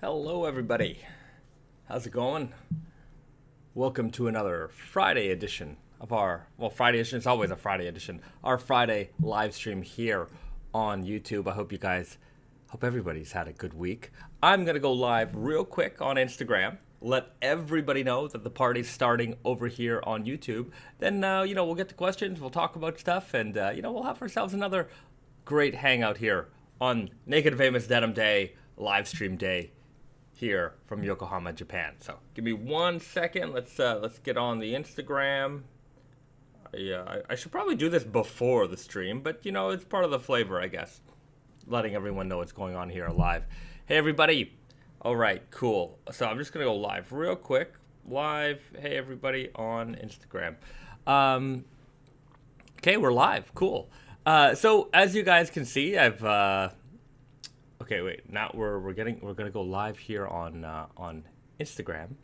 Hello, everybody. How's it going? Welcome to another Friday edition of Friday edition is always a Friday edition, our Friday live stream here on YouTube. I hope everybody's had a good week. I'm going to go live real quick on Instagram, let everybody know that the party's starting over here on YouTube. Then, we'll get to questions, we'll talk about stuff, and, we'll have ourselves another great hangout here on Naked Famous Denim Day, live stream day here from Yokohama, Japan. So give me 1 second. Let's get on the Instagram. I should probably do this before the stream, but it's part of the flavor, I guess. Letting everyone know what's going on here live. Hey everybody. All right, cool. So I'm just gonna go live real quick. Live. Hey everybody on Instagram. Okay, we're live. Cool. So as you guys can see, I've okay, wait. Now we're gonna go live here on Instagram.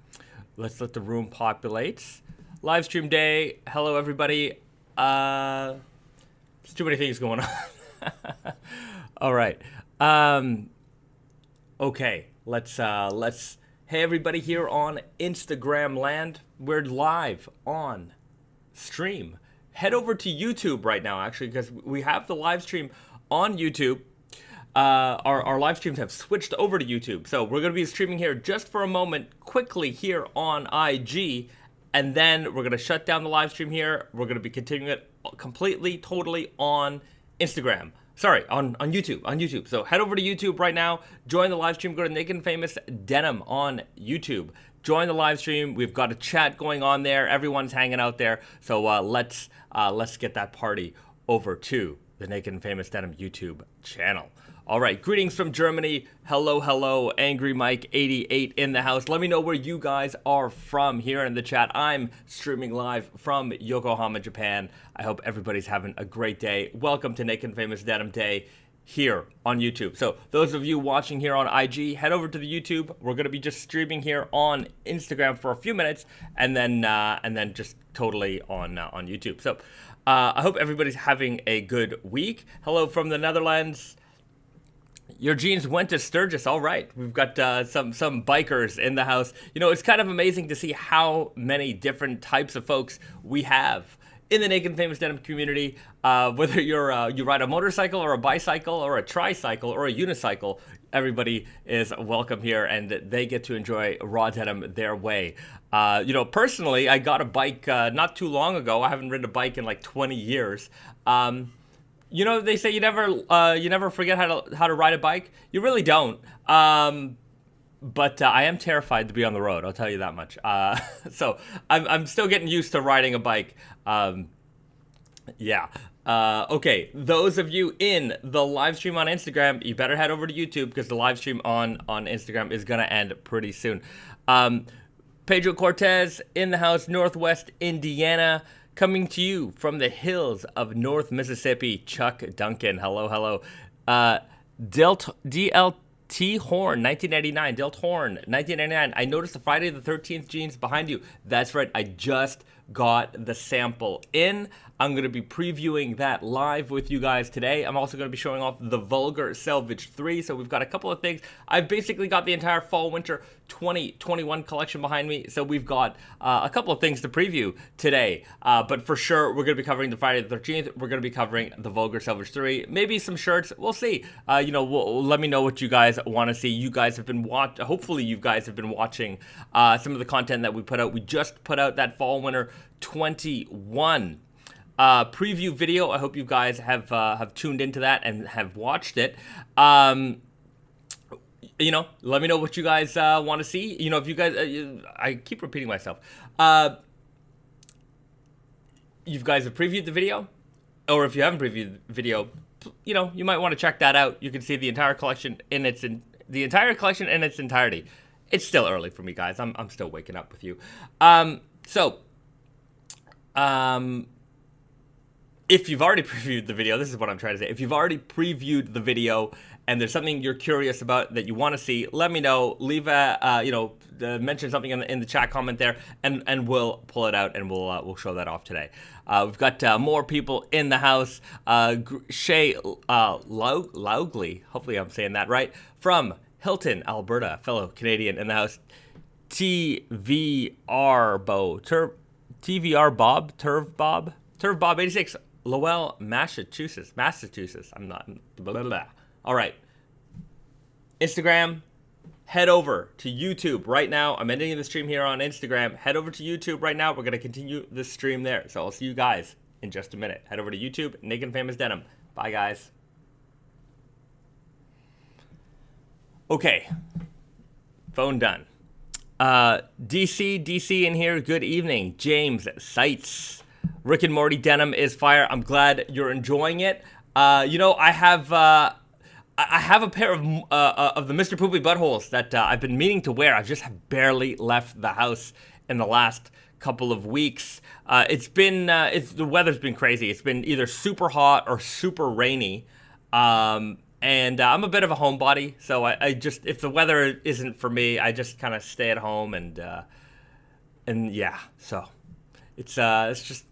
Let's let the room populate. Live stream day. Hello, everybody. There's too many things going on. All right. Okay. Let's. Hey, everybody here on Instagram land. We're live on stream. Head over to YouTube right now, actually, because we have the live stream on YouTube. Our live streams have switched over to YouTube. So we're going to be streaming here just for a moment, quickly here on IG, and then we're going to shut down the live stream here. We're going to be continuing it completely, totally on Instagram. Sorry, on YouTube. So head over to YouTube right now, join the live stream, go to Naked Famous Denim on YouTube. Join the live stream. We've got a chat going on there. Everyone's hanging out there. So let's get that party over to the Naked Famous Denim YouTube channel. All right, greetings from Germany. Hello, Angry Mike 88 in the house. Let me know where you guys are from here in the chat. I'm streaming live from Yokohama, Japan. I hope everybody's having a great day. Welcome to Naked Famous Denim Day here on YouTube. So those of you watching here on IG, head over to the YouTube. We're going to be just streaming here on Instagram for a few minutes, and then just totally on YouTube. So I hope everybody's having a good week. Hello from the Netherlands. Your jeans went to Sturgis. All right. We've got some bikers in the house. It's kind of amazing to see how many different types of folks we have in the Naked Famous Denim community. Whether you ride a motorcycle or a bicycle or a tricycle or a unicycle, everybody is welcome here, and they get to enjoy raw denim their way. Personally, I got a bike not too long ago. I haven't ridden a bike in like 20 years. They say you never forget how to ride a bike. You really don't. But I am terrified to be on the road. I'll tell you that much. So I'm still getting used to riding a bike. Okay. Those of you in the live stream on Instagram, you better head over to YouTube because the live stream on Instagram is gonna end pretty soon. Pedro Cortez in the house, Northwest Indiana. Coming to you from the hills of North Mississippi, Chuck Duncan. Hello. DLT Horn, 1999. Delt Horn, 1999. I noticed the Friday the 13th jeans behind you. That's right. I just got the sample in. I'm going to be previewing that live with you guys today. I'm also going to be showing off the Vulgar Selvedge 3. So we've got a couple of things. I've basically got the entire fall-winter 2021 collection behind me. So we've got a couple of things to preview today. But for sure, we're going to be covering the Friday the 13th. We're going to be covering the Vulgar Selvedge 3. Maybe some shirts. We'll see. Let me know what you guys want to see. You guys have been hopefully you guys have been watching some of the content that we put out. We just put out that fall-winter 21 preview video. I hope you guys have tuned into that and have watched it. Let me know what you guys want to see. If you guys, I keep repeating myself. You guys have previewed the video, or if you haven't previewed the video, you might want to check that out. You can see the entire collection in its entirety. It's still early for me, guys. I'm still waking up with you. If you've already previewed the video, this is what I'm trying to say. If you've already previewed the video and there's something you're curious about that you want to see, let me know. Leave mention something in the chat comment there, and we'll pull it out and we'll show that off today. We've got more people in the house. Shay Laugley, hopefully I'm saying that right, from Hilton, Alberta, fellow Canadian in the house. TVR Bob 86, Lowell, Massachusetts. I'm not, blah, blah, blah. All right. Instagram, head over to YouTube right now. I'm ending the stream here on Instagram. Head over to YouTube right now. We're going to continue the stream there. So I'll see you guys in just a minute. Head over to YouTube, Naked Famous Denim. Bye, guys. Okay. Phone done. DC in here. Good evening. James Seitz. Rick and Morty denim is fire. I'm glad you're enjoying it. I have a pair of the Mr. Poopy buttholes that I've been meaning to wear. I just have barely left the house in the last couple of weeks. The weather's been crazy. It's been either super hot or super rainy. And I'm a bit of a homebody, so I just, if the weather isn't for me, I just kind of stay at home and yeah. So it's just,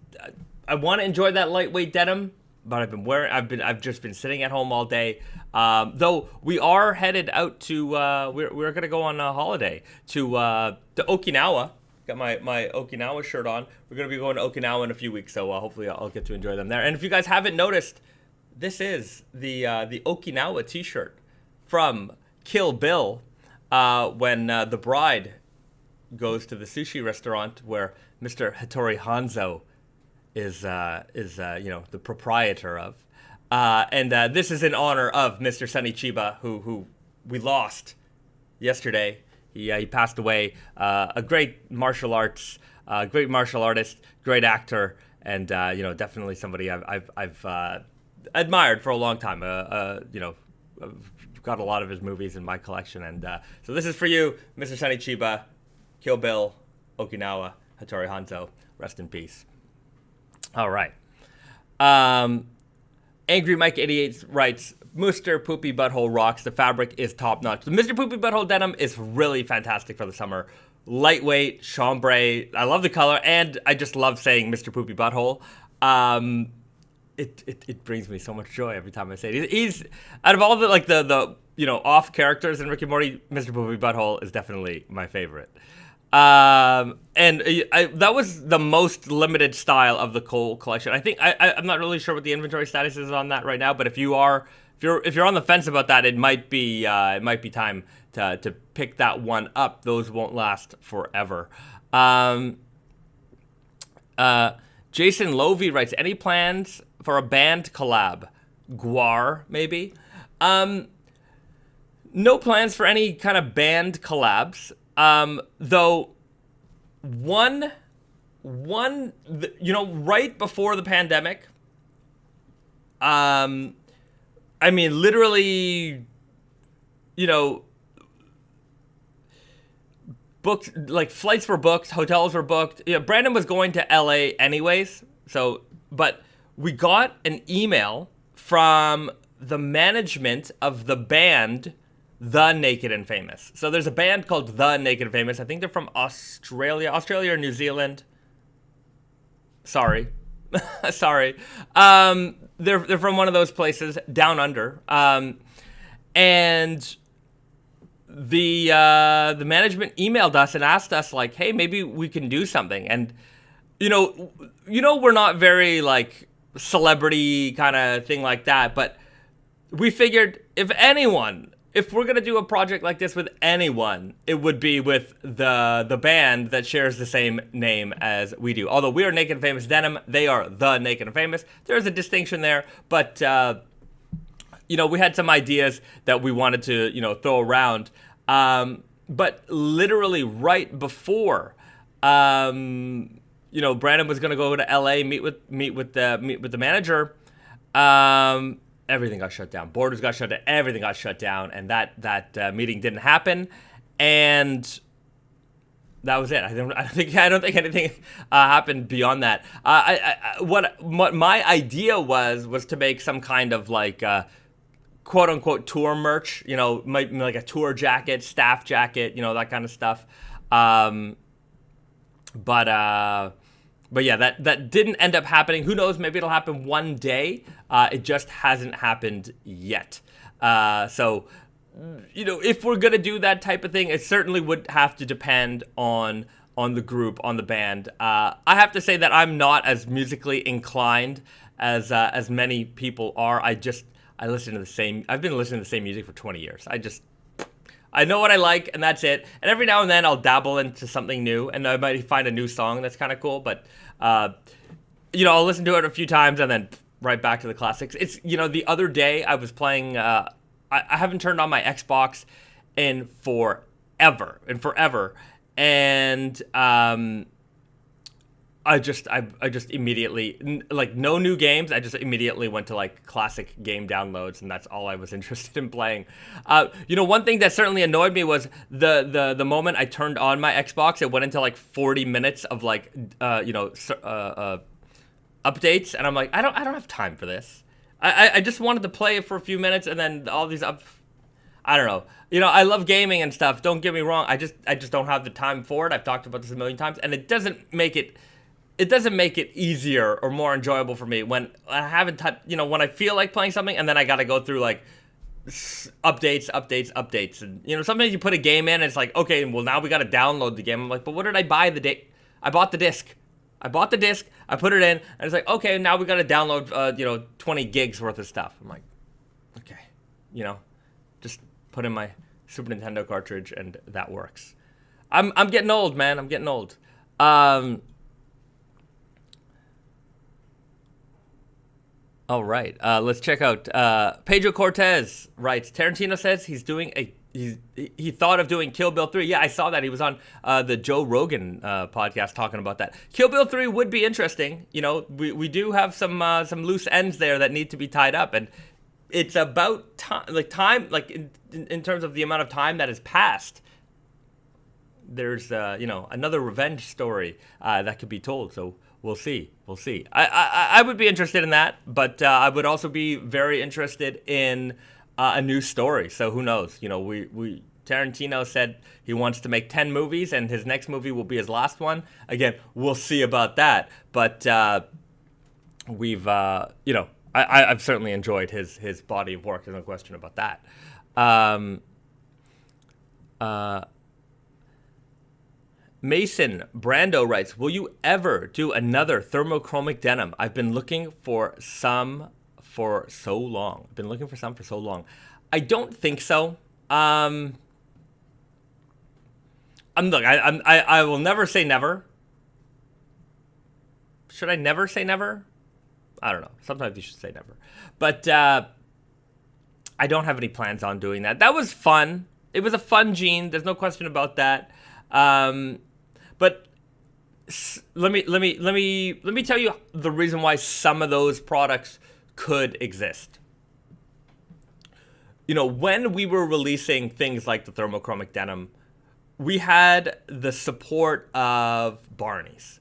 I want to enjoy that lightweight denim, but I've just been sitting at home all day. Though we are headed out to, we're gonna go on a holiday to Okinawa. Got my Okinawa shirt on. We're gonna be going to Okinawa in a few weeks, so hopefully I'll get to enjoy them there. And if you guys haven't noticed, this is the Okinawa T-shirt from Kill Bill when the bride goes to the sushi restaurant where Mr. Hattori Hanzo is the proprietor of, and this is in honor of Mr. Sonny Chiba, who we lost yesterday. He passed away. A great martial artist, great actor, and definitely somebody I've admired for a long time. I've got a lot of his movies in my collection, and so this is for you, Mr. Sonny Chiba, Kill Bill, Okinawa, Hattori Hanzo. Rest in peace. All right. Angry Mike 88 writes, Mr. Poopy Butthole rocks. The fabric is top notch. The Mr. Poopy Butthole denim is really fantastic for the summer. Lightweight, chambray. I love the color, and I just love saying Mr. Poopy Butthole. It brings me so much joy every time I say it. He's out of all the off characters in Rick and Morty, Mr. Poopy Butthole is definitely my favorite. That was the most limited style of the Cole collection. I think I'm not really sure what the inventory status is on that right now, but if you're on the fence about that, it might be time to pick that one up. Those won't last forever. Jason Lovey writes, any plans for a band collab? Guar, maybe? No plans for any kind of band collabs. Though right before the pandemic, literally, booked, like flights were booked, hotels were booked. Brandon was going to LA anyways. But we got an email from the management of the band The Naked and Famous. So there's a band called The Naked and Famous. I think they're from Australia or New Zealand. Sorry. Sorry. They're from one of those places down under. And the management emailed us and asked us, like, hey, maybe we can do something. And we're not very like celebrity kind of thing like that, but we figured if we're gonna do a project like this with anyone, it would be with the band that shares the same name as we do. Although we are Naked and Famous Denim, they are The Naked and Famous. There's a distinction there, but we had some ideas that we wanted to throw around. But literally right before Brandon was gonna go to LA, meet with the manager. Everything got shut down. Borders got shut down. Everything got shut down, and that meeting didn't happen. And that was it. I don't think anything happened beyond that. What my idea was to make some kind of like quote unquote tour merch. Like a tour jacket, staff jacket, that kind of stuff. But yeah, that didn't end up happening. Who knows? Maybe it'll happen one day. It just hasn't happened yet. So if we're gonna do that type of thing, it certainly would have to depend on the group, on the band. I have to say that I'm not as musically inclined as many people are. I listen to the same. I've been listening to the same music for 20 years. I know what I like, and that's it. And every now and then I'll dabble into something new, and I might find a new song that's kind of cool. But I'll listen to it a few times and then right back to the classics. It's the other day I was playing. I haven't turned on my Xbox in forever, and I just immediately, like, no new games. I just immediately went to like classic game downloads, and that's all I was interested in playing. One thing that certainly annoyed me was the moment I turned on my Xbox, it went into like 40 minutes of like updates, and I'm like, I don't have time for this. I just wanted to play it for a few minutes, and then all these I don't know. I love gaming and stuff. Don't get me wrong. I just don't have the time for it. I've talked about this a million times, and it doesn't make it easier or more enjoyable for me when I haven't touched, when I feel like playing something and then I got to go through like updates. And, sometimes you put a game in and it's like, okay, well, now we got to download the game. I'm like, but what did I buy the day? I bought the disc. I put it in, and it's like, okay, now we got to download, 20 gigs worth of stuff. I'm like, okay, just put in my Super Nintendo cartridge and that works. I'm getting old, man. I'm getting old. All right, let's check out Pedro Cortez writes, Tarantino says he thought of doing Kill Bill 3. Yeah, I saw that. He was on the Joe Rogan podcast talking about that. Kill Bill 3 would be interesting. We do have some loose ends there that need to be tied up, and it's about time, in terms of the amount of time that has passed. There's another revenge story that could be told. So we'll see. I would be interested in that, but I would also be very interested in a new story. So who knows? Tarantino said he wants to make 10 movies, and his next movie will be his last one. Again, we'll see about that. But I've certainly enjoyed his body of work. There's no question about that. Mason Brando writes, will you ever do another thermochromic denim? I've been looking for some for so long. I don't think so. I will never say never. Should I never say never? I don't know. Sometimes you should say never. But I don't have any plans on doing that. That was fun. It was a fun jean. There's no question about that. But let me tell you the reason why some of those products could exist. When we were releasing things like the thermochromic denim, we had the support of Barney's.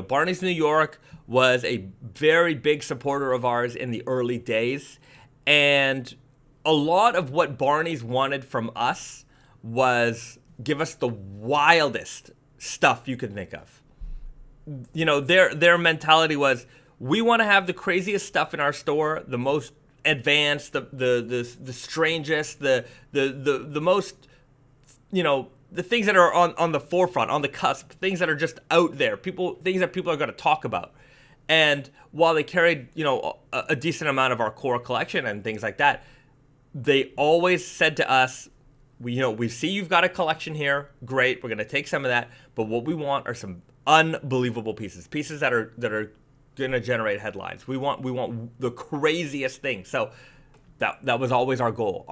Barney's New York was a very big supporter of ours in the early days, and a lot of what Barney's wanted from us was give us the wildest stuff you could think of. Their mentality was, we want to have the craziest stuff in our store, the most advanced, the strangest, the most, the things that are on the forefront, on the cusp, things that are just out there, things that people are going to talk about. And while they carried, a decent amount of our core collection and things like that, they always said to us, we see you've got a collection here. Great, we're gonna take some of that, but what we want are some unbelievable pieces that are gonna generate headlines. We want the craziest thing. So that was always our goal.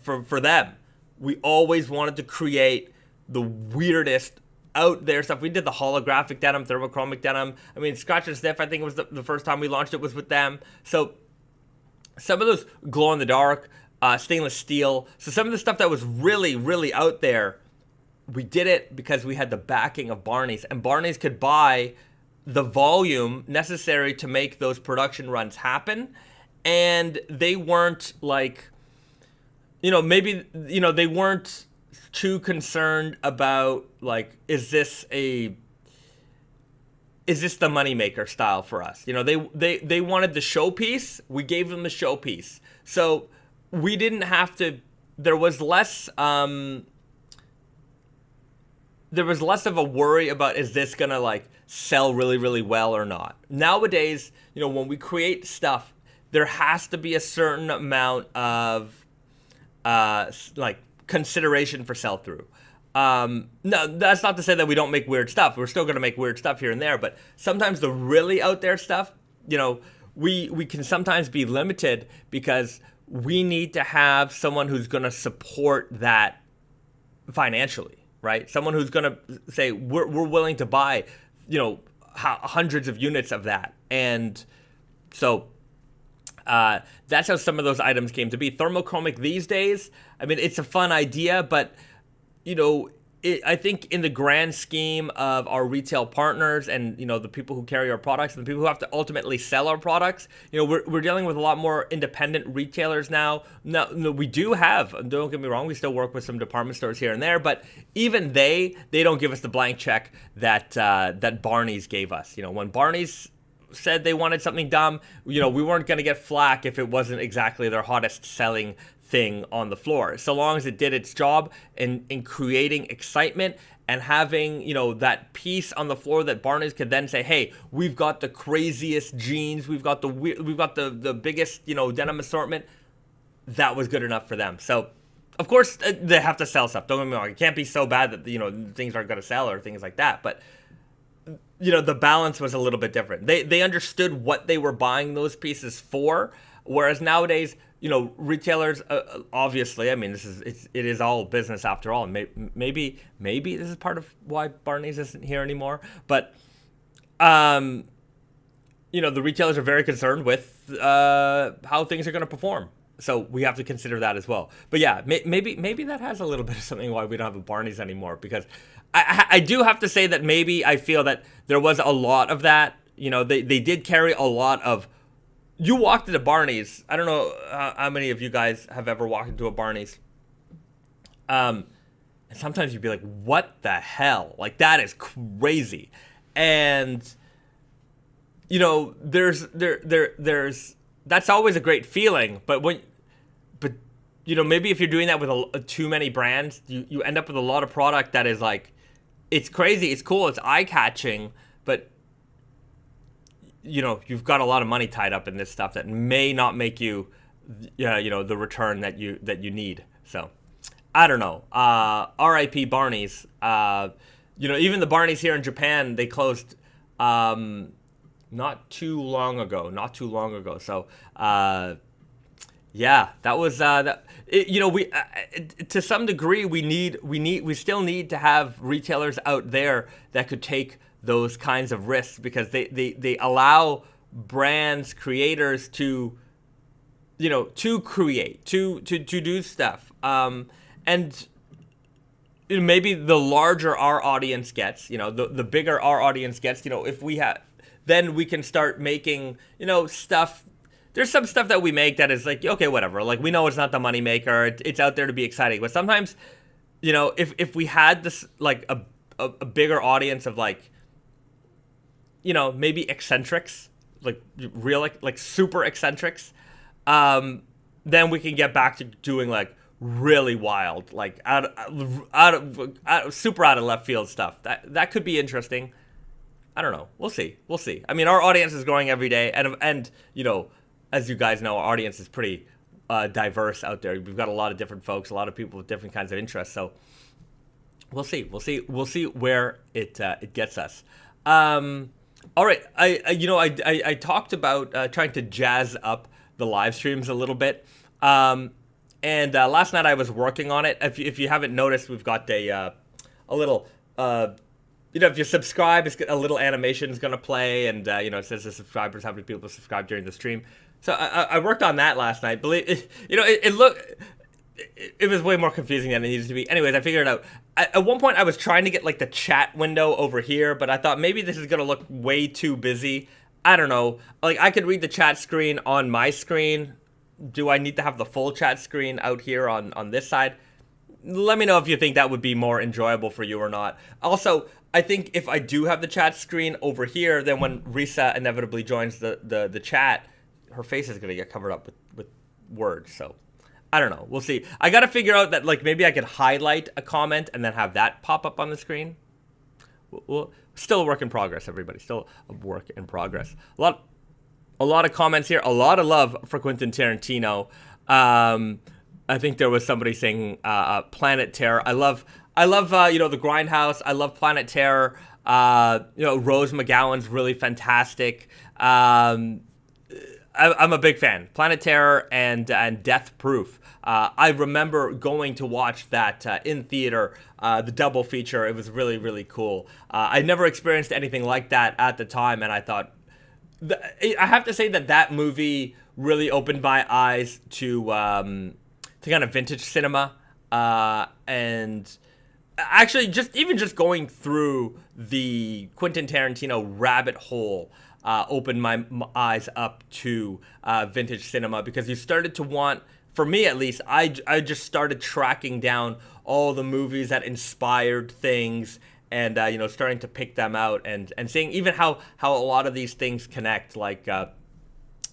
For them, we always wanted to create the weirdest out there stuff. We did the holographic denim, thermochromic denim. I mean, Scratch and Sniff, I think it was the first time we launched it was with them. So some of those glow in the dark. Stainless steel. So some of the stuff that was really, really out there, we did it because we had the backing of Barney's, and Barney's could buy the volume necessary to make those production runs happen. And they weren't like, maybe, they weren't too concerned about like, is this the moneymaker style for us? They wanted the showpiece. We gave them the showpiece. So we didn't have to there was less of a worry about, is this gonna like sell really, really well or not. Nowadays, you know, when we create stuff, there has to be a certain amount of like consideration for sell-through. No, that's not to say that we don't make weird stuff. We're still gonna make weird stuff here and there, but sometimes the really out there stuff, you know, we can sometimes be limited because we need to have someone who's gonna support that financially, right? Someone who's gonna say we're willing to buy, you know, hundreds of units of that. And so that's how some of those items came to be. Thermochromic these days, I mean, it's a fun idea, but, you know, I think in the grand scheme of our retail partners and, you know, the people who carry our products and the people who have to ultimately sell our products, you know, we're dealing with a lot more independent retailers now. No, we do have, don't get me wrong, we still work with some department stores here and there, but even they don't give us the blank check that Barney's gave us. You know, when Barney's said they wanted something dumb, you know, we weren't going to get flack if it wasn't exactly their hottest selling thing on the floor. So long as it did its job in creating excitement and having, you know, that piece on the floor that Barney's could then say, hey, we've got the craziest jeans, we've got the biggest, you know, denim assortment, that was good enough for them. So of course they have to sell stuff, don't get me wrong, it can't be so bad that, you know, things aren't going to sell or things like that, but you know, the balance was a little bit different. They understood what they were buying those pieces for, whereas nowadays, you know, retailers, obviously, I mean, it is all business after all. Maybe this is part of why Barney's isn't here anymore. But, you know, the retailers are very concerned with how things are going to perform. So we have to consider that as well. But yeah, maybe that has a little bit of something why we don't have a Barney's anymore. Because I do have to say that maybe I feel that there was a lot of that. You know, they did carry a lot of. You walked into Barney's. I don't know how many of you guys have ever walked into a Barney's. And sometimes you'd be like, what the hell? Like, that is crazy. And, you know, there's that's always a great feeling. But you know, maybe if you're doing that with too many brands, you end up with a lot of product that is like, it's crazy, it's cool, it's eye-catching, but you know, you've got a lot of money tied up in this stuff that may not make you, you know, the return that you need. So, I don't know. R.I.P. Barney's. You know, even the Barney's here in Japan, they closed not too long ago. So, yeah, that was that. You know, we to some degree we still need to have retailers out there that could take those kinds of risks, because they allow brands, creators to, you know, to create, to do stuff. And you know, maybe the larger our audience gets, you know, the bigger our audience gets, you know, if we have, then we can start making, you know, stuff. There's some stuff that we make that is like, okay, whatever. Like, we know it's not the money maker. It's out there to be exciting. But sometimes, you know, if we had this, like, a bigger audience of, like, you know, maybe eccentrics, like real, like super eccentrics, then we can get back to doing like really wild, like super out of left field stuff. That could be interesting. I don't know. We'll see. I mean, our audience is growing every day, and you know, as you guys know, our audience is pretty diverse out there. We've got a lot of different folks, a lot of people with different kinds of interests. So we'll see where it gets us. All right, I talked about trying to jazz up the live streams a little bit, and last night I was working on it. If you haven't noticed, we've got a little, you know, if you subscribe, a little animation is going to play, and you know, it says the subscribers, how many people subscribe during the stream. So I worked on that last night. It was way more confusing than it needed to be. Anyways, I figured it out. At one point, I was trying to get like the chat window over here, but I thought maybe this is going to look way too busy. I don't know. Like, I could read the chat screen on my screen. Do I need to have the full chat screen out here on this side? Let me know if you think that would be more enjoyable for you or not. Also, I think if I do have the chat screen over here, then when Risa inevitably joins the chat, her face is going to get covered up with words. So I don't know. We'll see. I got to figure out that, like, maybe I could highlight a comment and then have that pop up on the screen. Still a work in progress, everybody. Still a work in progress. A lot of comments here. A lot of love for Quentin Tarantino. I think there was somebody saying Planet Terror. I love the Grindhouse. I love Planet Terror. Rose McGowan's really fantastic. I'm a big fan. Planet Terror and Death Proof. I remember going to watch that in theater, the double feature. It was really, really cool. I never experienced anything like that at the time, and I thought, I have to say that movie really opened my eyes to kind of vintage cinema, and actually just going through the Quentin Tarantino rabbit hole opened my eyes up to vintage cinema, because you started to want, for me at least, I just started tracking down all the movies that inspired things, and starting to pick them out, and seeing even how a lot of these things connect, like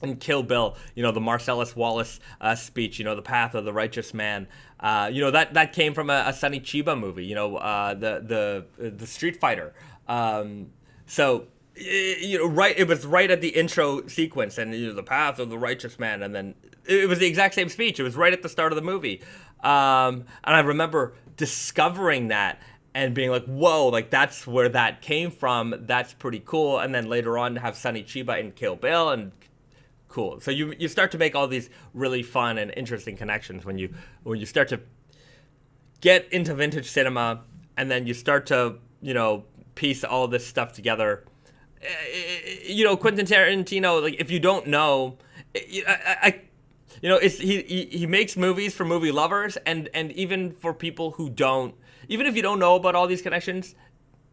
in Kill Bill, the Marcellus Wallace speech, the path of the righteous man, that came from a Sonny Chiba movie, the Street Fighter. It was right at the intro sequence, and the path of the righteous man, and then it was the exact same speech. It was right at the start of the movie, and I remember discovering that and being like, whoa, like that's where that came from. That's pretty cool. And then later on to have Sonny Chiba in Kill Bill, and cool. So you start to make all these really fun and interesting connections when you start to get into vintage cinema, and then you start to piece all this stuff together. Quentin Tarantino, like, if you don't know, he makes movies for movie lovers, and even for people who don't, even if you don't know about all these connections,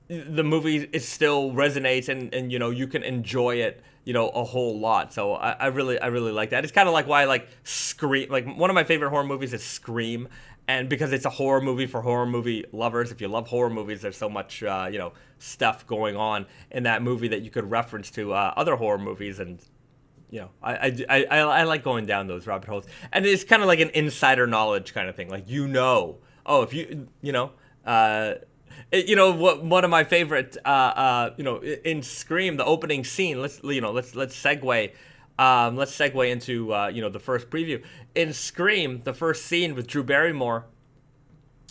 the movie still resonates, and you can enjoy it a whole lot. So I really like that. It's kind of like why I like Scream. Like, one of my favorite horror movies is Scream, and because it's a horror movie for horror movie lovers. If you love horror movies, there's so much stuff going on in that movie that you could reference to other horror movies, and I like going down those rabbit holes. And it's kind of like an insider knowledge kind of thing. Like, if one of my favorite in Scream, the opening scene, let's segue. Let's segue into the first preview. In Scream, the first scene with Drew Barrymore,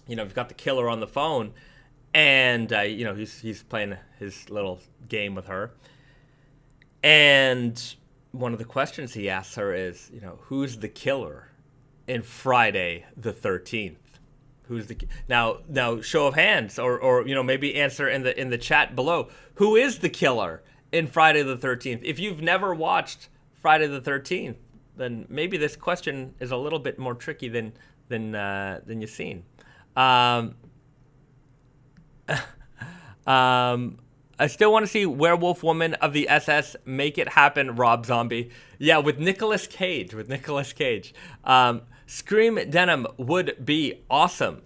you've got the killer on the phone, and he's playing his little game with her, and one of the questions he asks her is, who's the killer in Friday the 13th? Who's the now? Show of hands, or maybe answer in the chat below. Who is the killer in Friday the 13th? If you've never watched Friday the 13th, then maybe this question is a little bit more tricky than you've seen. I still want to see Werewolf Woman of the SS. Make it happen, Rob Zombie. Yeah, with Nicolas Cage. Scream Denim would be awesome.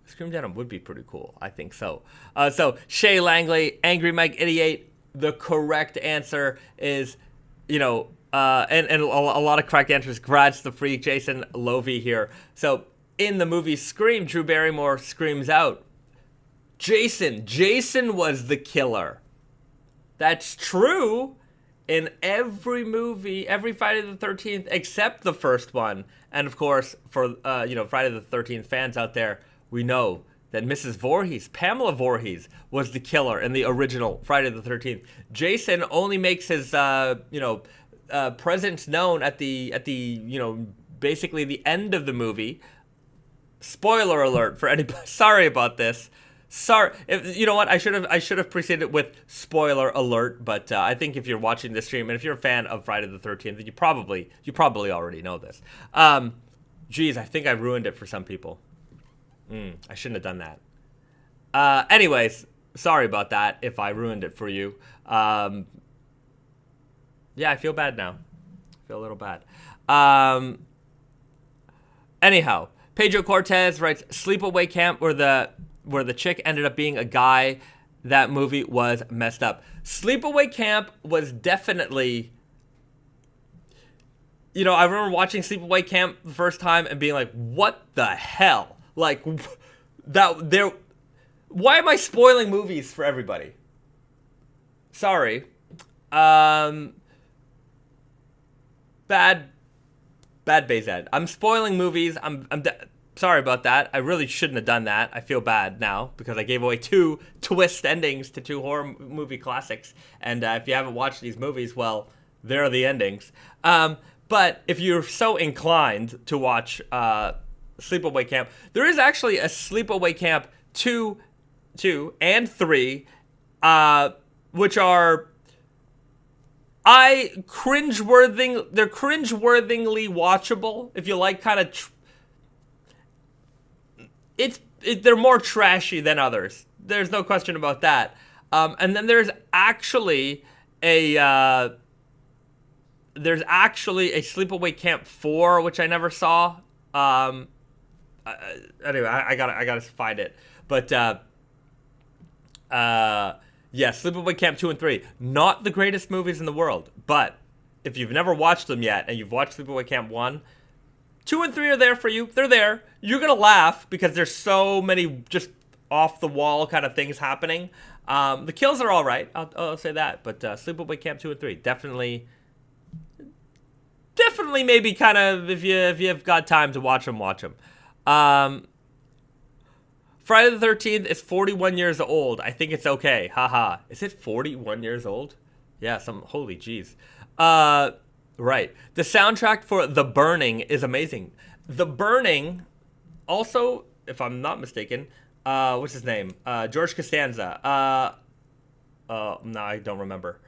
Scream Denim would be pretty cool. I think so. So Shay Langley, Angry Mike 88. The correct answer is, and a lot of correct answers. Grats the Freak, Jason Lovey here. So in the movie Scream, Drew Barrymore screams out, Jason was the killer. That's true in every movie, every Friday the 13th, except the first one. And of course, for Friday the 13th fans out there, we know that Mrs. Voorhees, Pamela Voorhees, was the killer in the original Friday the 13th. Jason only makes his presence known at the basically the end of the movie. Spoiler alert for anybody. Sorry about this. Sorry, you know what? I should have preceded it with spoiler alert. But I think if you're watching this stream, and if you're a fan of Friday the 13th, you probably already know this. Geez, I think I ruined it for some people. I shouldn't have done that. Anyways, sorry about that if I ruined it for you. Yeah, I feel bad now. I feel a little bad. Anyhow, Pedro Cortez writes, Sleepaway Camp, where the chick ended up being a guy. That movie was messed up. Sleepaway Camp was definitely... I remember watching Sleepaway Camp the first time and being like, what the hell? Like, why am I spoiling movies for everybody? Sorry. Bad Bezad. I'm spoiling movies. I'm sorry about that. I really shouldn't have done that. I feel bad now because I gave away 2 twist endings to 2 horror movie classics. And if you haven't watched these movies, well, there are the endings. But if you're so inclined to watch Sleepaway Camp, there is actually a Sleepaway Camp 2 and 3, which are they're cringeworthingly watchable if you like kind of they're more trashy than others. There's no question about that. And then there's actually a Sleepaway Camp 4, which I never saw. Anyway, I gotta find it. But yeah, Sleepaway Camp 2 and 3, not the greatest movies in the world. But if you've never watched them yet and you've watched Sleepaway Camp 1, 2 and 3 are there for you. They're there. You're gonna laugh because there's so many just off the wall kind of things happening. The kills are all right. I'll say that. But Sleepaway Camp 2 and 3 definitely maybe kind of if you've got time to watch them. Friday the 13th is 41 years old. I think it's okay. Haha. Is it 41 years old? Yeah, holy jeez. Right. The soundtrack for The Burning is amazing. The Burning, also, if I'm not mistaken, what's his name? George Costanza. No, I don't remember.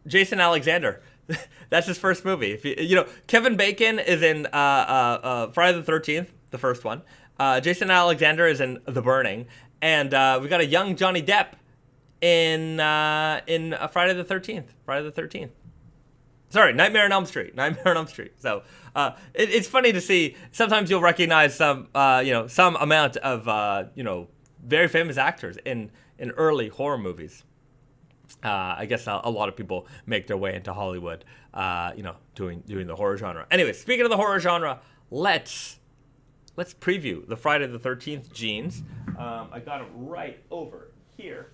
Jason Alexander. That's his first movie. Kevin Bacon is in Friday the 13th, the first one. Jason Alexander is in The Burning, and we got a young Johnny Depp in Friday the 13th. Friday the 13th. Sorry, Nightmare on Elm Street. So it's funny to see. Sometimes you'll recognize some amount of very famous actors in early horror movies. I guess a lot of people make their way into Hollywood, doing the horror genre. Anyway, speaking of the horror genre, let's preview the Friday the 13th jeans. I got them right over here.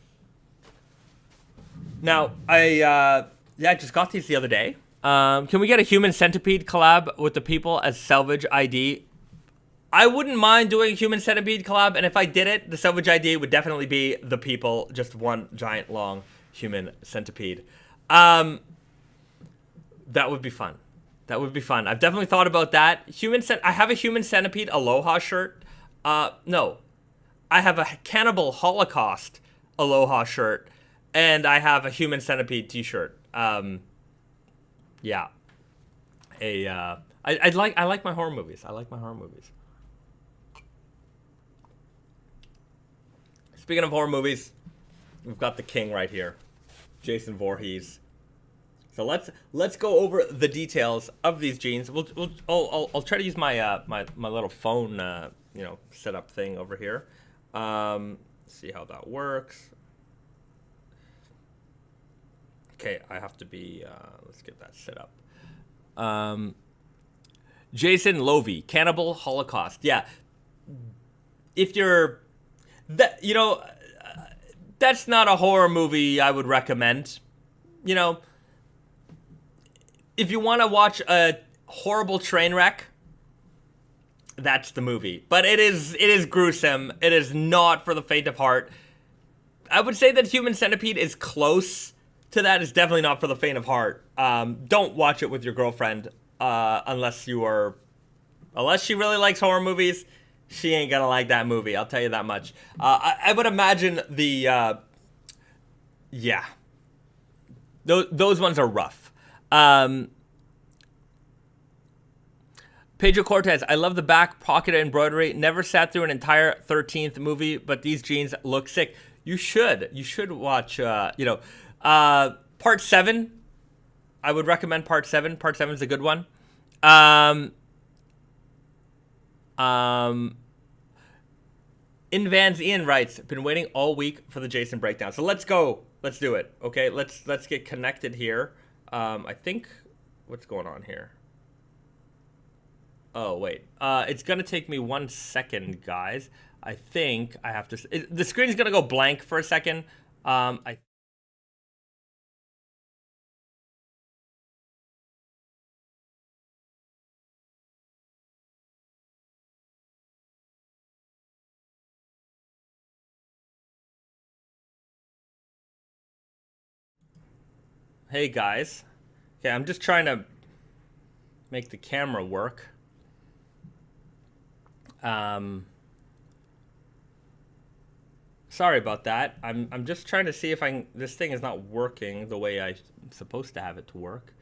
Now, I just got these the other day. Can we get a Human Centipede collab with the people as Selvedge ID? I wouldn't mind doing a Human Centipede collab, and if I did it, the Selvedge ID would definitely be the people, just one giant long Human Centipede. That would be fun. I've definitely thought about that. I have a Human Centipede Aloha shirt. No. I have a Cannibal Holocaust Aloha shirt. And I have a Human Centipede t-shirt. Yeah. I like my horror movies. Speaking of horror movies, we've got the king right here. Jason Voorhees. So let's go over the details of these jeans. I'll try to use my my little phone setup thing over here. See how that works. Okay, I have to be. Let's get that set up. Jason Lovey, Cannibal Holocaust. Yeah, if you're that, that's not a horror movie I would recommend. If you want to watch a horrible train wreck, that's the movie. But it is gruesome. It is not for the faint of heart. I would say that Human Centipede is close to that. It's definitely not for the faint of heart. Don't watch it with your girlfriend unless she really likes horror movies. She ain't gonna like that movie. I'll tell you that much. I would imagine those ones are rough. Pedro Cortez, I love the back pocket embroidery. Never sat through an entire 13th movie, but these jeans look sick. You should watch, Part 7. I would recommend Part 7. Part 7 is a good one. In Vans Ian writes, been waiting all week for the Jason breakdown. So let's go Let's do it. Okay, let's get connected here. I think what's going on here? Oh wait, it's gonna take me 1 second, guys. I think I have to. The screen's gonna go blank for a second. I. Hey guys. Okay, I'm just trying to make the camera work. Sorry about that. I'm just trying to see if I can, this thing is not working the way I'm supposed to have it to work.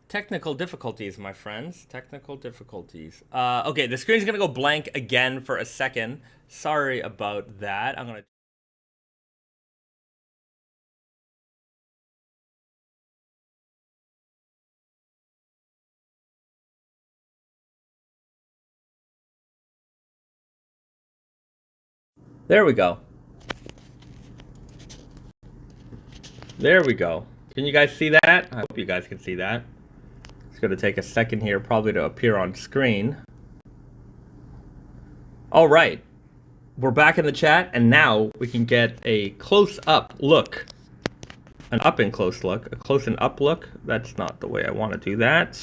Technical difficulties, my friends. Technical difficulties. Okay, the screen's gonna go blank again for a second. Sorry about that. I'm gonna. There we go. There we go. Can you guys see that? I hope you guys can see that. It's going to take a second here probably to appear on screen. All right. We're back in the chat, and now we can get a close-up look. An up-and-close look. A close-and-up look. That's not the way I want to do that.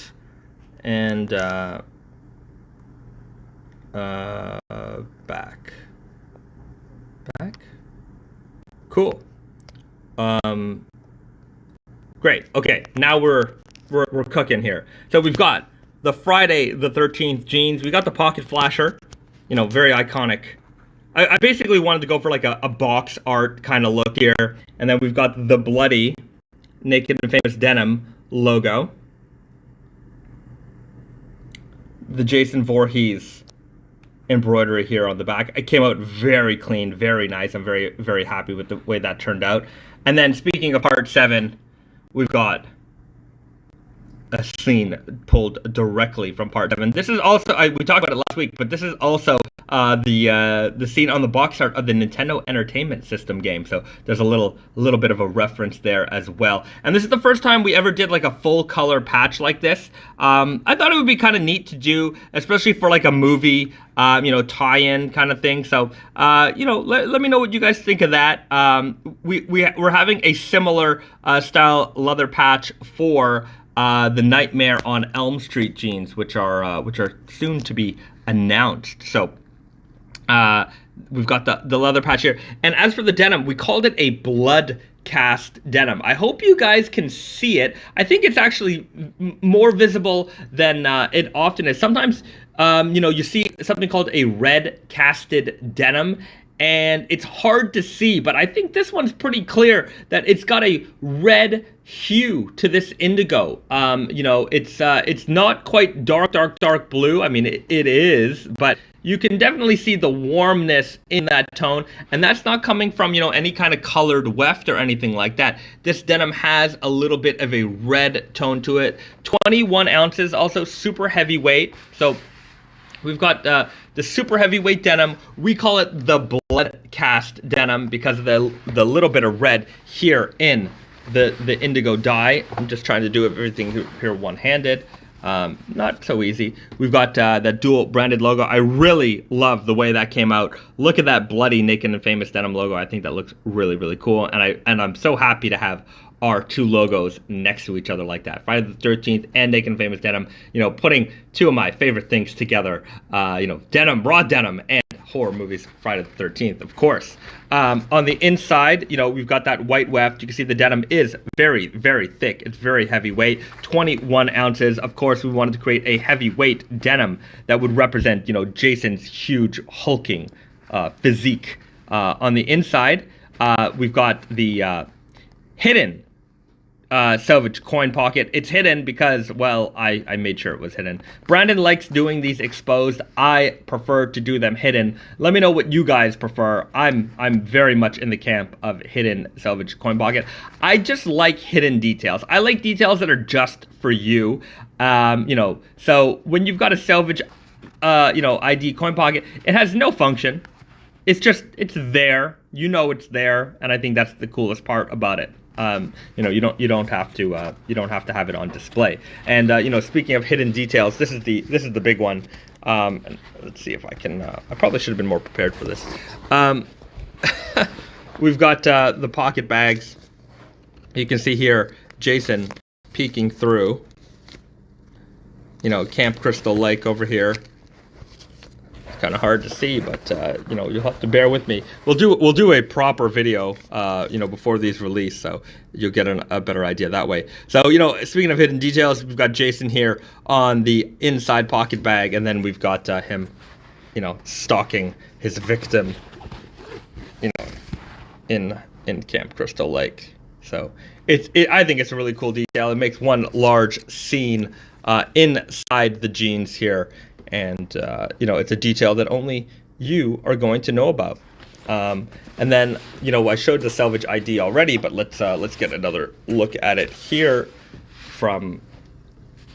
And, back. Back. Cool. Great. Okay, now we're cooking here. So we've got the Friday the 13th jeans. We got the pocket flasher. You know, very iconic. I basically wanted to go for like a box art kind of look here. And then we've got the bloody Naked and Famous Denim logo. The Jason Voorhees embroidery here on the back. It came out very clean, very nice. I'm very, very happy with the way that turned out. And then speaking of part 7, we've got a scene pulled directly from part 7. This is also, we talked about it last week, but this is also the scene on the box art of the Nintendo Entertainment System game. So there's a little bit of a reference there as well. And this is the first time we ever did like a full color patch like this. I thought it would be kind of neat to do, especially for like a movie, you know, tie-in kind of thing. So, you know, let me know what you guys think of that. We're having a similar style leather patch for the Nightmare on Elm Street jeans, which are soon to be announced. So we've got the leather patch here. And as for the denim, we called it a blood cast denim. I hope you guys can see it. I think it's actually more visible than it often is. Sometimes, you know, you see something called a red casted denim, and it's hard to see, but I think this one's pretty clear that it's got a red hue to this indigo. You know, it's not quite dark blue. I mean, it is, but you can definitely see the warmness in that tone, and that's not coming from, you know, any kind of colored weft or anything like that. This denim has a little bit of a red tone to it. 21 ounces, also super heavyweight. So we've got the super heavyweight denim. We call it the blood cast denim because of the little bit of red here in the indigo dye. I'm just trying to do everything here one-handed. Not so easy. We've got that dual branded logo. I really love the way that came out. Look at that bloody Naked and Famous Denim logo. I think that looks really, really cool. And I'm so happy to have our two logos next to each other like that. Friday the 13th and Naked and Famous Denim, you know, putting two of my favorite things together, you know, denim, raw denim, and horror movies, Friday the 13th, of course. On the inside, you know, we've got that white weft. You can see the denim is very, very thick. It's very heavyweight, 21 ounces. Of course, we wanted to create a heavyweight denim that would represent, you know, Jason's huge hulking physique. On the inside, we've got the hidden Selvage coin pocket. It's hidden because, well, I made sure it was hidden. Brandon likes doing these exposed. I prefer to do them hidden. Let me know what you guys prefer. I'm very much in the camp of hidden Selvage coin pocket. I just like hidden details. I like details that are just for you. You know, so when you've got a Selvage, you know, ID coin pocket, it has no function. it's there. You know it's there, and I think that's the coolest part about it. You don't have to have it on display. And speaking of hidden details, this is the big one. And let's see if I can. I probably should have been more prepared for this. We've got the pocket bags. You can see here Jason peeking through. Camp Crystal Lake over here. Kind of hard to see, but you'll have to bear with me. We'll do a proper video before these release, so you'll get a better idea that way. So speaking of hidden details, we've got Jason here on the inside pocket bag, and then we've got him stalking his victim in Camp Crystal Lake. So I think it's a really cool detail. It makes one large scene inside the jeans here. And it's a detail that only you are going to know about. And then I showed the Selvedge ID already, but let's get another look at it here from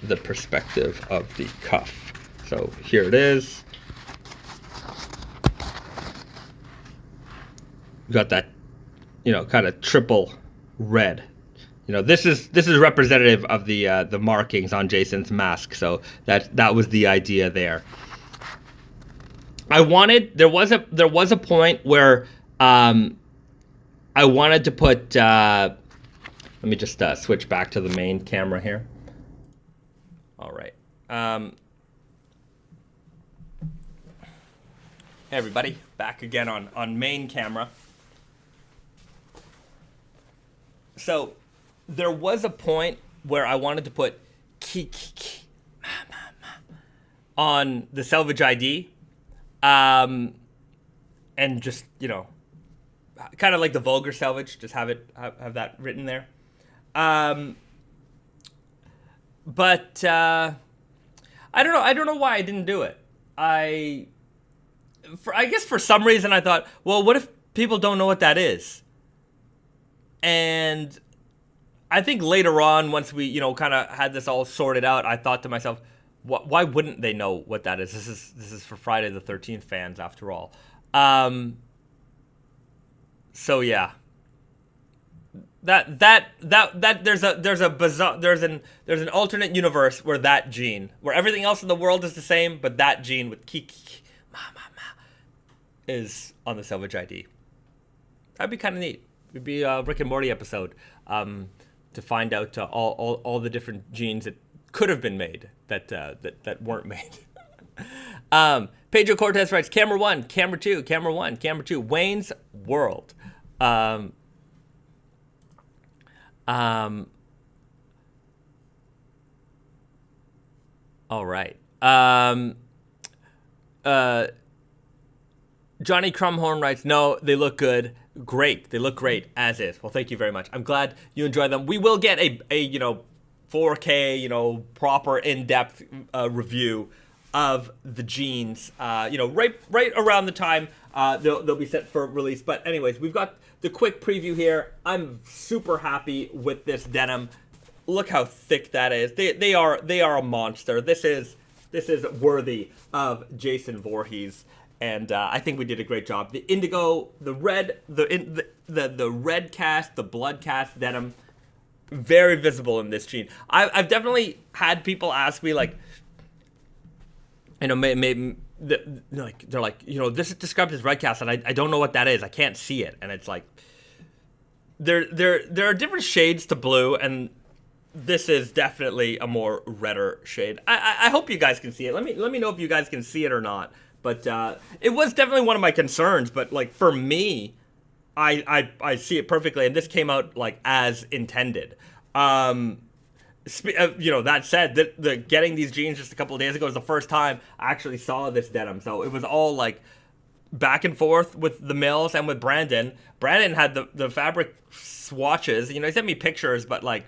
the perspective of the cuff. So here it is. You got that kind of triple red. This is representative of the markings on Jason's mask, so that was the idea there. There was a point where I wanted to put. Let me just switch back to the main camera here. All right. Hey everybody, back again on main camera. So there was a point where I wanted to put on the Selvedge ID, and just kind of like the Vulgar Selvedge, just have that written there. But I don't know why I didn't do it. I guess for some reason I thought, well, what if people don't know what that is? And I think later on, once we, kind of had this all sorted out, I thought to myself, why wouldn't they know what that is? This is for Friday the 13th fans, after all. So yeah, that there's an alternate universe where that gene, where everything else in the world is the same, but that gene with is on the Selvedge ID. That'd be kind of neat. It'd be a Rick and Morty episode. To find out all the different genes that could have been made that weren't made. Pedro Cortez writes, camera 1, camera 2, camera 1, camera 2, Wayne's World. All right. Johnny Crumhorn writes, no, they look good. Great. They look great as is. Well, thank you very much. I'm glad you enjoy them. We will get a 4K, proper in-depth review of the jeans, right around the time they'll be set for release. But anyways, we've got the quick preview here. I'm super happy with this denim. Look how thick that is. They are a monster. This is worthy of Jason Voorhees. And I think we did a great job. The indigo, the red, the red cast, the blood cast denim, very visible in this jean. I've definitely had people ask me, like, maybe they're like, this is described as red cast, and I don't know what that is. I can't see it, and it's like there are different shades to blue, and this is definitely a more redder shade. I hope you guys can see it. Let me know if you guys can see it or not. But it was definitely one of my concerns. But like for me, I see it perfectly, and this came out like as intended. That said, the getting these jeans just a couple of days ago was the first time I actually saw this denim. So it was all like back and forth with the mills and with Brandon. Brandon had the fabric swatches. He sent me pictures, but like,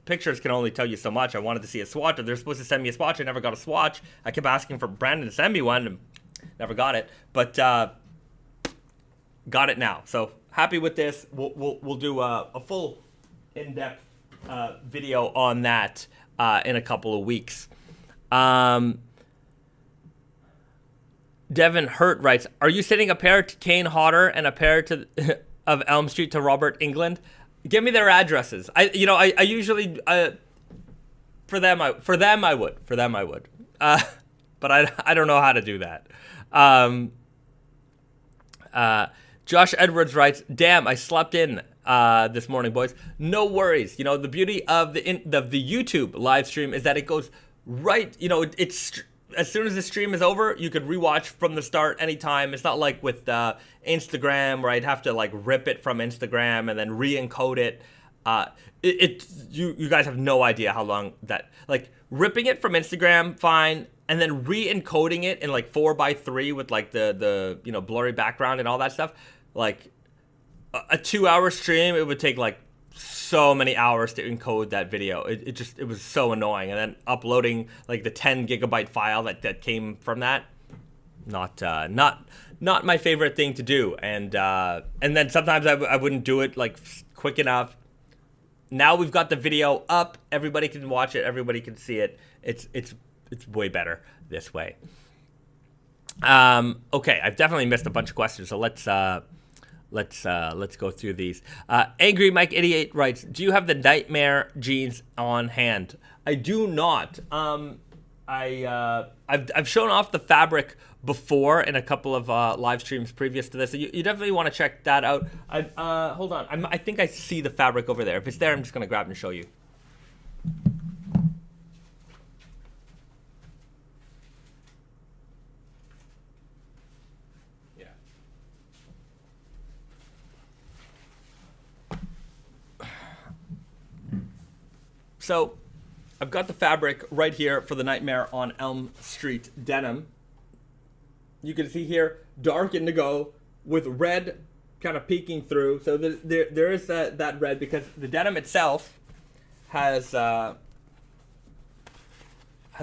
pictures can only tell you so much. I wanted to see a swatch. They're supposed to send me a swatch. I never got a swatch. I kept asking for Brandon to send me one and never got it. But got it now. So happy with this. We'll do a full in-depth video on that in a couple of weeks. Devin Hurt writes, "Are you sending a pair to Kane Hodder and a pair to of Elm Street to Robert England? Give me their addresses. I usually for them I would. But I don't know how to do that." Josh Edwards writes, "Damn, I slept in this morning, boys. No worries. You know, the beauty of the YouTube live stream is that it goes right. You know, it's as soon as the stream is over, you could rewatch from the start anytime. It's not like with Instagram where I'd have to like rip it from Instagram and then re-encode it. You guys have no idea how long that, like, ripping it from Instagram, fine, and then re-encoding it in like 4:3 with like the you know, blurry background and all that stuff. Like a 2-hour stream, it would take like so many hours to encode that video. It was so annoying. And then uploading like the 10 gigabyte file that came from that, not my favorite thing to do. And then sometimes I wouldn't do it like quick enough. Now we've got the video up, everybody can watch it, everybody can see it. It's way better this way. Okay, I've definitely missed a bunch of questions, so let's go through these. Angry Mike 88 writes, "Do you have the Nightmare jeans on hand?" I do not. I've shown off the fabric before in a couple of live streams previous to this, so you definitely want to check that out. Hold on, I think I see the fabric over there. If it's there, I'm just gonna grab it and show you. So I've got the fabric right here for the Nightmare on Elm Street denim. You can see here, dark indigo with red kind of peeking through. So there is that red because the denim itself has a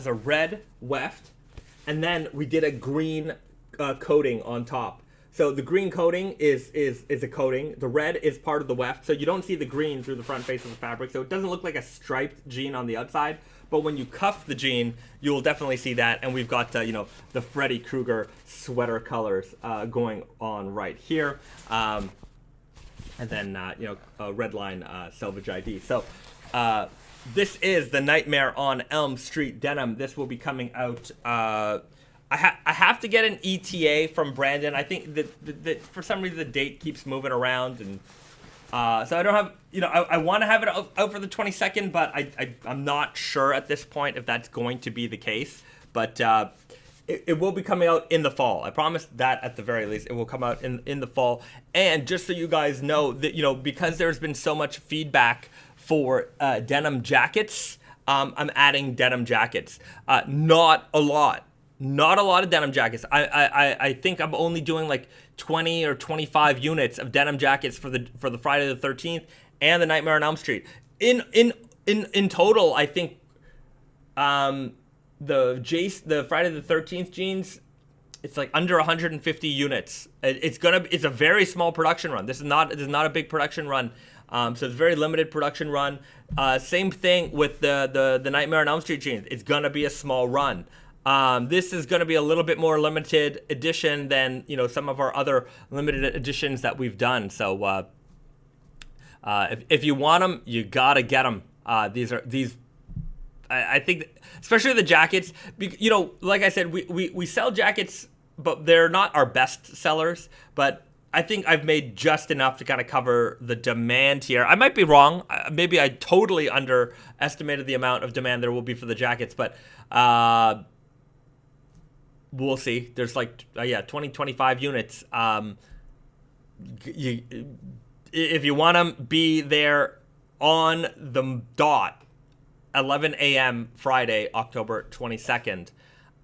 red weft, and then we did a green coating on top. So the green coating is a coating. The red is part of the weft. So you don't see the green through the front face of the fabric. So it doesn't look like a striped jean on the outside. But when you cuff the jean, you will definitely see that. And we've got, you know, the Freddy Krueger sweater colors going on right here. And then, you know, a red line Selvedge ID. So this is the Nightmare on Elm Street denim. This will be coming out... I have to get an ETA from Brandon. I think that for some reason the date keeps moving around, and so I don't have, you know, I want to have it out for the 22nd, but I'm not sure at this point if that's going to be the case. But it will be coming out in the fall. I promise that at the very least it will come out in the fall. And just so you guys know that, you know, because there's been so much feedback for denim jackets, I'm adding denim jackets. Not a lot of denim jackets. I think I'm only doing like 20 or 25 units of denim jackets for the Friday the 13th and the Nightmare on Elm Street. In total, I think the Friday the 13th jeans, it's like under 150 units. It's a very small production run. This is not a big production run. So it's a very limited production run. Same thing with the Nightmare on Elm Street jeans. It's gonna be a small run. This is going to be a little bit more limited edition than, you know, some of our other limited editions that we've done. So if you want them, you gotta get them. I think, especially the jackets, you know, like I said, we sell jackets, but they're not our best sellers. But I think I've made just enough to kind of cover the demand here. I might be wrong. Maybe I totally underestimated the amount of demand there will be for the jackets, but we'll see. There's like 25 units. If you want them, be there on the dot, 11 a.m. Friday, October 22nd.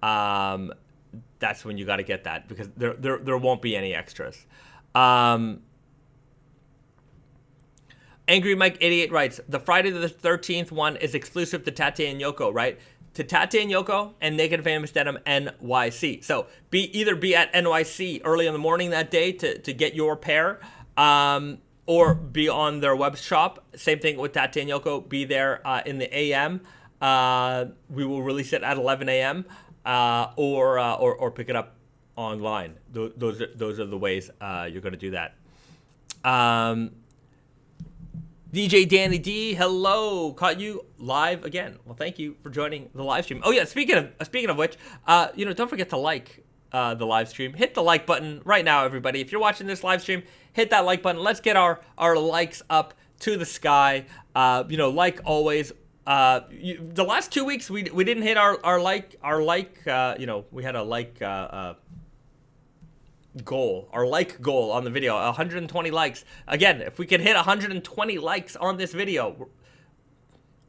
That's when you got to get that, because there won't be any extras. Angry Mike 88 writes, the Friday the 13th one is exclusive to Tate and Yoko, right? To Tate and Yoko and Naked Famous Denim NYC. So either be at NYC early in the morning that day to get your pair, or be on their web shop. Same thing with Tate and Yoko. Be there in the AM. We will release it at 11 a.m. Or pick it up online. Those are the ways you're going to do that. DJ Danny D, hello, caught you live again. Well, thank you for joining the live stream. Oh yeah, speaking of which, don't forget to like the live stream. Hit the like button right now, everybody. If you're watching this live stream, hit that like button. Let's get our likes up to the sky. Like always. The last 2 weeks we didn't hit our like. We had a like goal, our like goal on the video, 120 likes. Again, if we can hit 120 likes on this video,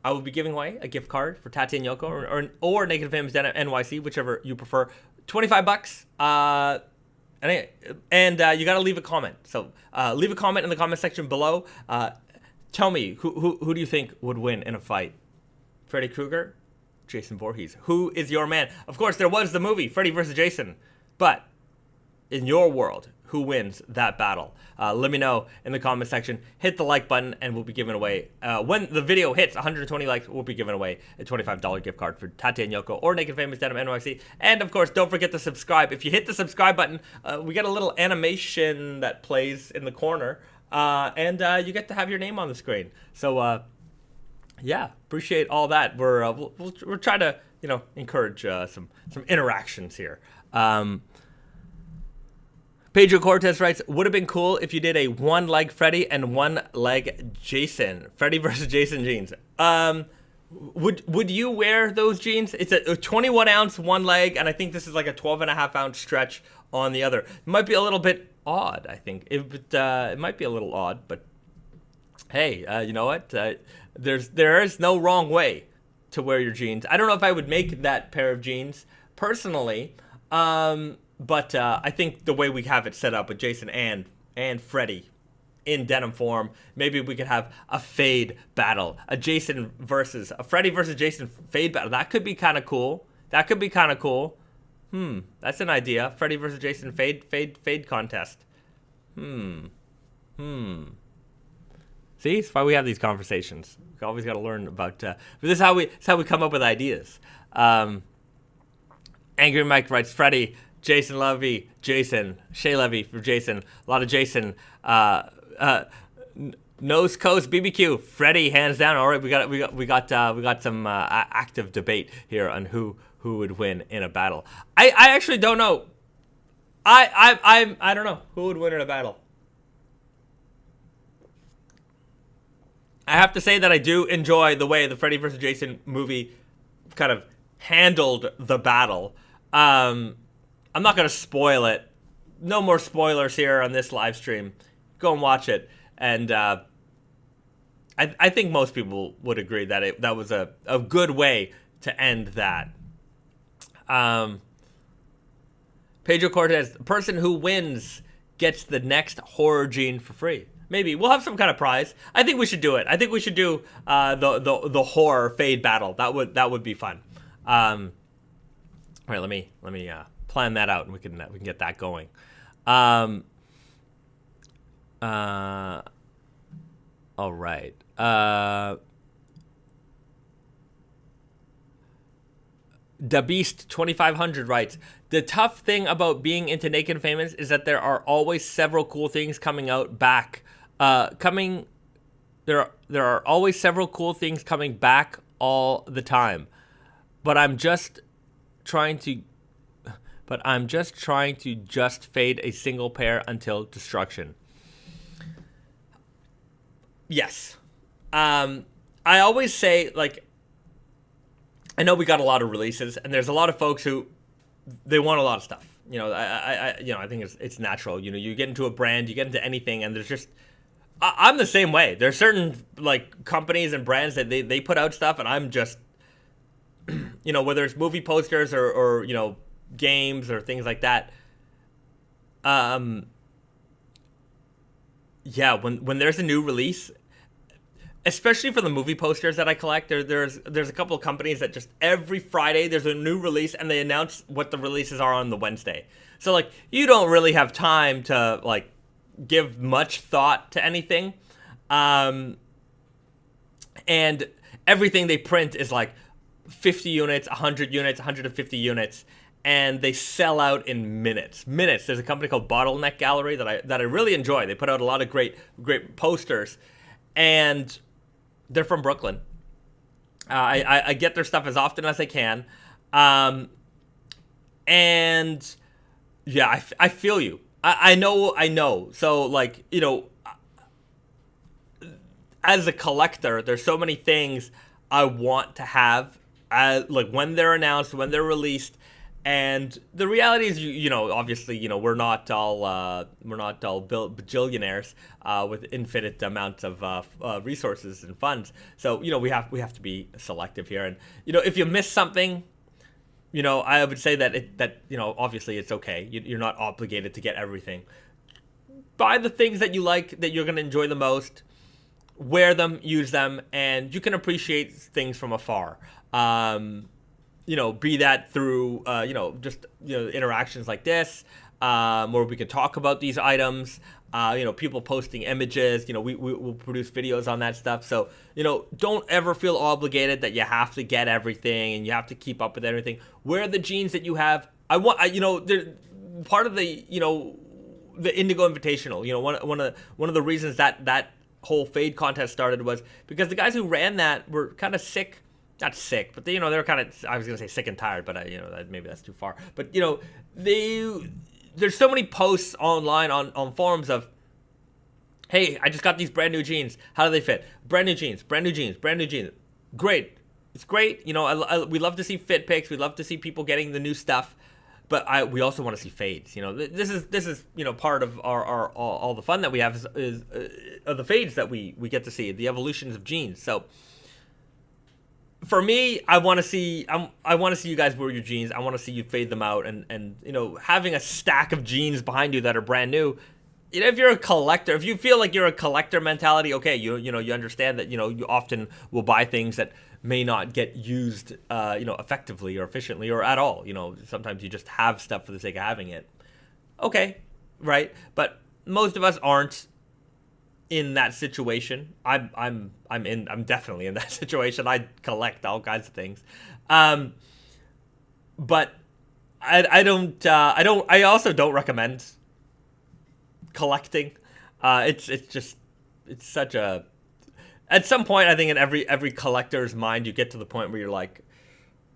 I will be giving away a gift card for Tati and Yoko or Naked Famous Denim NYC, whichever you prefer. $25. And you got to leave a comment. So leave a comment in the comment section below. Tell me who do you think would win in a fight? Freddy Krueger, Jason Voorhees. Who is your man? Of course, there was the movie Freddy vs. Jason, but in your world, who wins that battle? Let me know in the comment section. Hit the like button, and we'll be giving away, when the video hits 120 likes, we'll be giving away a $25 gift card for Tati and Yoko or Naked Famous Denim NYC. And, of course, don't forget to subscribe. If you hit the subscribe button, we get a little animation that plays in the corner, and you get to have your name on the screen. So, yeah, appreciate all that. We're trying to, encourage some interactions here. Pedro Cortez writes, would have been cool if you did a one-leg Freddy and one-leg Jason. Freddy versus Jason jeans. Would you wear those jeans? It's a 21-ounce one leg, and I think this is like a 12.5-ounce stretch on the other. It might be a little bit odd, I think. It might be a little odd, but hey, you know what? There is no wrong way to wear your jeans. I don't know if I would make that pair of jeans personally, but I think the way we have it set up with Jason and Freddy in denim form, maybe we could have a fade battle, a Freddy versus Jason fade battle. That could be kind of cool. That's an idea. Freddy versus Jason fade contest. See, it's why we have these conversations. We always got to learn about. But this is how we come up with ideas. Angry Mike writes, Freddy, Jason Levy, Jason, Shea Levy for Jason. A lot of Jason. Nose Coast BBQ, Freddy hands down. All right, we got some active debate here on who would win in a battle. I actually don't know. I don't know who would win in a battle. I have to say that I do enjoy the way the Freddy vs. Jason movie kind of handled the battle. I'm not going to spoil it. No more spoilers here on this live stream. Go and watch it. And I think most people would agree that that was a good way to end that. Pedro Cortez, the person who wins gets the next horror gene for free. Maybe we'll have some kind of prize. I think we should do it. I think we should do the horror fade battle. That would be fun. All right, let me plan that out, and we can get that going. All right. The Beast 2500 writes, the tough thing about being into Naked and Famous is that there are always several cool things coming out back. There are always several cool things coming back all the time. But I'm just trying to fade a single pair until destruction. Yes. I always say, like, I know we got a lot of releases, and there's a lot of folks who they want a lot of stuff. I think it's natural. You get into a brand, you get into anything, and there's just I'm the same way. There's certain like companies and brands that they put out stuff, and I'm just whether it's movie posters or games or things like that. When there's a new release, especially for the movie posters that I collect, there's a couple of companies that just every Friday there's a new release and they announce what the releases are on the Wednesday. So like you don't really have time to like give much thought to anything. And everything they print is like 50 units, 100 units, 150 units. and they sell out in minutes. There's a company called Bottleneck Gallery that I really enjoy. They put out a lot of great posters, and they're from Brooklyn. I get their stuff as often as I can, and yeah, I feel you. I know. So, like, you know, as a collector, there's so many things I want to have, like when they're announced, when they're released. And the reality is, you know, obviously, you know, we're not all bajillionaires with infinite amounts of resources and funds. So, you know, we have to be selective here. And, you know, if you miss something, you know, I would say that you know, obviously it's okay. You're not obligated to get everything. Buy the things that you like, that you're going to enjoy the most. Wear them, use them, and you can appreciate things from afar. You know, be that through, you know, just, you know, interactions like this, where we can talk about these items, you know, people posting images, you know, we'll produce videos on that stuff. So, you know, don't ever feel obligated that you have to get everything and you have to keep up with everything. Wear the jeans that you have. You know, part of the, you know, the Indigo Invitational, you know, one of the reasons that whole fade contest started was because the guys who ran that were kind of sick. Not sick, but they, you know, they're kind of, I was going to say sick and tired, but you know, maybe that's too far. But, you know, there's so many posts online on forums of, hey, I just got these brand new jeans. How do they fit? Brand new jeans. Great. It's great. You know, we love to see fit pics. We love to see people getting the new stuff. But we also want to see fades. You know, this is you know, part of our all the fun that we have is the fades that we get to see, the evolutions of jeans. So, for me, I want to see you guys wear your jeans. I want to see you fade them out, and you know, having a stack of jeans behind you that are brand new. You know, if you're a collector, if you feel like you're a collector mentality, okay, you know, you understand that, you know, you often will buy things that may not get used, you know, effectively or efficiently or at all. You know, sometimes you just have stuff for the sake of having it. Okay, right? But most of us aren't in that situation. I'm definitely in that situation. I collect all kinds of things, but I also don't recommend collecting. It's such a, at some point, I think in every collector's mind, you get to the point where you're like,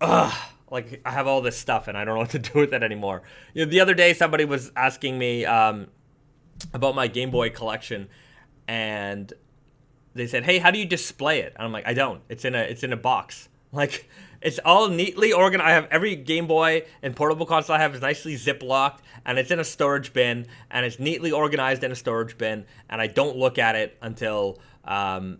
ugh, like I have all this stuff and I don't know what to do with it anymore. You know, the other day somebody was asking me about my Game Boy collection. And they said, hey, how do you display it? And I'm like, I don't. It's in a box. Like, it's all neatly organized. I have every Game Boy and portable console I have is nicely zip-locked, and it's in a storage bin, and it's neatly organized in a storage bin, and I don't look at it until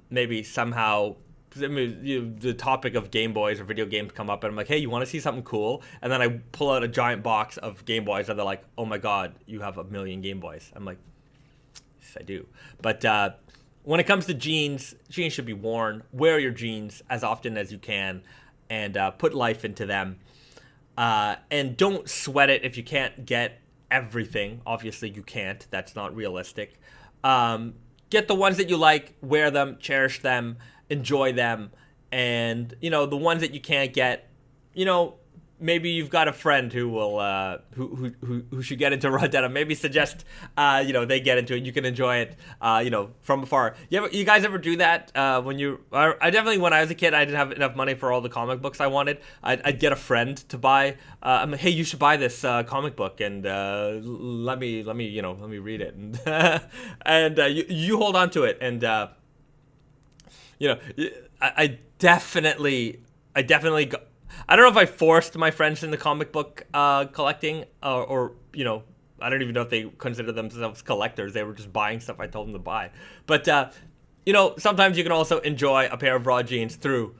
maybe somehow the topic of Game Boys or video games come up, and I'm like, hey, you want to see something cool? And then I pull out a giant box of Game Boys, and they're like, oh my God, you have 1 million Game Boys. I'm like, I do. But when it comes to jeans should be worn. Wear your jeans as often as you can, and put life into them. And don't sweat it if you can't get everything. Obviously, you can't. That's not realistic. Get the ones that you like, wear them, cherish them, enjoy them. And, you know, the ones that you can't get, you know, maybe you've got a friend who will who should get into raw denim. Maybe suggest you know, they get into it. You can enjoy it you know, from afar. You guys ever do that when you? I definitely, when I was a kid, I didn't have enough money for all the comic books I wanted. I'd get a friend to buy. I'm like, hey, you should buy this comic book, and let me you know, let me read it, and and you hold on to it, and you know, I definitely. I don't know if I forced my friends into comic book collecting, or you know, I don't even know if they consider themselves collectors. They were just buying stuff I told them to buy. But you know, sometimes you can also enjoy a pair of raw jeans through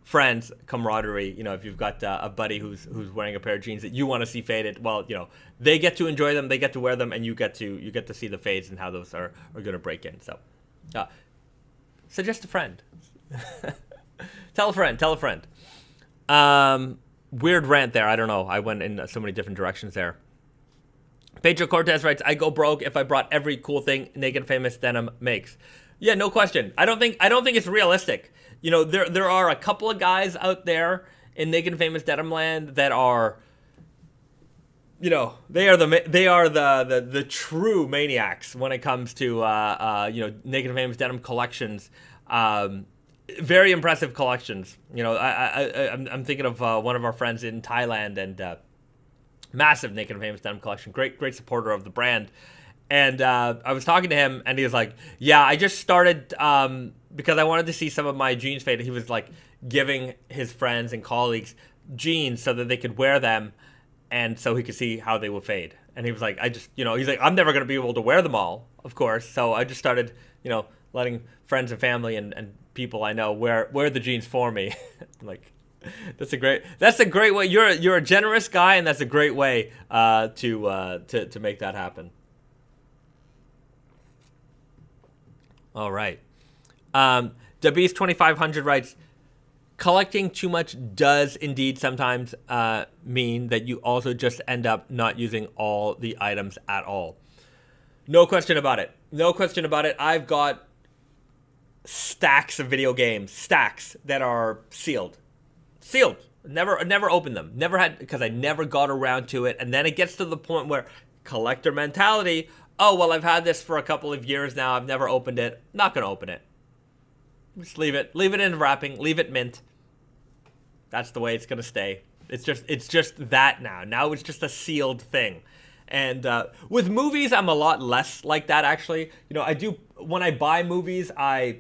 friends, camaraderie. You know, if you've got a buddy who's wearing a pair of jeans that you want to see faded, well, you know, they get to enjoy them, they get to wear them, and you get to see the fades and how those are going to break in. So, suggest a friend. Tell a friend. Weird rant there. I don't know. I went in so many different directions there. Pedro Cortez writes, I go broke if I brought every cool thing Naked Famous Denim makes. Yeah, no question. I don't think it's realistic. You know, there are a couple of guys out there in Naked Famous Denim land that are you know, they are the true maniacs when it comes to you know, Naked Famous Denim collections. Very impressive collections. You know, I'm thinking of one of our friends in Thailand, and massive Naked Famous Denim collection. Great supporter of the brand. And I was talking to him, and he was like, "Yeah, I just started because I wanted to see some of my jeans fade." He was like giving his friends and colleagues jeans so that they could wear them, and so he could see how they would fade. And he was like, "I just, you know," he's like, "I'm never gonna be able to wear them all, of course. So I just started, you know, letting friends and family and people I know wear the jeans for me." I'm like, that's a great way. You're a generous guy, and that's a great way to make that happen. All right. Dabeast 2500 writes, collecting too much does indeed sometimes mean that you also just end up not using all the items at all. No question about it. No question about it. I've got stacks of video games, stacks that are sealed. Sealed. Never opened them. Never had, because I never got around to it. And then it gets to the point where collector mentality, oh, well, I've had this for a couple of years now. I've never opened it. Not going to open it. Just leave it. Leave it in wrapping. Leave it mint. That's the way it's going to stay. It's just that now. Now it's just a sealed thing. And with movies, I'm a lot less like that, actually. You know, when I buy movies, I'll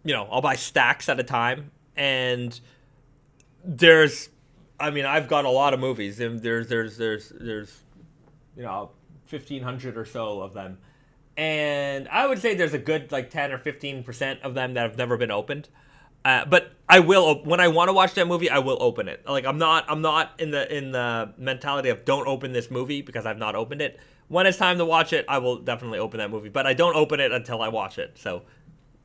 buy stacks at a time. And I've got a lot of movies. And there's 1,500 or so of them. And I would say there's a good like 10 or 15% of them that have never been opened. But I will, when I want to watch that movie, I will open it. Like I'm not in the mentality of don't open this movie because I've not opened it. When it's time to watch it, I will definitely open that movie. But I don't open it until I watch it. So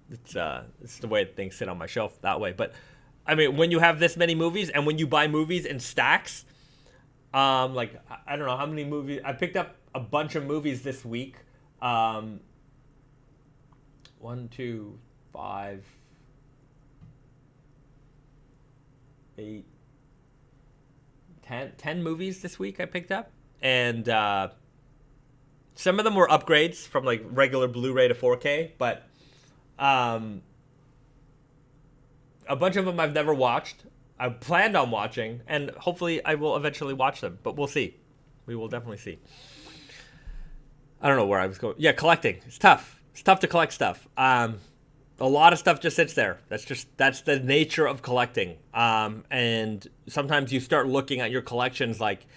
it's the way things sit on my shelf that way. But I mean, when you have this many movies and when you buy movies in stacks, like I don't know how many movies I picked up a bunch of movies this week. 1, 2, 5, 8, 10 movies this week I picked up, and some of them were upgrades from like regular Blu-ray to 4K, but a bunch of them I've never watched. I planned on watching, and hopefully I will eventually watch them, but we'll see. We will definitely see. I don't know where I was going. Yeah, collecting. It's tough. It's tough to collect stuff. A lot of stuff just sits there. That's the nature of collecting. And sometimes you start looking at your collections like,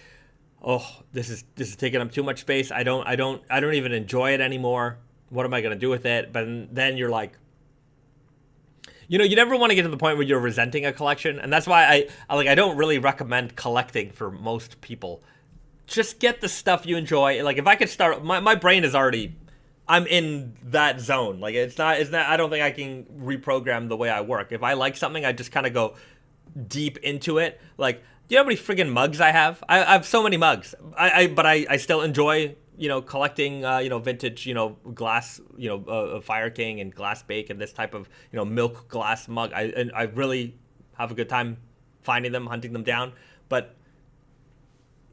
oh, this is taking up too much space. I don't even enjoy it anymore. What am I gonna do with it? But then you're like, you never want to get to the point where you're resenting a collection, and that's why I don't really recommend collecting for most people. Just get the stuff you enjoy. Like if I could start, my brain is already, I'm in that zone. Like it's not. I don't think I can reprogram the way I work. If I like something, I just kind of go deep into it. Like, do you know how many friggin' mugs I have? I have so many mugs. But I still enjoy collecting vintage glass Fire King and Glass Bake and this type of milk glass mug. I really have a good time finding them, hunting them down, but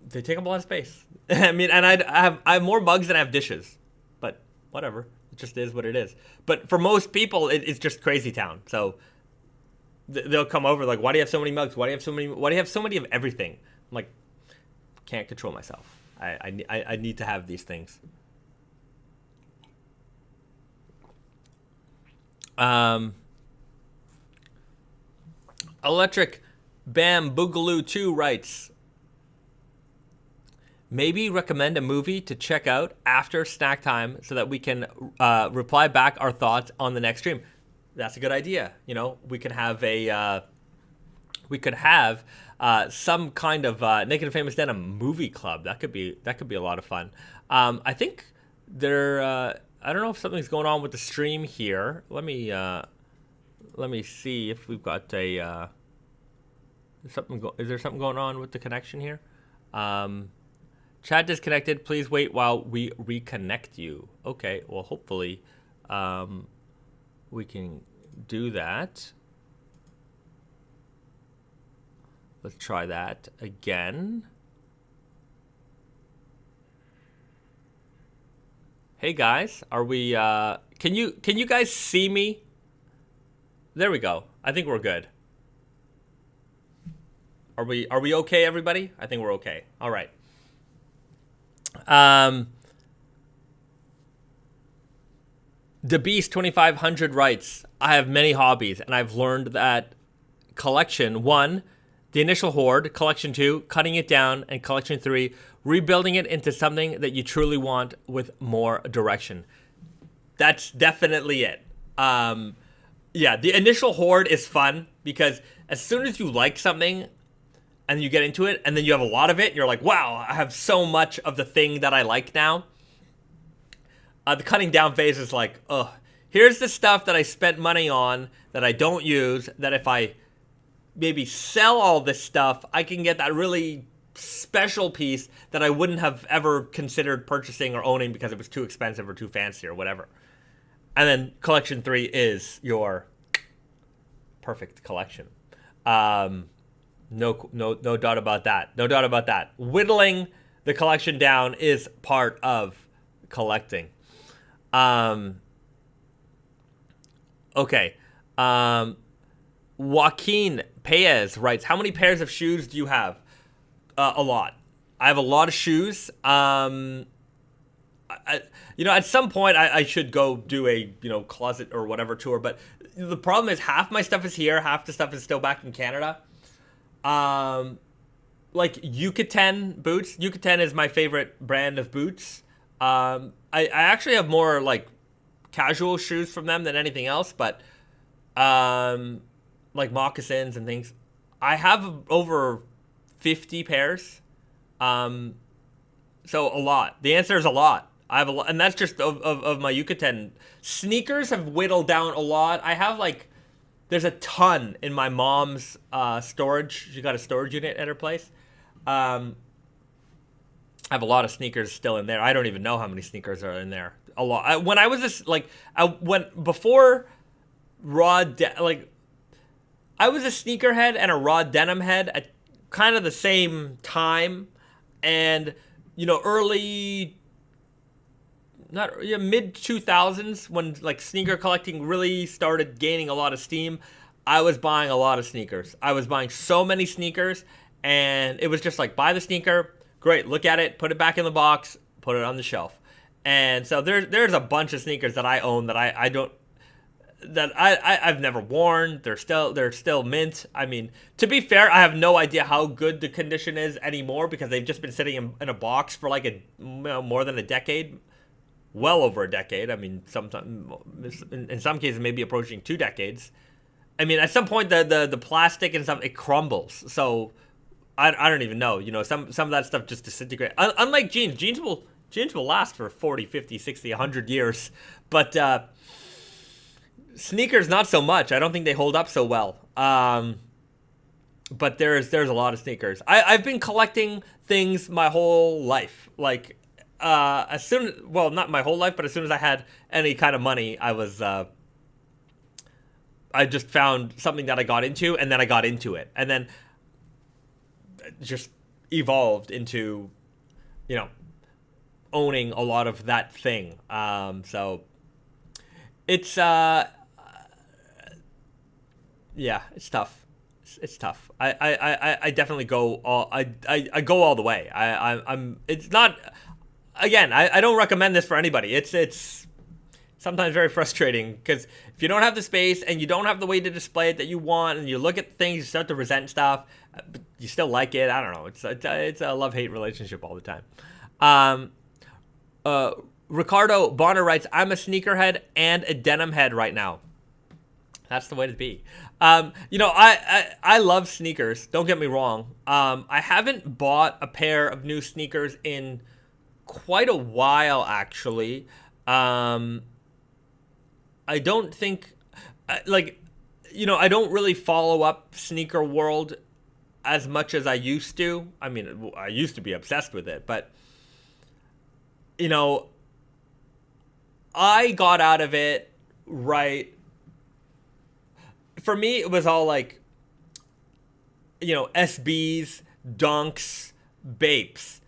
they take up a lot of space. I mean, and I have more mugs than I have dishes, but whatever. It just is what it is. But for most people, it's just crazy town. So they'll come over like, why do you have so many mugs? Why do you have so many of everything? I'm like, can't control myself. I need to have these things. Electric Bam Boogaloo 2 writes, maybe recommend a movie to check out after snack time so that we can reply back our thoughts on the next stream. That's a good idea. We could have some kind of Naked Famous Denim movie club. That could be a lot of fun. I think I don't know if something's going on with the stream here. Let me see if we've got a is there something going on with the connection here? Chat disconnected. Please wait while we reconnect you. Okay. Well, hopefully, we can do that. Let's try that again. Hey guys, are we can you guys see me? There we go. I think we're good. Are we okay, everybody? I think we're okay. All right. The Beast 2500 writes, I have many hobbies and I've learned that collection 1, the initial hoard, collection 2, cutting it down, and collection 3, rebuilding it into something that you truly want with more direction. That's definitely it. Yeah, the initial hoard is fun because as soon as you like something and you get into it and then you have a lot of it, and you're like, wow, I have so much of the thing that I like now. The cutting down phase is like, here's the stuff that I spent money on that I don't use, that if I maybe sell all this stuff, I can get that really special piece that I wouldn't have ever considered purchasing or owning because it was too expensive or too fancy or whatever. And then collection 3 is your perfect collection. No doubt about that. No doubt about that. Whittling the collection down is part of collecting. Okay. Joaquin Paez writes, how many pairs of shoes do you have? A lot. I have a lot of shoes. At some point I should go do a, closet or whatever tour, but the problem is half my stuff is here, half the stuff is still back in Canada. Like Yucatan boots. Yucatan is my favorite brand of boots. I actually have more like casual shoes from them than anything else, but like moccasins and things. I have over 50 pairs. So a lot. The answer is a lot. I have a lot, and that's just of my Yucatan. Sneakers have whittled down a lot. I have there's a ton in my mom's storage. She got a storage unit at her place. I have a lot of sneakers still in there. I don't even know how many sneakers are in there. A lot. When I was before I was a sneakerhead and a raw denim head at kind of the same time, and mid 2000s when sneaker collecting really started gaining a lot of steam. I was buying a lot of sneakers. I was buying so many sneakers, and it was just buy the sneaker, great, look at it, put it back in the box, put it on the shelf. And so there's a bunch of sneakers that I own that I've never worn. They're still mint. I mean, to be fair, I have no idea how good the condition is anymore because they've just been sitting in a box for more than a decade, well over a decade. I mean, sometimes in some cases maybe approaching 2 decades. I mean, at some point the plastic and stuff, it crumbles. So I don't even know. Some of that stuff just disintegrates. Unlike jeans will last for 40, 50, 60, 100 years, but sneakers not so much. I don't think they hold up so well. But there's a lot of sneakers. I've been collecting things my whole life. Not my whole life, but as soon as I had any kind of money, I just found something that I got into, and then I got into it, and then it just evolved into, owning a lot of that thing. So it's it's tough. It's tough. I definitely go all I go all the way. I'm it's not, again, I don't recommend this for anybody. It's sometimes very frustrating because if you don't have the space and you don't have the way to display it that you want, and you look at things, you start to resent stuff, but you still like it. I don't know. It's a love-hate relationship all the time. Ricardo Bonner writes, I'm a sneakerhead and a denim head right now. That's the way to be. I love sneakers. Don't get me wrong. I haven't bought a pair of new sneakers in quite a while, actually. I don't think, I don't really follow up sneaker world as much as I used to. I mean, I used to be obsessed with it, but, I got out of it right. For me, it was all SBs, Dunks, Bapes.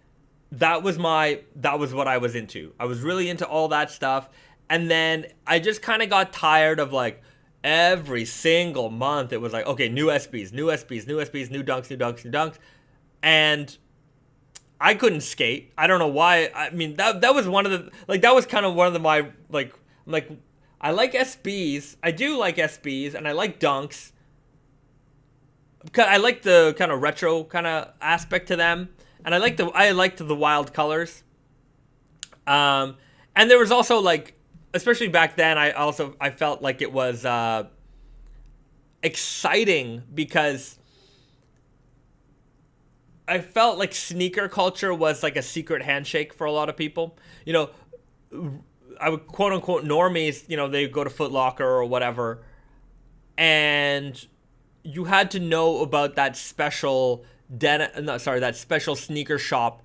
that was what I was into. I was really into all that stuff. And then I just kind of got tired of like every single month it was like, okay, new SBs, new SBs, new SBs, new dunks, new dunks, new dunks. And I couldn't skate. I don't know why. I mean, that was one of the, like, that was kind of one of the, my, like, I like SBs. I do like SBs, and I like dunks. I like the kind of retro kind of aspect to them. And I liked the wild colors. And there was also, like, especially back then, I felt like it was exciting because I felt like sneaker culture was like a secret handshake for a lot of people. You know, I would quote unquote normies, you know, they go to Foot Locker or whatever, and you had to know about that special that special sneaker shop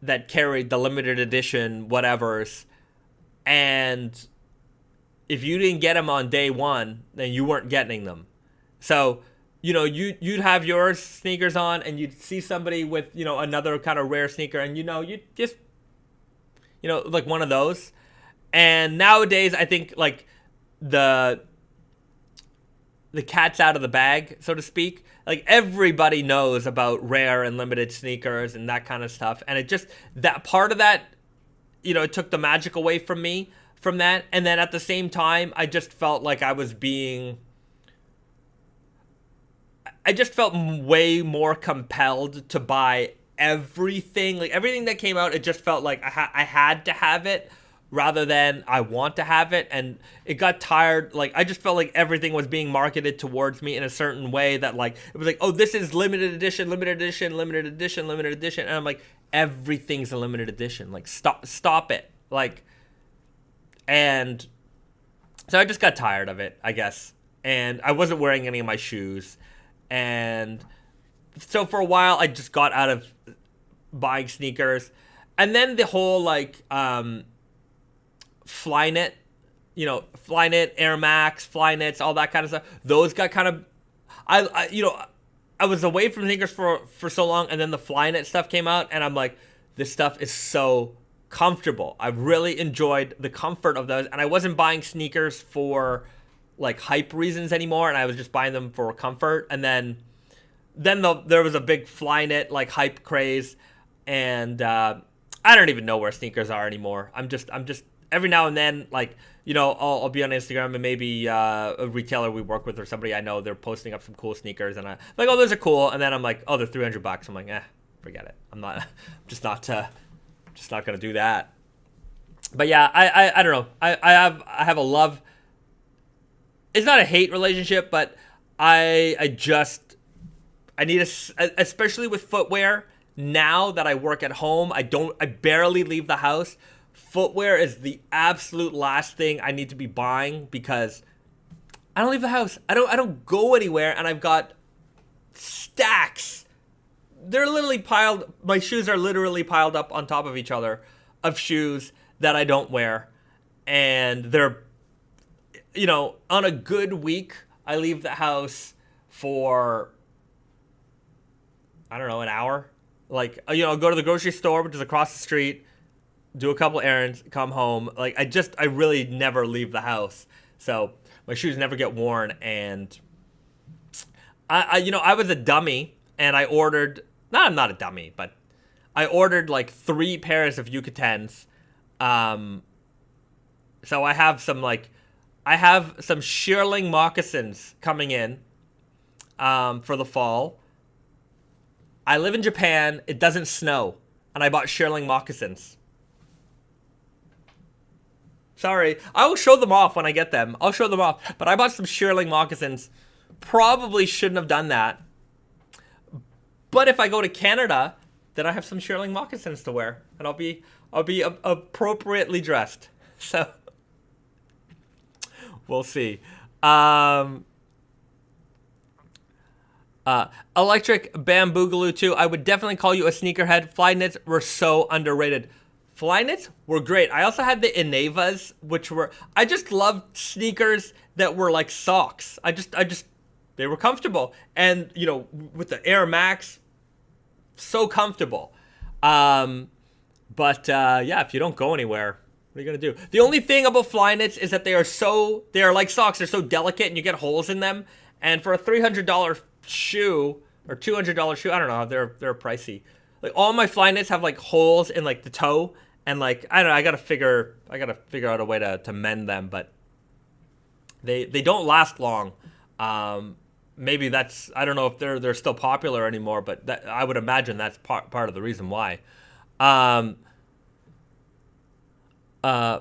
that carried the limited edition whatevers, and if you didn't get them on day one, then you weren't getting them. So, you know, you'd have your sneakers on, and you'd see somebody with, you know, another kind of rare sneaker, and, you know, you just, you know, like one of those. And nowadays, I think, like, the cat's out of the bag, so to speak. Like, everybody knows about rare and limited sneakers and that kind of stuff. And it just, that part of that, you know, it took the magic away from me from that. And then at the same time, I just felt like I just felt way more compelled to buy everything. Like, everything that came out, it just felt like I had to have it rather than I want to have it. And it got tired. Like, I just felt like everything was being marketed towards me in a certain way that, like, it was like, oh, this is limited edition, limited edition, limited edition, limited edition. And I'm like, everything's a limited edition. Like, stop it. Like, and so I just got tired of it, I guess. And I wasn't wearing any of my shoes. And so for a while, I just got out of buying sneakers. And then the whole, like, Flyknit, you know, Flyknit, Air Max, Flyknits, all that kind of stuff. Those got kind of, I was away from sneakers for so long, and then the Flyknit stuff came out, and I'm like, this stuff is so comfortable. I really enjoyed the comfort of those, and I wasn't buying sneakers for, like, hype reasons anymore, and I was just buying them for comfort. And then there was a big Flyknit, like, hype craze, and I don't even know where sneakers are anymore. I'm just every now and then, like, you know, I'll be on Instagram, and maybe a retailer we work with or somebody I know, they're posting up some cool sneakers, and I'm like, oh, those are cool. And then I'm like, oh, they're $300. I'm like, forget it. I'm just not gonna do that. But yeah, I don't know. I have a love. It's not a hate relationship, but I need especially with footwear. Now that I work at home, I barely leave the house. Footwear is the absolute last thing I need to be buying because I don't leave the house. I don't go anywhere, and I've got stacks. They're literally piled. My shoes are literally piled up on top of each other of shoes that I don't wear, and they're, you know, on a good week, I leave the house for, I don't know, an hour. Like, you know, I'll go to the grocery store, which is across the street, do a couple errands, come home. Like, I really never leave the house. So my shoes never get worn. And I was a dummy, and I ordered, I'm not a dummy, but I ordered like 3 pairs of Yucatens. So I have some shearling moccasins coming in for the fall. I live in Japan. It doesn't snow. And I bought shearling moccasins. Sorry. I will show them off when I get them. I'll show them off. But I bought some shearling moccasins. Probably shouldn't have done that. But if I go to Canada, then I have some shearling moccasins to wear. And I'll be appropriately dressed. So we'll see. Electric Bamboogaloo 2. I would definitely call you a sneakerhead. Flyknits were so underrated. Flyknits were great. I also had the Inevas, which were, I just loved sneakers that were like socks. They were comfortable. And, you know, with the Air Max, so comfortable. Yeah, if you don't go anywhere, what are you gonna do? The only thing about fly knits is that they are like socks. They're so delicate, and you get holes in them. And for a $300 shoe or $200 shoe, I don't know, they're pricey. Like all my fly knits have like holes in like the toe, and like I don't know, I gotta figure out a way to mend them, but they don't last long. Maybe that's, I don't know if they're still popular anymore, but I would imagine that's part of the reason why.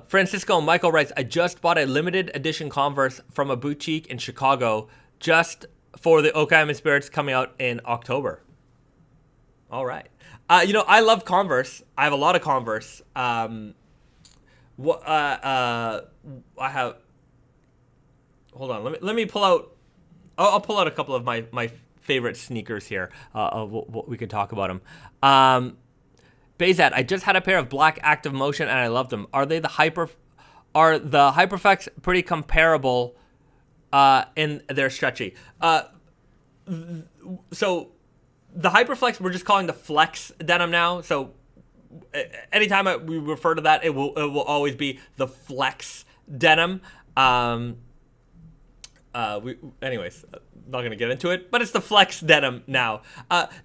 Francisco Michael writes, I just bought a limited edition Converse from a boutique in Chicago just for the Okayama Spirits coming out in October. All right. I love Converse. I have a lot of Converse. I have. Hold on. Let me pull out. I'll pull out a couple of my favorite sneakers here. We can talk about them. Bayzat, I just had a pair of black Active Motion and I love them. Are the Hyperflex pretty comparable in their stretchy? So the Hyperflex, we're just calling the Flex denim now. So anytime we refer to that, it will always be the Flex denim. Anyways, not gonna get into it, but it's the Flex denim now.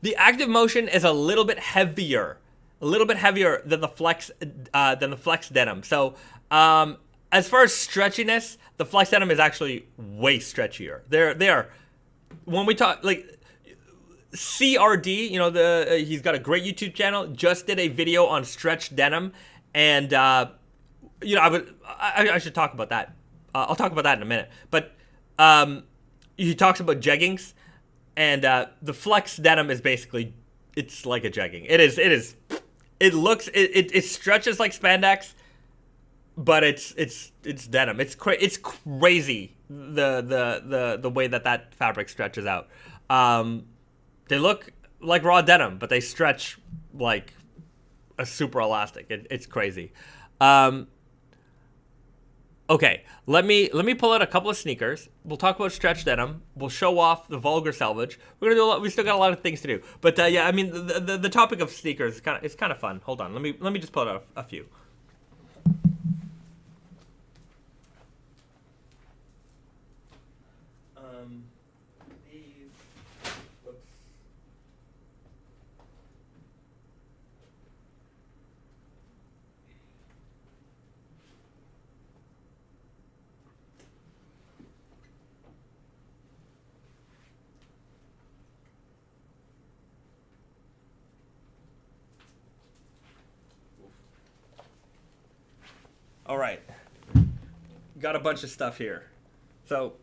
The Active Motion is a little bit heavier than the Flex denim. So as far as stretchiness, the Flex denim is actually way stretchier. They are when we talk like CRD, he's got a great YouTube channel, just did a video on stretch denim, and I should talk about that. I'll talk about that in a minute. But he talks about jeggings, and the Flex denim is basically, it's like a jegging. It stretches like spandex, but it's denim. It's crazy the way that fabric stretches out. They look like raw denim, but they stretch like a super elastic. It's crazy. Okay, let me pull out a couple of sneakers. We'll talk about stretch denim. We'll show off the Vulgar Selvedge. We're gonna do we still got a lot of things to do. But yeah, I mean the topic of sneakers is kind of fun. Hold on, let me just pull out a few. All right, got a bunch of stuff here. So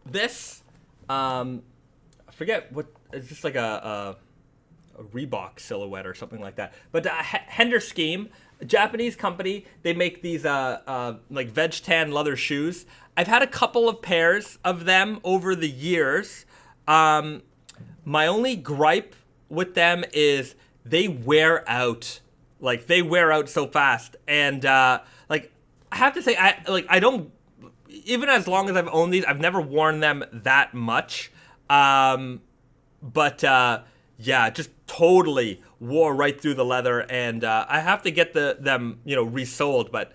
this, I forget what, it's just like a Reebok silhouette or something like that. But Hender Scheme, a Japanese company, they make these like veg tan leather shoes. I've had a couple of pairs of them over the years. My only gripe with them is they wear out. Like, they wear out so fast. And like, I have to say, I don't, even as long as I've owned these, I've never worn them that much. Yeah, just totally wore right through the leather, and I have to get them resold. But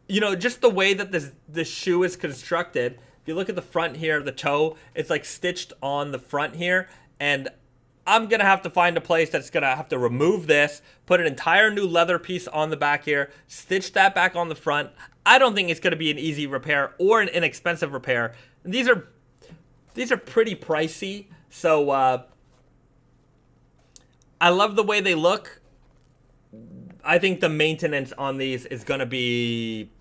just the way that this shoe is constructed, if you look at the front here, the toe, it's like stitched on the front here, and I'm gonna have to find a place that's gonna have to remove this, put an entire new leather piece on the back here, stitch that back on the front. I don't think it's gonna be an easy repair or an inexpensive repair. And these are pretty pricey, so I love the way they look. I think the maintenance on these is gonna be,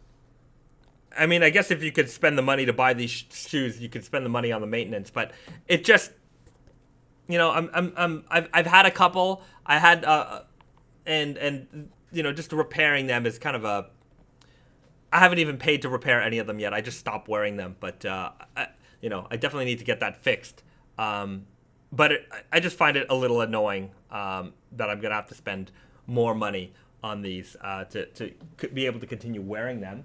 I mean, I guess if you could spend the money to buy these shoes, you could spend the money on the maintenance, but it just, I've had a couple. I had and just repairing them is kind of I haven't even paid to repair any of them yet. I just stopped wearing them, but I definitely need to get that fixed. But I just find it a little annoying that I'm gonna have to spend more money on these to be able to continue wearing them.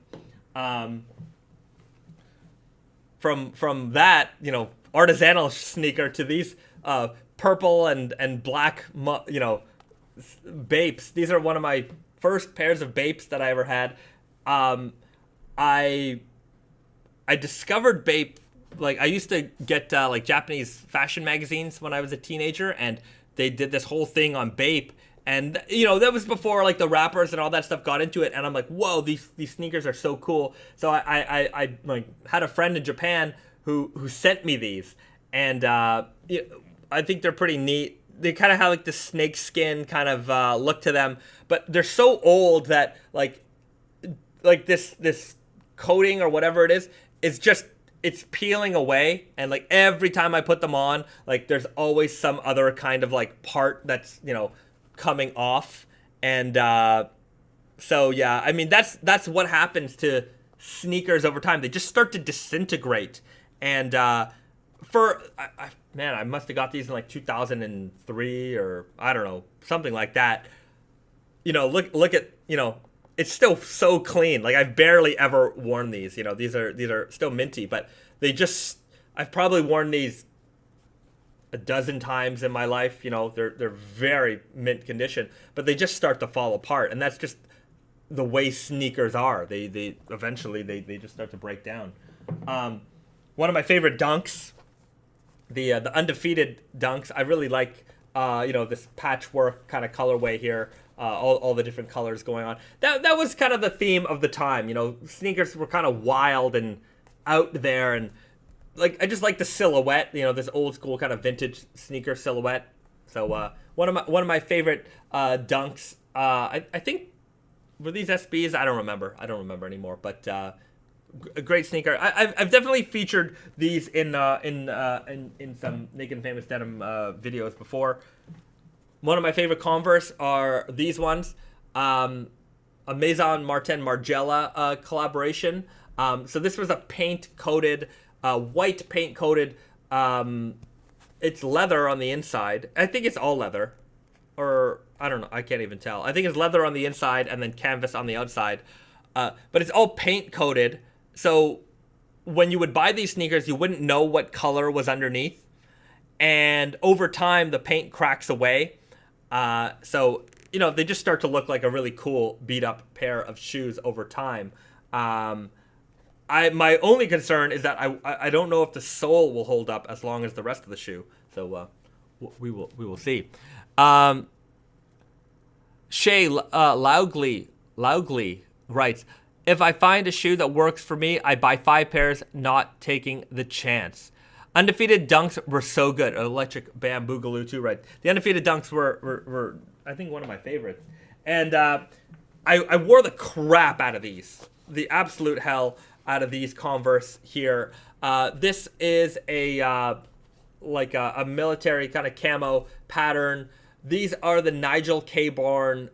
From that, artisanal sneaker to these purple and black, Bapes. These are one of my first pairs of Bapes that I ever had. I discovered Bape, like I used to get like Japanese fashion magazines when I was a teenager, and they did this whole thing on Bape. And that was before like the rappers and all that stuff got into it, and I'm like, whoa, these sneakers are so cool. So I like had a friend in Japan who sent me these, and I think they're pretty neat. They kind of have like the snake skin kind of look to them, but they're so old that like this coating or whatever it is it's peeling away, and like every time I put them on, like there's always some other kind of like part that's coming off. And so yeah, I mean that's what happens to sneakers over time. They just start to disintegrate. And I must have got these in like 2003 or I don't know, something like that. Look at it's still so clean. Like I've barely ever worn these. These are still minty, but I've probably worn these a dozen times in my life. They're very mint condition, but they just start to fall apart, and that's just the way sneakers are. They eventually they just start to break down. One of my favorite dunks, the undefeated dunks. I really like this patchwork kind of colorway here. All the different colors going on. That was kind of the theme of the time. Sneakers were kind of wild and out there, and like I just like the silhouette. This old school kind of vintage sneaker silhouette. So one of my favorite dunks. I think were these SBs. I don't remember anymore. But a great sneaker. I've definitely featured these in some Naked Famous Denim videos before. One of my favorite Converse are these ones, a Maison Martin Margiela collaboration. So this was a paint-coated, white paint-coated, it's leather on the inside. I think it's all leather, or I don't know, I can't even tell. I think it's leather on the inside and then canvas on the outside, but it's all paint-coated. So when you would buy these sneakers, you wouldn't know what color was underneath, and over time the paint cracks away. So they just start to look like a really cool beat up pair of shoes over time. My only concern is that I don't know if the sole will hold up as long as the rest of the shoe. So we will see. Shay Loudly writes, if I find a shoe that works for me, I buy 5 pairs, not taking the chance. Undefeated dunks were so good. Electric Bam Boogaloo too, right? The undefeated dunks were I think one of my favorites. And I wore the crap out of these. The absolute hell out of these Converse here. This is a military kind of camo pattern. These are the Nigel Caborn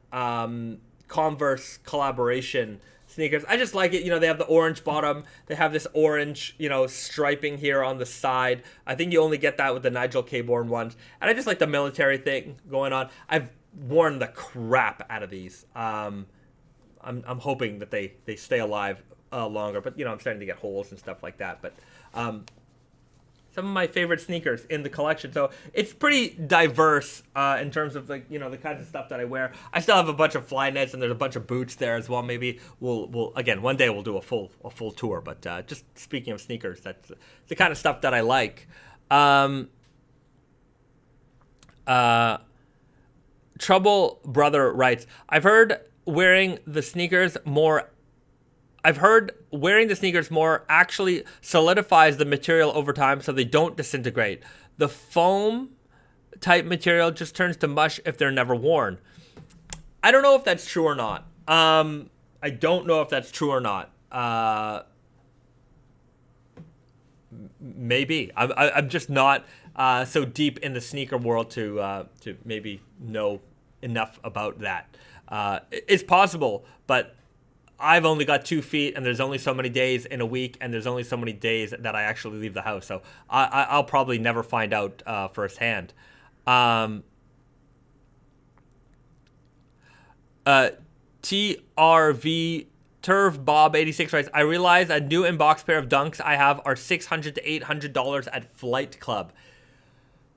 Converse collaboration sneakers. I just like it. They have the orange bottom. They have this orange, striping here on the side. I think you only get that with the Nigel Caborn ones. And I just like the military thing going on. I've worn the crap out of these. I'm hoping that they stay alive longer. But, I'm starting to get holes and stuff like that. But some of my favorite sneakers in the collection. So it's pretty diverse in terms of the kinds of stuff that I wear. I still have a bunch of fly nets, and there's a bunch of boots there as well. Maybe we'll again one day we'll do a full tour. But just speaking of sneakers, that's the kind of stuff that I like. Trouble Brother writes, I've heard wearing the sneakers more actually solidifies the material over time so they don't disintegrate. The foam type material just turns to mush if they're never worn. I don't know if that's true or not. Maybe. I'm just not so deep in the sneaker world to maybe know enough about that. It's possible, but I've only got 2 feet, and there's only so many days in a week, and there's only so many days that I actually leave the house. So I'll probably never find out firsthand. TRV Turv Bob 86 writes, I realize a new inbox pair of Dunks I have are $600 to $800 at Flight Club.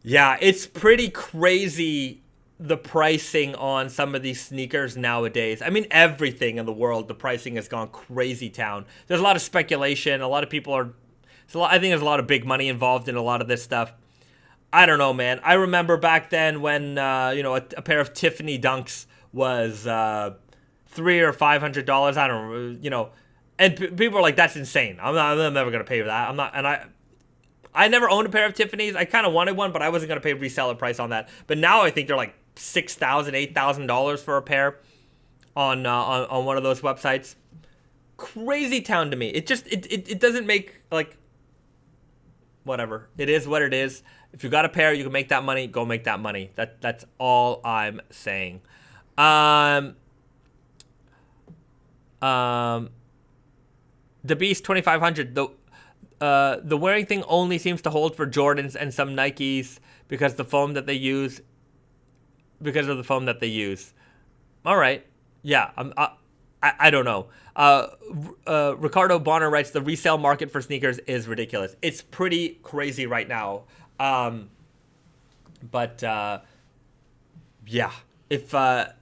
Yeah, it's pretty crazy, the pricing on some of these sneakers nowadays. I mean, everything in the world, the pricing has gone crazy town. There's a lot of speculation. A lot of people are, I think there's a lot of big money involved in a lot of this stuff. I don't know, man. I remember back then when, a pair of Tiffany Dunks was $300 or $500. I don't know, and people are like, that's insane. I'm never going to pay for that. I'm not, and I never owned a pair of Tiffany's. I kind of wanted one, but I wasn't going to pay reseller price on that. But now I think they're like $6,000, $8,000 for a pair on one of those websites. Crazy town to me. It just, it doesn't make, like, whatever. It is what it is. If you got a pair, you can make that money, go make that money. That's all I'm saying. The Beast 2500. The wearing thing only seems to hold for Jordans and some Nikes because of the foam that they use. All right. Yeah. I don't know. Ricardo Bonner writes, the resale market for sneakers is ridiculous. It's pretty crazy right now. Yeah. If I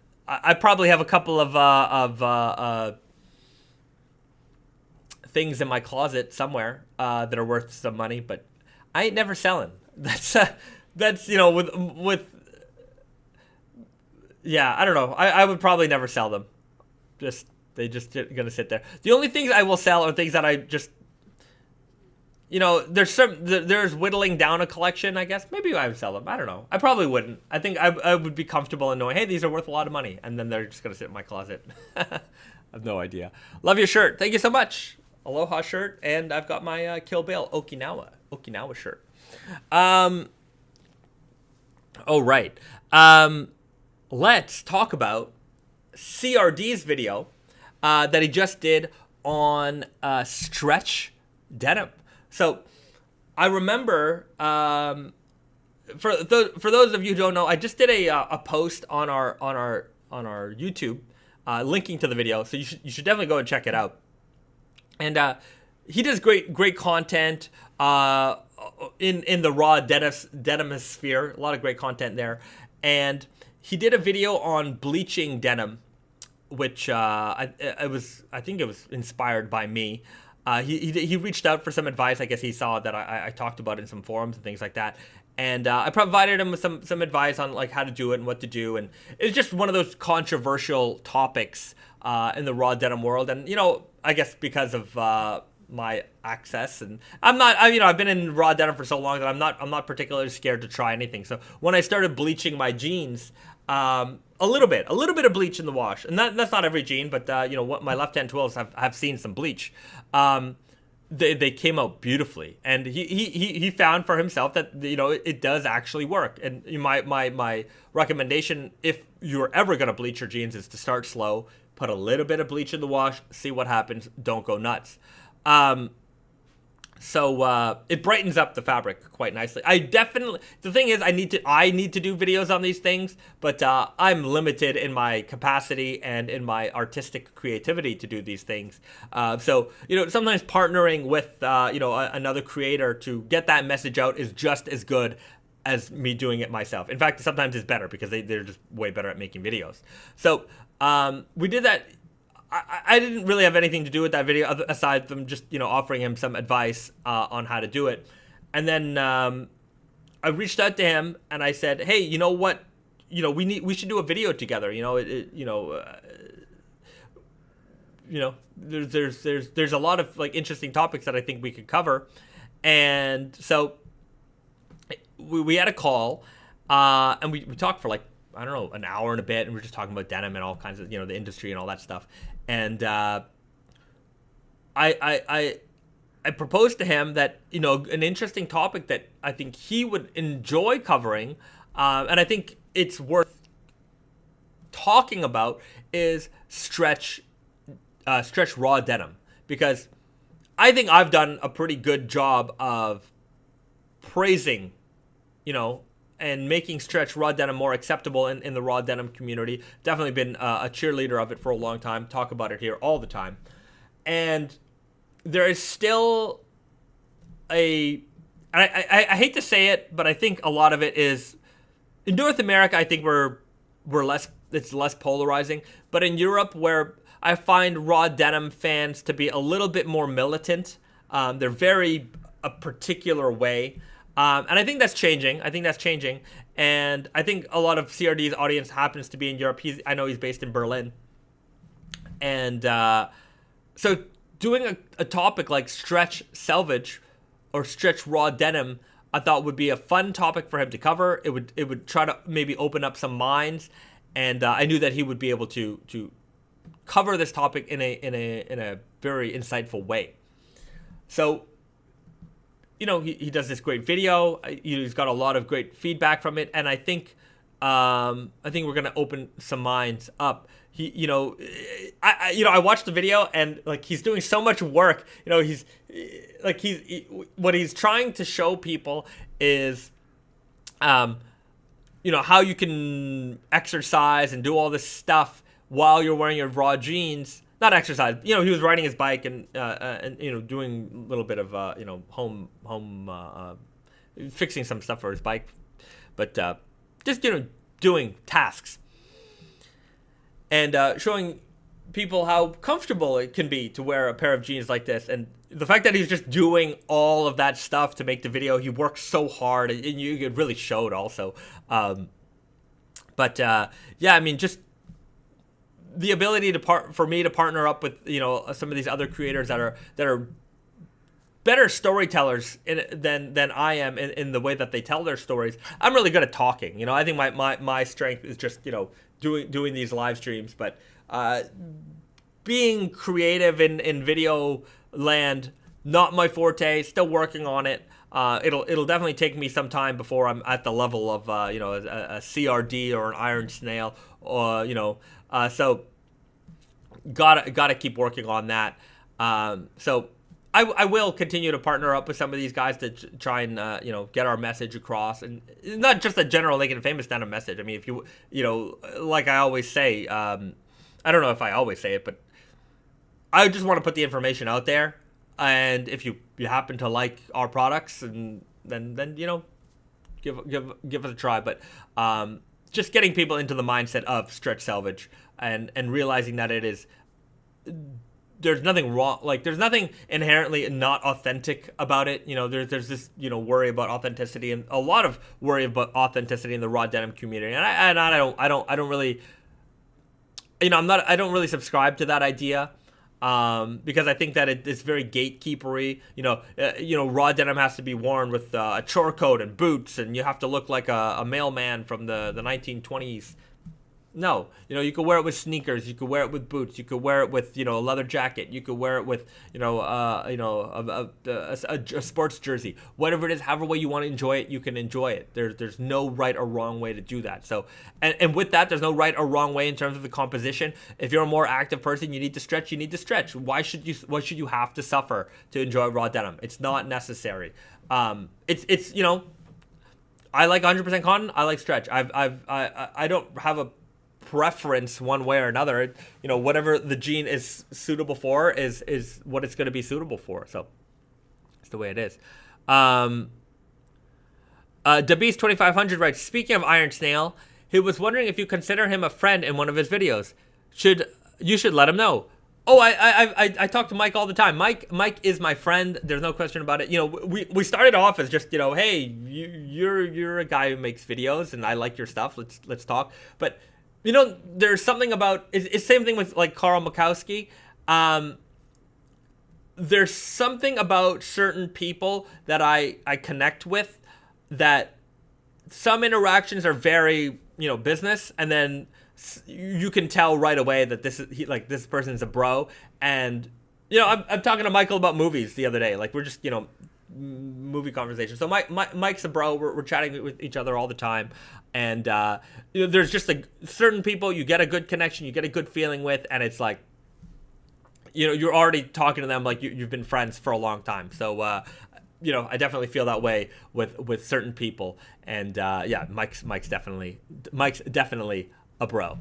probably have a couple of things in my closet somewhere that are worth some money, but I ain't never selling. That's with yeah, I don't know. I would probably never sell them. They just gonna sit there. The only things I will sell are things that I just, there's whittling down a collection, I guess. Maybe I would sell them. I don't know. I probably wouldn't. I think I would be comfortable in knowing, hey, these are worth a lot of money, and then they're just gonna sit in my closet. I have no idea. Love your shirt. Thank you so much. Aloha shirt, and I've got my Kill Bill Okinawa shirt. Oh, right. Let's talk about CRD's video that he just did on stretch denim. So I remember, for those of you who don't know, I just did a post on our YouTube, linking to the video. So you should definitely go and check it out. And he does great content in the raw denim sphere. A lot of great content there. And he did a video on bleaching denim, which I think it was inspired by me. He reached out for some advice. I guess he saw that I talked about it in some forums and things like that. And I provided him with some advice on like how to do it and what to do. And it's just one of those controversial topics in the raw denim world. And, I guess because of my access, and I've been in raw denim for so long that I'm not particularly scared to try anything. So when I started bleaching my jeans, a little bit of bleach in the wash, and that's not every jean, but what my left hand 12s have seen some bleach. They came out beautifully, and he found for himself that it does actually work. And my recommendation, if you're ever gonna bleach your jeans, is to start slow, put a little bit of bleach in the wash, see what happens. Don't go nuts. So it brightens up the fabric quite nicely. The thing is, I need to do videos on these things, but I'm limited in my capacity and in my artistic creativity to do these things. So sometimes partnering with another creator to get that message out is just as good as me doing it myself. In fact, sometimes it's better because they're just way better at making videos. So we did that. I didn't really have anything to do with that video aside from just, offering him some advice on how to do it. And then I reached out to him and I said, hey, you know what? We should do a video together. There's a lot of like interesting topics that I think we could cover. And so we had a call and we talked for like, I don't know, an hour and a bit, and we're just talking about denim and all kinds of, the industry and all that stuff. And I proposed to him that, an interesting topic that I think he would enjoy covering, and I think it's worth talking about, is stretch raw denim, because I think I've done a pretty good job of praising, and making stretch raw denim more acceptable in the raw denim community. Definitely been a cheerleader of it for a long time. Talk about it here all the time. And there is still I hate to say it, but I think a lot of it is in North America. I think we're it's less polarizing, but in Europe, where I find raw denim fans to be a little bit more militant, they're very a particular way, and I think that's changing. And I think a lot of CRD's audience happens to be in Europe. I know he's based in Berlin, and so doing a topic like stretch selvage or stretch raw denim, I thought would be a fun topic for him to cover. It would try to maybe open up some minds, and I knew that he would be able to cover this topic in a very insightful way. So, he does this great video. He's got a lot of great feedback from it, and I think we're gonna open some minds up. I watched the video, and like he's doing so much work. What he's trying to show people is, how you can exercise and do all this stuff while you're wearing your raw jeans. Not exercise. He was riding his bike and doing a little bit of home fixing some stuff for his bike, but just doing tasks and showing people how comfortable it can be to wear a pair of jeans like this. And the fact that he's just doing all of that stuff to make the video, he worked so hard, and it really showed also. Just the ability for me to partner up with some of these other creators that are better storytellers than I am in the way that they tell their stories. I'm really good at talking. I think my strength is just doing these live streams, but being creative in video land, not my forte. Still working on it. It'll definitely take me some time before I'm at the level of a CRD or an Iron Snail, or so gotta keep working on that. So I will continue to partner up with some of these guys to try and get our message across, and not just a general Naked Famous Denim message. I mean, if like I always say, I don't know if I always say it, but I just want to put the information out there. And if you happen to like our products, and then give us a try. But just getting people into the mindset of stretch selvage, and realizing that it is, there's nothing wrong, like there's nothing inherently not authentic about it. There's this worry about authenticity, and a lot of worry about authenticity in the raw denim community. And I don't really, I don't really subscribe to that idea. Because I think that it's very gatekeepery. Raw denim has to be worn with a chore coat and boots, and you have to look like a mailman from the 1920s. No, you could wear it with sneakers, you could wear it with boots, you could wear it with a leather jacket, you could wear it with a sports jersey, whatever it is. However way you want to enjoy it, you can enjoy it. There's no right or wrong way to do that. So and with that, there's no right or wrong way in terms of the composition. If you're a more active person, you need to stretch. Why should you have to suffer to enjoy raw denim? It's not necessary. It's I like 100% cotton. I like stretch. I don't have a preference one way or another. Whatever the jean is suitable for is what it's going to be suitable for. So it's the way it is. Dabeast 2500 writes, speaking of Iron Snail, he was wondering if you consider him a friend in one of his videos. You should let him know. Oh, I talk to Mike all the time. Mike is my friend. There's no question about it. We started off as just hey, you're a guy who makes videos, and I like your stuff. Let's talk. But there's something about it's same thing with like Carl Makowski. There's something about certain people that I connect with, that some interactions are very business, and then you can tell right away that this person's a bro. And I'm talking to Michael about movies the other day. Like, we're just movie conversation. So Mike's a bro. We're chatting with each other all the time, and there's just certain people you get a good connection, you get a good feeling with, and it's like you're already talking to them like you've been friends for a long time. So I definitely feel that way with certain people. And yeah, Mike's definitely a bro.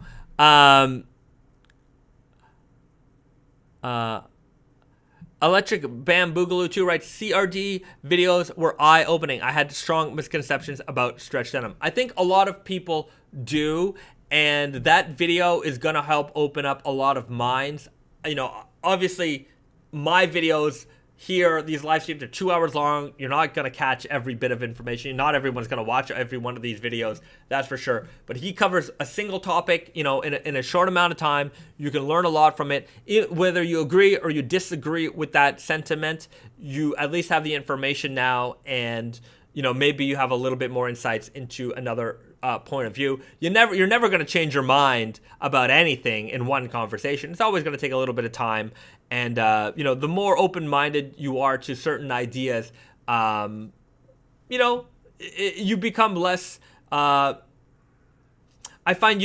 Electric Bam Boogaloo 2 writes, CRD videos were eye-opening. I had strong misconceptions about stretch denim. I think a lot of people do, and that video is going to help open up a lot of minds. Obviously, my videos here, these live streams are 2 hours long. You're not going to catch every bit of information. Not everyone's going to watch every one of these videos, that's for sure. But he covers a single topic, in a short amount of time. You can learn a lot from it. Whether you agree or you disagree with that sentiment, you at least have the information now, and maybe you have a little bit more insights into another point of view. You're never going to change your mind about anything in one conversation. It's always going to take a little bit of time. And, the more open-minded you are to certain ideas, you become less, I find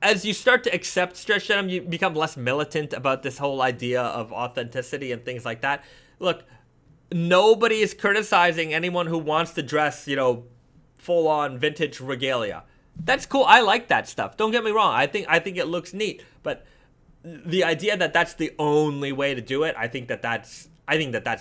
as you start to accept stretch denim, you become less militant about this whole idea of authenticity and things like that. Look, nobody is criticizing anyone who wants to dress, full-on vintage regalia. That's cool. I like that stuff. Don't get me wrong. I think it looks neat, but the idea that that's the only way to do it, I think that's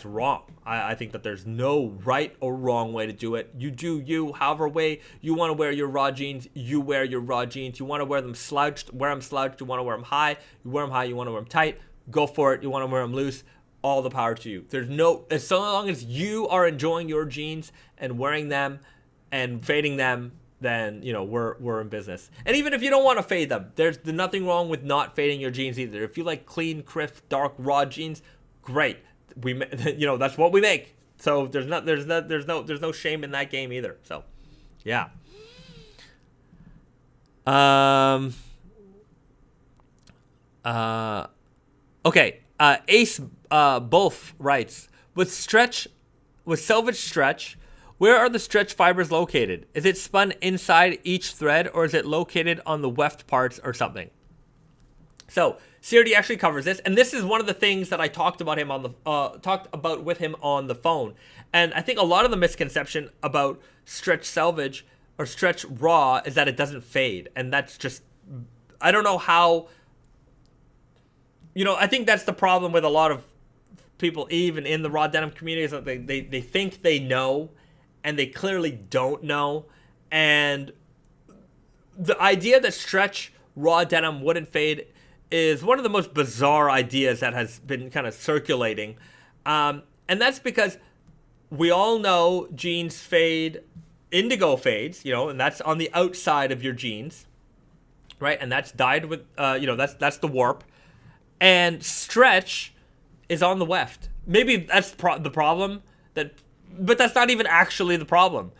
wrong. I think that there's no right or wrong way to do it. You do you, however way you want to wear your raw jeans, you wear your raw jeans. You want to wear them slouched, wear them slouched. You want to wear them high, you wear them high. You want to wear them tight, go for it. You want to wear them loose, all the power to you. As long as you are enjoying your jeans and wearing them and fading them, then we're in business. And even if you don't want to fade them, there's nothing wrong with not fading your jeans either. If you like clean, crisp, dark, raw jeans, great. That's what we make. So there's no shame in that game either. So, yeah. Okay. Ace Bulf writes, with Selvedge stretch, where are the stretch fibers located? Is it spun inside each thread, or is it located on the weft parts or something? So CRD actually covers this, and this is one of the things that I talked about with him on the phone. And I think a lot of the misconception about stretch selvage or stretch raw is that it doesn't fade, and that's just, I don't know how. I think that's the problem with a lot of people, even in the raw denim community, is that they think they know, and they clearly don't know. And the idea that stretch raw denim wouldn't fade is one of the most bizarre ideas that has been kind of circulating. And that's because we all know jeans fade, indigo fades, and that's on the outside of your jeans, right? And that's dyed with, that's the warp. And stretch is on the weft. Maybe that's the problem, but that's not even actually the problem.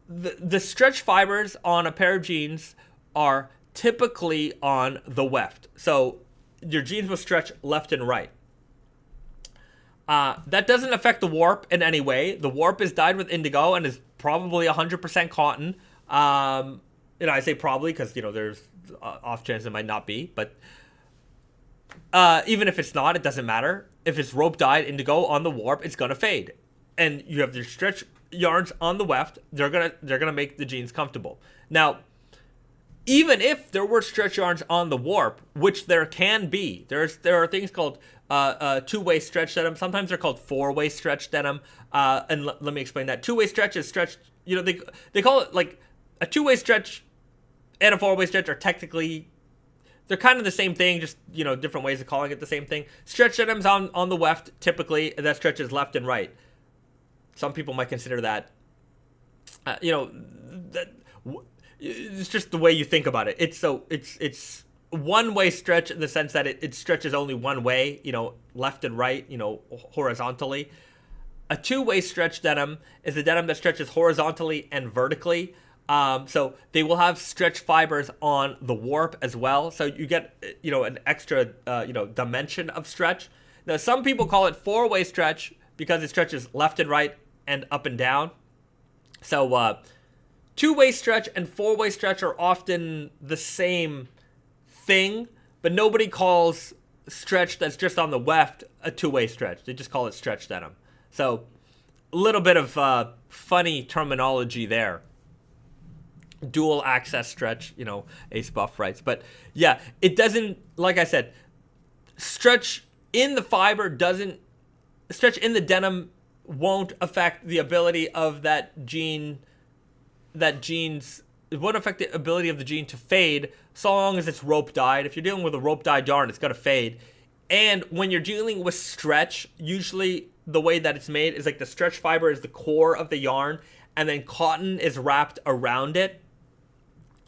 The stretch fibers on a pair of jeans are typically on the weft. So your jeans will stretch left and right. That doesn't affect the warp in any way. The warp is dyed with indigo and is probably 100% cotton. I say probably because, there's off chance it might not be. But even if it's not, it doesn't matter. If it's rope dyed indigo on the warp, it's going to fade. And you have your stretch yarns on the weft. They're gonna make the jeans comfortable. Now, even if there were stretch yarns on the warp, which there can be, there are things called two-way stretch denim. Sometimes they're called four-way stretch denim. And let me explain that. Two-way stretch is stretched. They call it like a two-way stretch and a four-way stretch are technically, they're kind of the same thing, just different ways of calling it the same thing. Stretch denim's on the weft typically, and that stretches left and right. Some people might consider that, it's just the way you think about it. It's one-way stretch in the sense that it stretches only one way, left and right, horizontally. A two-way stretch denim is a denim that stretches horizontally and vertically. So they will have stretch fibers on the warp as well. So you get, an extra, dimension of stretch. Now, some people call it four-way stretch because it stretches left and right and up and down. So, two-way stretch and four-way stretch are often the same thing, but nobody calls stretch that's just on the weft a two-way stretch. They just call it stretch denim. So a little bit of funny terminology there. Dual access stretch, Ace Buff writes. But yeah, it doesn't, like I said, stretch in the fiber doesn't, stretch in the denim won't affect the ability of it won't affect the ability of the jean to fade so long as it's rope dyed. If you're dealing with a rope dyed yarn, it's going to fade. And when you're dealing with stretch, usually the way that it's made is like the stretch fiber is the core of the yarn, and then cotton is wrapped around it.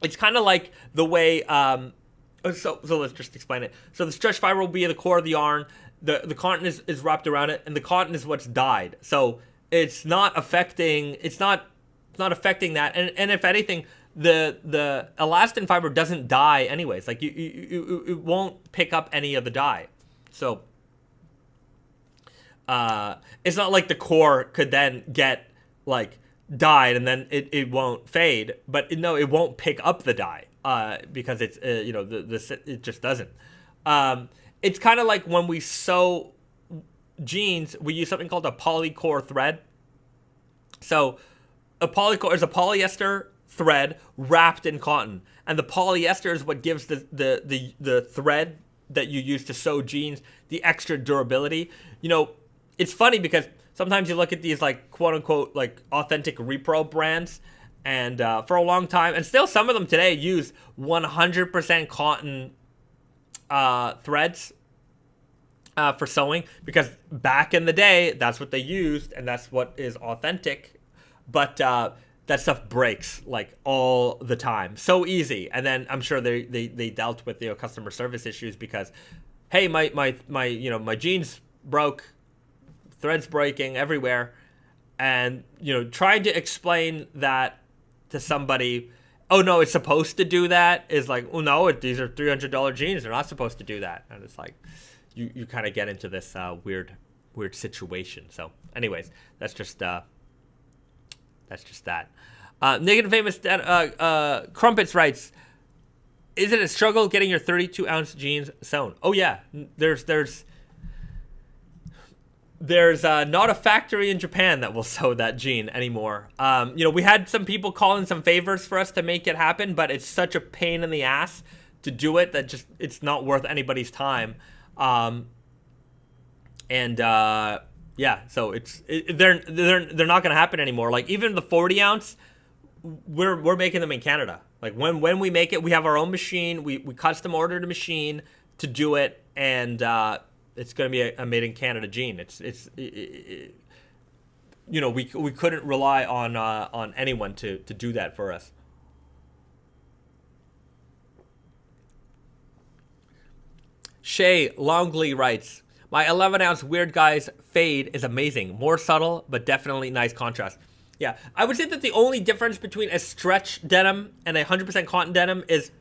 It's kind of like the way, so let's just explain it. So the stretch fiber will be the core of the yarn, the cotton is wrapped around it, and the cotton is what's dyed. So it's not affecting that, and if anything, the elastin fiber doesn't dye anyways. Like it won't pick up any of the dye. So it's not like the core could then get like dyed and then it won't fade, but no, it won't pick up the dye because it's it just doesn't. It's kind of like when we sew jeans, we use something called a polycore thread. So a polycore is a polyester thread wrapped in cotton, and the polyester is what gives the thread that you use to sew jeans the extra durability. It's funny because sometimes you look at these like quote unquote like authentic repro brands, and for a long time, and still some of them today use 100% cotton threads for sewing, because back in the day that's what they used and that's what is authentic. But that stuff breaks like all the time, so easy. And then I'm sure they dealt with customer service issues because, hey, my jeans broke, threads breaking everywhere, and trying to explain that to somebody, oh no, it's supposed to do that, is like, oh no, these are $300 jeans, they're not supposed to do that. And it's like you kind of get into this weird situation. So anyways, that's just that. Naked Famous Crumpets writes, is it a struggle getting your 32-ounce jeans sewn? Oh yeah, there's not a factory in Japan that will sew that jean anymore. We had some people call in some favors for us to make it happen, but it's such a pain in the ass to do it that just it's not worth anybody's time. Yeah, so they're not gonna happen anymore. Like even the 40 ounce, we're making them in Canada. Like when we make it, we have our own machine. We custom ordered a machine to do it, and it's gonna be a made in Canada jean. We couldn't rely on anyone to do that for us. Shay Longley writes, my 11-ounce Weird Guys fade is amazing. More subtle, but definitely nice contrast. Yeah, I would say that the only difference between a stretch denim and a 100% cotton denim is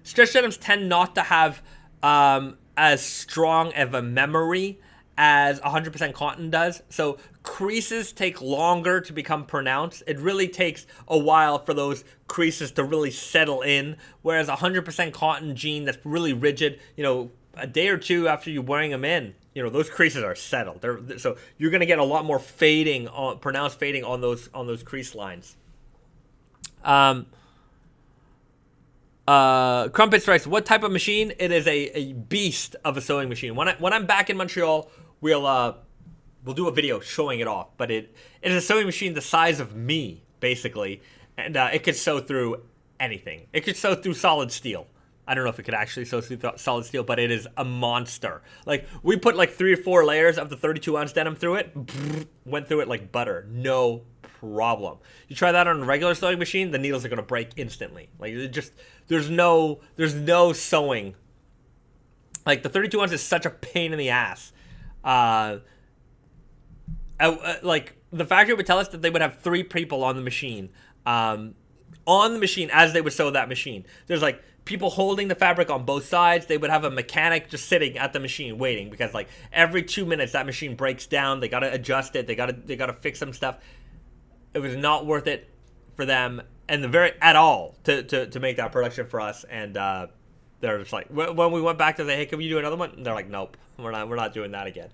stretch denims tend not to have as strong of a memory as 100% cotton does. So creases take longer to become pronounced. It really takes a while for those creases to really settle in. Whereas 100% cotton jean that's really rigid, a day or two after you wearing them in, those creases are settled. So you're going to get a lot more fading, pronounced fading on those crease lines. Crumpets writes, what type of machine? It is a beast of a sewing machine. When I'm back in Montreal, we'll do a video showing it off. But it is a sewing machine the size of me, basically, and it could sew through anything. It could sew through solid steel. I don't know if it could actually sew through solid steel, but it is a monster. Like, we put like 3 or 4 layers of the 32-ounce denim through it, went through it like butter, no problem. You try that on a regular sewing machine, the needles are gonna break instantly. Like, there's no sewing. Like, the 32 ounce is such a pain in the ass. Like, the factory would tell us that they would have 3 people on the machine, as they would sew that machine. There's like people holding the fabric on both sides. They would have a mechanic just sitting at the machine waiting, because like every 2 minutes that machine breaks down. They gotta adjust it. They gotta fix some stuff. It was not worth it for them at all to make that production for us. And they're just like, when we went back to say, hey, can we do another one? And they're like, nope, we're not doing that again.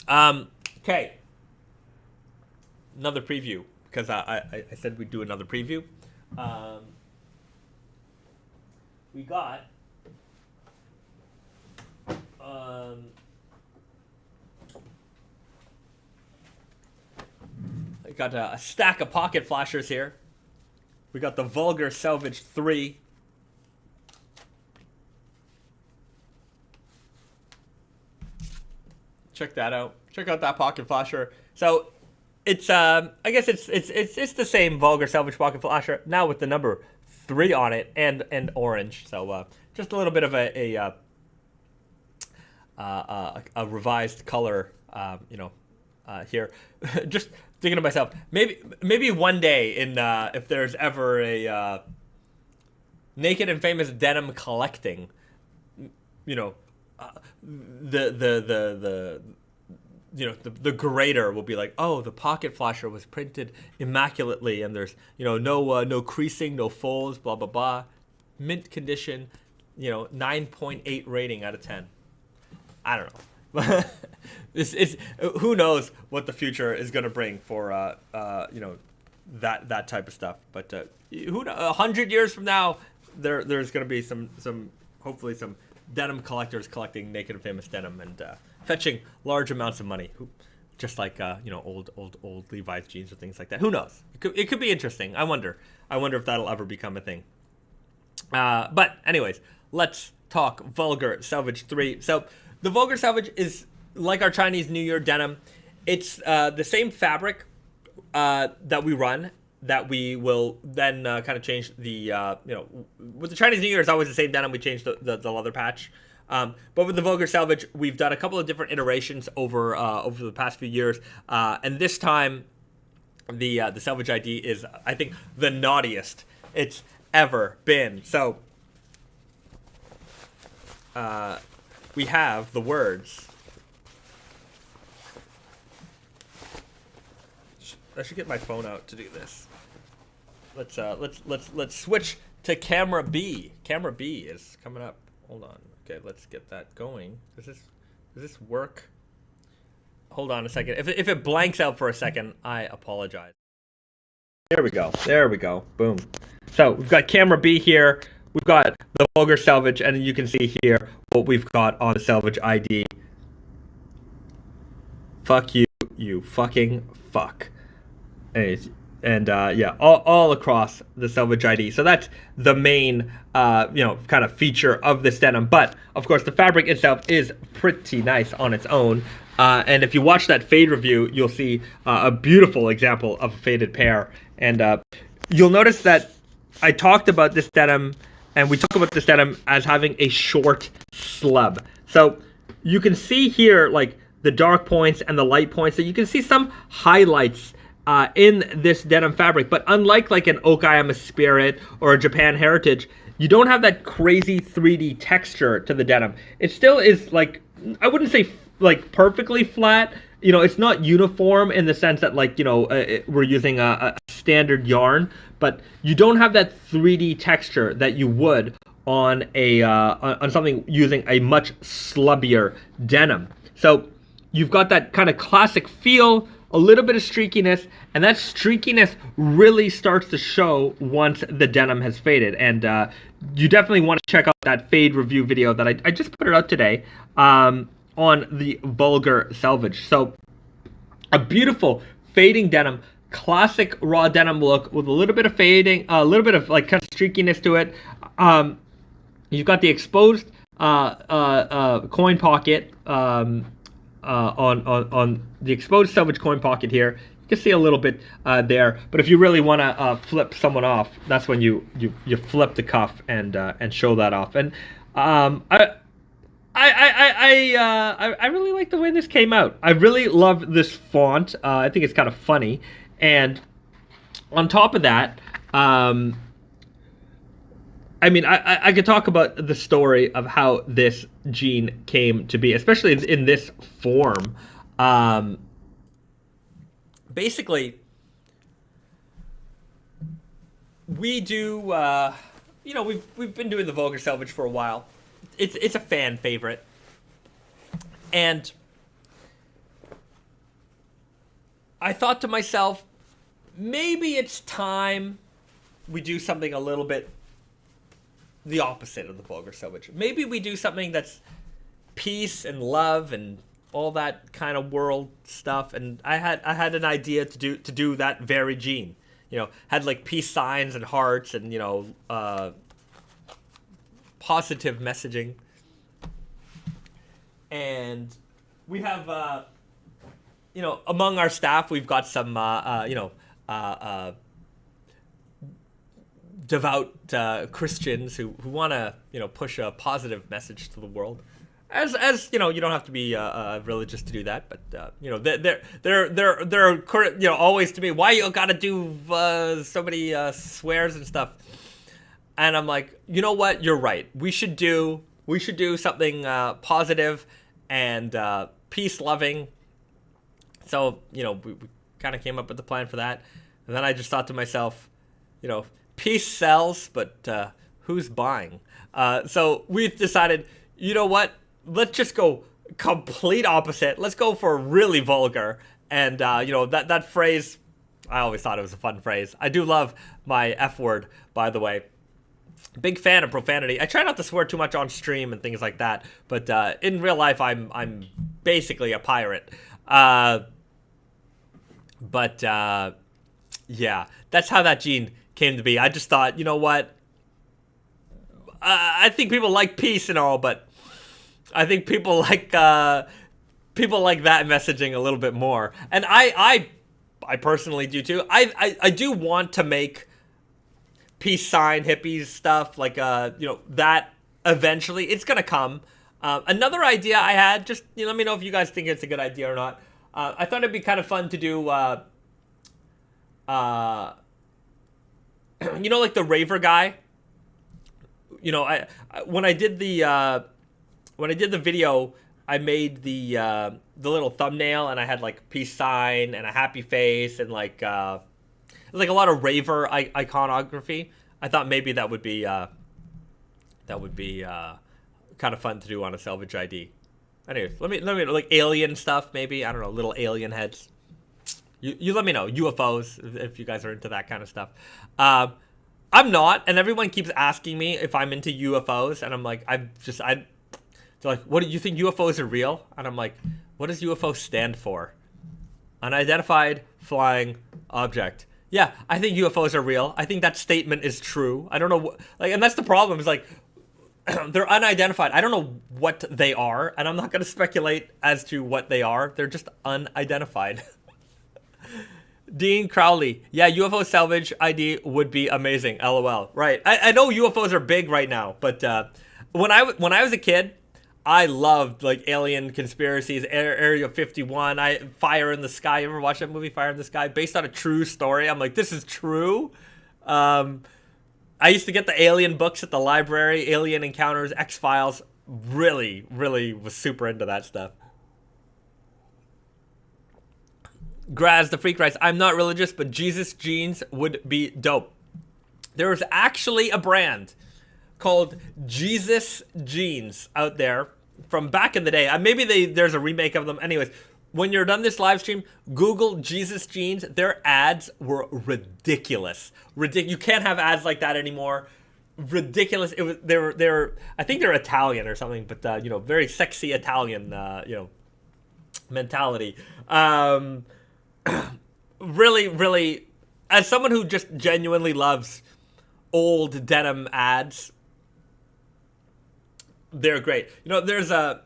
Okay. Another preview, because I said we'd do another preview. We got I got a stack of pocket flashers here. We got the Vulgar Selvedge 3. Check that out. Check out that pocket flasher. So it's I guess it's the same Vulgar Selvedge pocket flasher now with the number 3 on it and orange. So just a little bit of a revised color, here. Just thinking to myself, maybe one day in if there's ever a Naked and Famous Denim collecting, the grader will be like, oh, the pocket flasher was printed immaculately, and there's no creasing, no folds, blah blah blah, mint condition, 9.8 rating out of 10. I don't know. It's who knows what the future is gonna bring for that type of stuff. But who 100 years from now, there's gonna be some hopefully some denim collectors collecting Naked and Famous Denim and fetching large amounts of money, just like old Levi's jeans or things like that. Who knows? It could be interesting. I wonder if that'll ever become a thing. But anyways, let's talk Vulgar Selvedge 3. So the Vulgar Selvedge is like our Chinese New Year denim. It's the same fabric that we run, that we will then kind of change the, with the Chinese New Year, it's always the same denim. We change the leather patch. But with the Vulgar Selvedge, we've done a couple of different iterations over the past few years. And this time, the Selvedge ID is, I think, the naughtiest it's ever been. So we have the words. I should get my phone out to do this. Let's switch to camera B. Camera B is coming up. Hold on. Okay, let's get that going. Does this work? Hold on a second. If it blanks out for a second, I apologize. There we go. There we go. Boom. So we've got camera B here. We've got the Vulgar Selvedge, and you can see here what we've got on the Selvedge ID. Fuck you, you fucking fuck. And yeah, all across the Selvedge ID. So that's the main, kind of feature of this denim. But of course, the fabric itself is pretty nice on its own. And if you watch that fade review, you'll see a beautiful example of a faded pair. And you'll notice that I talked about this denim, and we talk about this denim as having a short slub. So you can see here, like the dark points and the light points. So you can see some highlights in this denim fabric, but unlike like an Okayama Spirit or a Japan Heritage, you don't have that crazy 3D texture to the denim. It still is like, I wouldn't say like perfectly flat. It's not uniform in the sense that like, we're using a standard yarn, but you don't have that 3D texture that you would on on something using a much slubbier denim. So you've got that kind of classic feel, a little bit of streakiness, and that streakiness really starts to show once the denim has faded. And you definitely want to check out that fade review video that I just put it out today on the Vulgar Selvedge. So a beautiful fading denim, classic raw denim look with a little bit of fading, a little bit of like kind of streakiness to it. You've got the exposed coin pocket on the exposed Selvedge coin pocket here. You can see a little bit there, but if you really want to flip someone off, that's when you flip the cuff and show that off. And I really like the way this came out. I really love this font. I think it's kind of funny, and on top of that, I could talk about the story of how this jean came to be, especially in this form. Basically, we do, we've been doing the Vulgar Selvedge for a while. It's a fan favorite, and I thought to myself, maybe it's time we do something a little bit the opposite of the Vulgar Selvedge. Maybe we do something that's peace and love and all that kind of world stuff. And I had an idea to do that very gene. Had like peace signs and hearts and positive messaging. And we have among our staff we've got some devout Christians who want to push a positive message to the world. As you don't have to be religious to do that, but they're always to me, why you gotta do so many swears and stuff. And I'm like, you know what, you're right, we should do something positive and peace loving. So we kind of came up with the plan for that. And then I just thought to myself, peace sells, but who's buying? So we've decided, you know what, let's just go complete opposite. Let's go for really vulgar. And that phrase, I always thought it was a fun phrase. I do love my F word, by the way. Big fan of profanity. I try not to swear too much on stream and things like that, but in real life I'm basically a pirate. But yeah, that's how that gene came to be. I just thought, you know what, I think people like peace and all, but I think people like that messaging a little bit more. And I personally do too. I do want to make peace sign hippies stuff like that eventually. It's gonna come. Another idea I had, just let me know if you guys think it's a good idea or not. I thought it'd be kind of fun to do like the raver guy. When I did the video, I made the little thumbnail and I had like peace sign and a happy face and like a lot of raver iconography. I thought maybe that would be kind of fun to do on a Selvedge ID. Anyways, let me like alien stuff maybe. I don't know, little alien heads. You let me know. UFOs if you guys are into that kind of stuff. I'm not, and everyone keeps asking me if I'm into UFOs, and I'm like, they're like, what do you think UFOs are real? And I'm like, what does UFO stand for? Unidentified flying object. Yeah, I think UFOs are real. I think that statement is true. I don't know, and that's the problem. Is like, they're unidentified. I don't know what they are, and I'm not going to speculate as to what they are. They're just unidentified. Dean Crowley. Yeah, UFO Selvedge ID would be amazing. LOL. Right. I know UFOs are big right now, but when I was a kid, I loved like alien conspiracies, Area 51, Fire in the Sky. You ever watch that movie, Fire in the Sky? Based on a true story. I'm like, this is true. I used to get the alien books at the library, Alien Encounters, X-Files. Really, really was super into that stuff. Graz, the Freak writes, I'm not religious, but Jesus jeans would be dope. There is actually a brand called Jesus Jeans out there from back in the day. Maybe there's a remake of them. Anyways, when you're done this live stream, Google Jesus Jeans. Their ads were ridiculous. You can't have ads like that anymore. Ridiculous. They were I think they're Italian or something, but very sexy Italian mentality. Really, really, as someone who just genuinely loves old denim ads, they're great. There's a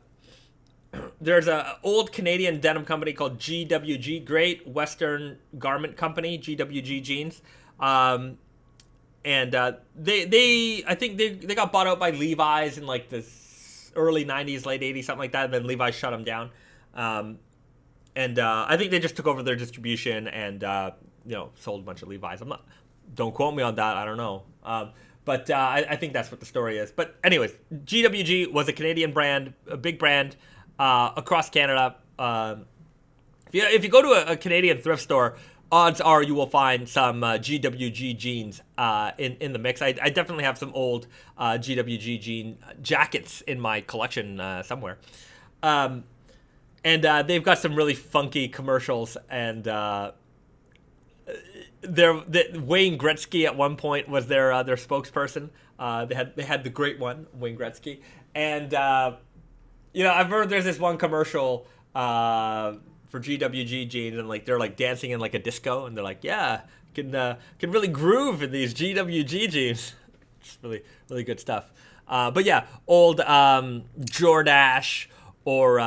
old Canadian denim company called GWG, Great Western Garment Company, GWG Jeans, and they I think they got bought out by Levi's in like the early 90s, late 80s, something like that, and then Levi's shut them down. And I think they just took over their distribution and sold a bunch of Levi's. Don't quote me on that. I don't know. But I think that's what the story is. But anyways, GWG was a Canadian brand, a big brand across Canada. If you go to a Canadian thrift store, odds are you will find some GWG jeans in the mix. I definitely have some old GWG jean jackets in my collection somewhere. And they've got some really funky commercials, and Wayne Gretzky at one point was their spokesperson. They had the great one, Wayne Gretzky, and I've heard there's this one commercial for GWG jeans, and like they're like dancing in like a disco, and they're like, yeah, can really groove in these GWG jeans. Just really really good stuff. But yeah, old Jordache or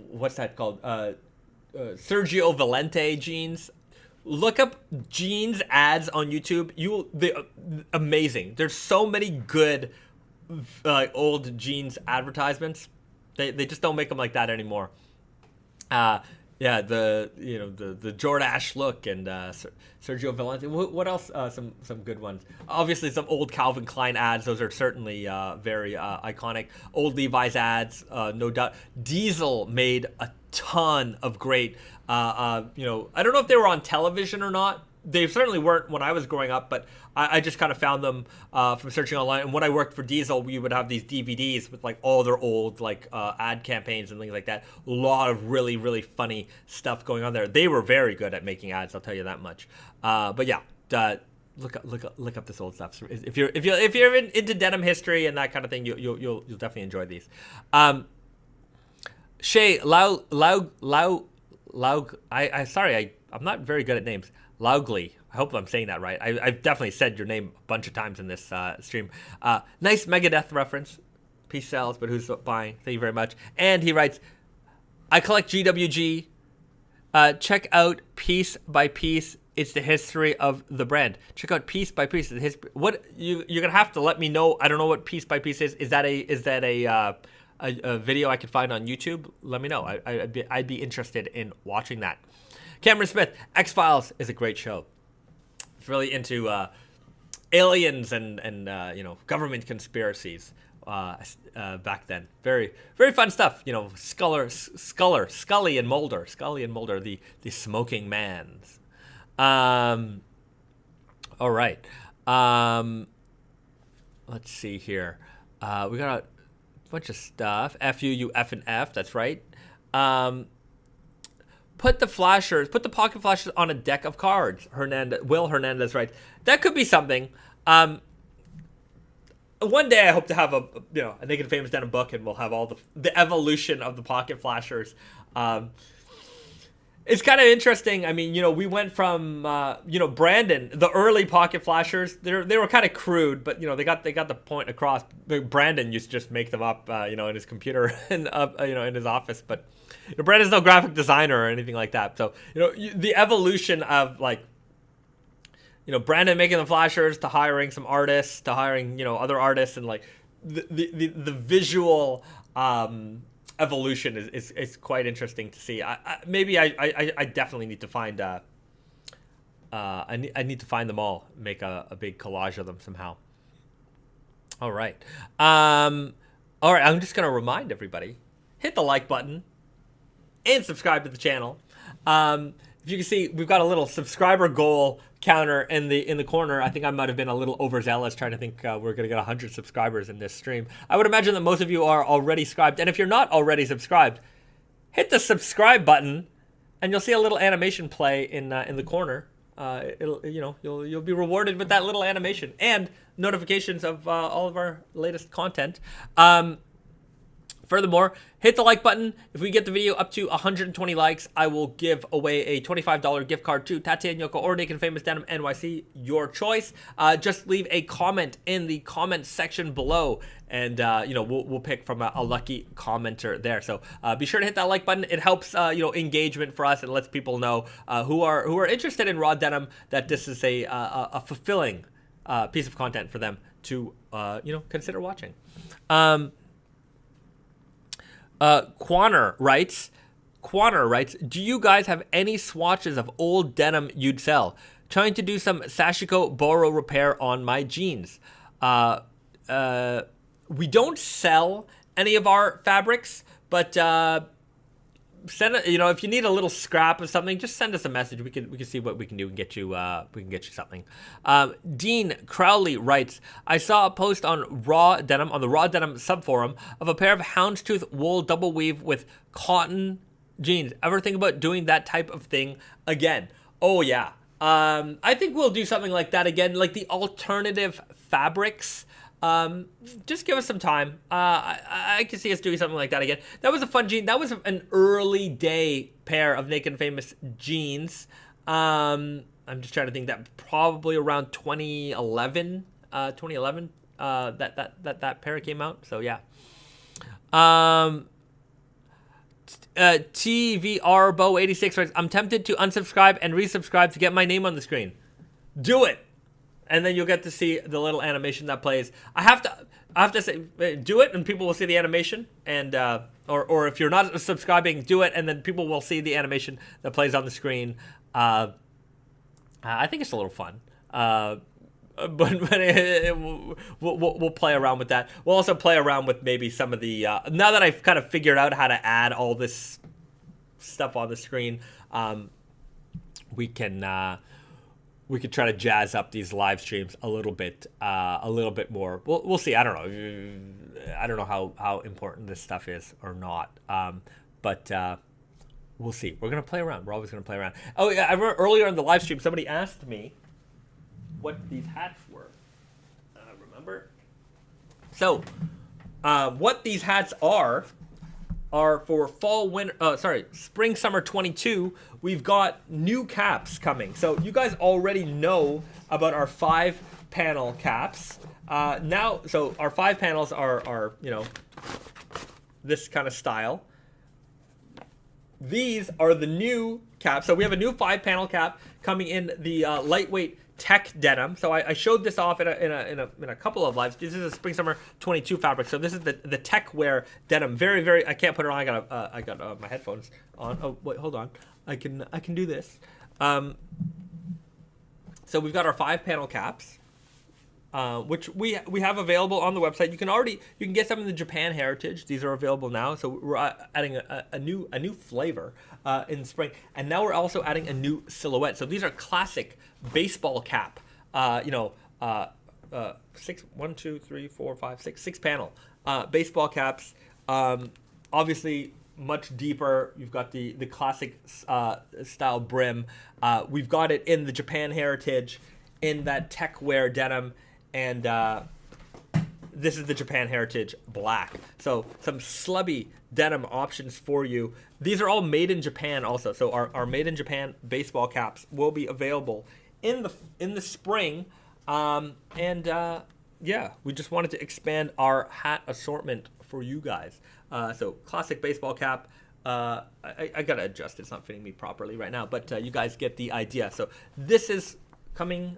what's that called? Sergio Valente jeans. Look up jeans ads on YouTube. They amazing. There's so many good old jeans advertisements. They just don't make them like that anymore. The Jordache look and Sergio Valente. What else? Some good ones. Obviously, some old Calvin Klein ads. Those are certainly very iconic. Old Levi's ads, no doubt. Diesel made a ton of great. I don't know if they were on television or not. They certainly weren't when I was growing up, but I just kind of found them from searching online. And when I worked for Diesel, we would have these DVDs with like all their old ad campaigns and things like that. A lot of really, really funny stuff going on there. They were very good at making ads, I'll tell you that much. But yeah, look up this old stuff. If you're into denim history and that kind of thing, you'll definitely enjoy these. Shay I'm not very good at names. Loughley. I hope I'm saying that right. I've definitely said your name a bunch of times in this stream. Nice Megadeth reference. Peace sells, but who's buying? Thank you very much. And he writes, I collect GWG. Check out Piece by Piece. It's the history of the brand. Check out Piece by Piece. The history. What you're gonna have to let me know. I don't know what Piece by Piece is. Is that a video I could find on YouTube? Let me know. I'd be interested in watching that. Cameron Smith, X-Files is a great show. It's really into aliens and government conspiracies back then. Very very fun stuff. Scully and Mulder, the smoking mans. All right. Let's see here. We got a bunch of stuff. FU, F and F. That's right. Put the pocket flashers on a deck of cards. Will Hernandez writes, that could be something. One day I hope to have a Naked Famous Denim book, and we'll have all the evolution of the pocket flashers. It's kind of interesting. I mean, we went from Brandon, the early pocket flashers. They were kind of crude, but they got the point across. Brandon used to just make them up, in his computer and in his office. But Brandon's no graphic designer or anything like that. So the evolution of Brandon making the flashers to hiring some artists to hiring other artists, and like the visual evolution is quite interesting to see. I definitely need to find I need to find them all, make a big collage of them somehow. All right. I'm just gonna remind everybody, hit the like button and subscribe to the channel. If you can see, we've got a little subscriber goal counter in the corner. I think I might have been a little overzealous trying to think we're going to get 100 subscribers in this stream. I would imagine that most of you are already subscribed, and if you're not already subscribed, hit the subscribe button, and you'll see a little animation play in the corner. You'll be rewarded with that little animation and notifications of all of our latest content. Furthermore, hit the like button. If we get the video up to 120 likes, I will give away a $25 gift card to Tati and Yoko or Naked Famous Denim NYC, your choice. Just leave a comment in the comment section below, and we'll pick from a lucky commenter there. So be sure to hit that like button. It helps engagement for us, and lets people know who are interested in raw denim that this is a fulfilling piece of content for them to consider watching. Quanner writes, do you guys have any swatches of old denim you'd sell? Trying to do some Sashiko Boro repair on my jeans. We don't sell any of our fabrics, but send it, if you need a little scrap of something, just send us a message. We can see what we can do and get you something. Dean Crowley writes, I saw a post on the raw denim subforum of a pair of houndstooth wool double weave with cotton jeans. Ever think about doing that type of thing again? Oh yeah. I think we'll do something like that again, like the alternative fabrics. Just give us some time. I can see us doing something like that again. That was a fun jean. That was an early day pair of Naked Famous jeans. I'm just trying to think, that probably around 2011, that pair came out. So yeah. TVR Bow 86 writes, I'm tempted to unsubscribe and resubscribe to get my name on the screen. Do it, and then you'll get to see the little animation that plays. I have to say, do it, and people will see the animation. And or if you're not subscribing, do it, and then people will see the animation that plays on the screen. I think it's a little fun. But we'll play around with that. We'll also play around with maybe some of the now that I've kind of figured out how to add all this stuff on the screen, we could try to jazz up these live streams a little bit more. We'll see. I don't know how important this stuff is or not. But we'll see. We're gonna play around. We're always gonna play around. Oh yeah, I remember earlier in the live stream somebody asked me what these hats were. Remember? So, what these hats are for spring summer 22. We've got new caps coming. So you guys already know about our 5-panel caps. So our 5 panels are this kind of style. These are the new caps. So we have a new 5-panel cap coming in the lightweight tech denim. So I showed this off in a couple of lives. This is a spring summer 22 fabric. So this is the tech wear denim. Very, very. I can't put it on. I got my headphones on. Oh wait, hold on. I can do this. So we've got our 5-panel caps, which we have available on the website. You can get some of the Japan Heritage. These are available now. So we're adding a new flavor in spring, and now we're also adding a new silhouette. So these are classic baseball cap. 6 panel baseball caps. Obviously much deeper. You've got the classic style brim. We've got it in the Japan Heritage, in that tech wear denim, and this is the Japan Heritage black. So some slubby denim options for you. These are all made in Japan also. So our made in Japan baseball caps will be available in the spring. Yeah, we just wanted to expand our hat assortment for you guys. So classic baseball cap. I gotta adjust. It's not fitting me properly right now, but you guys get the idea. So this is coming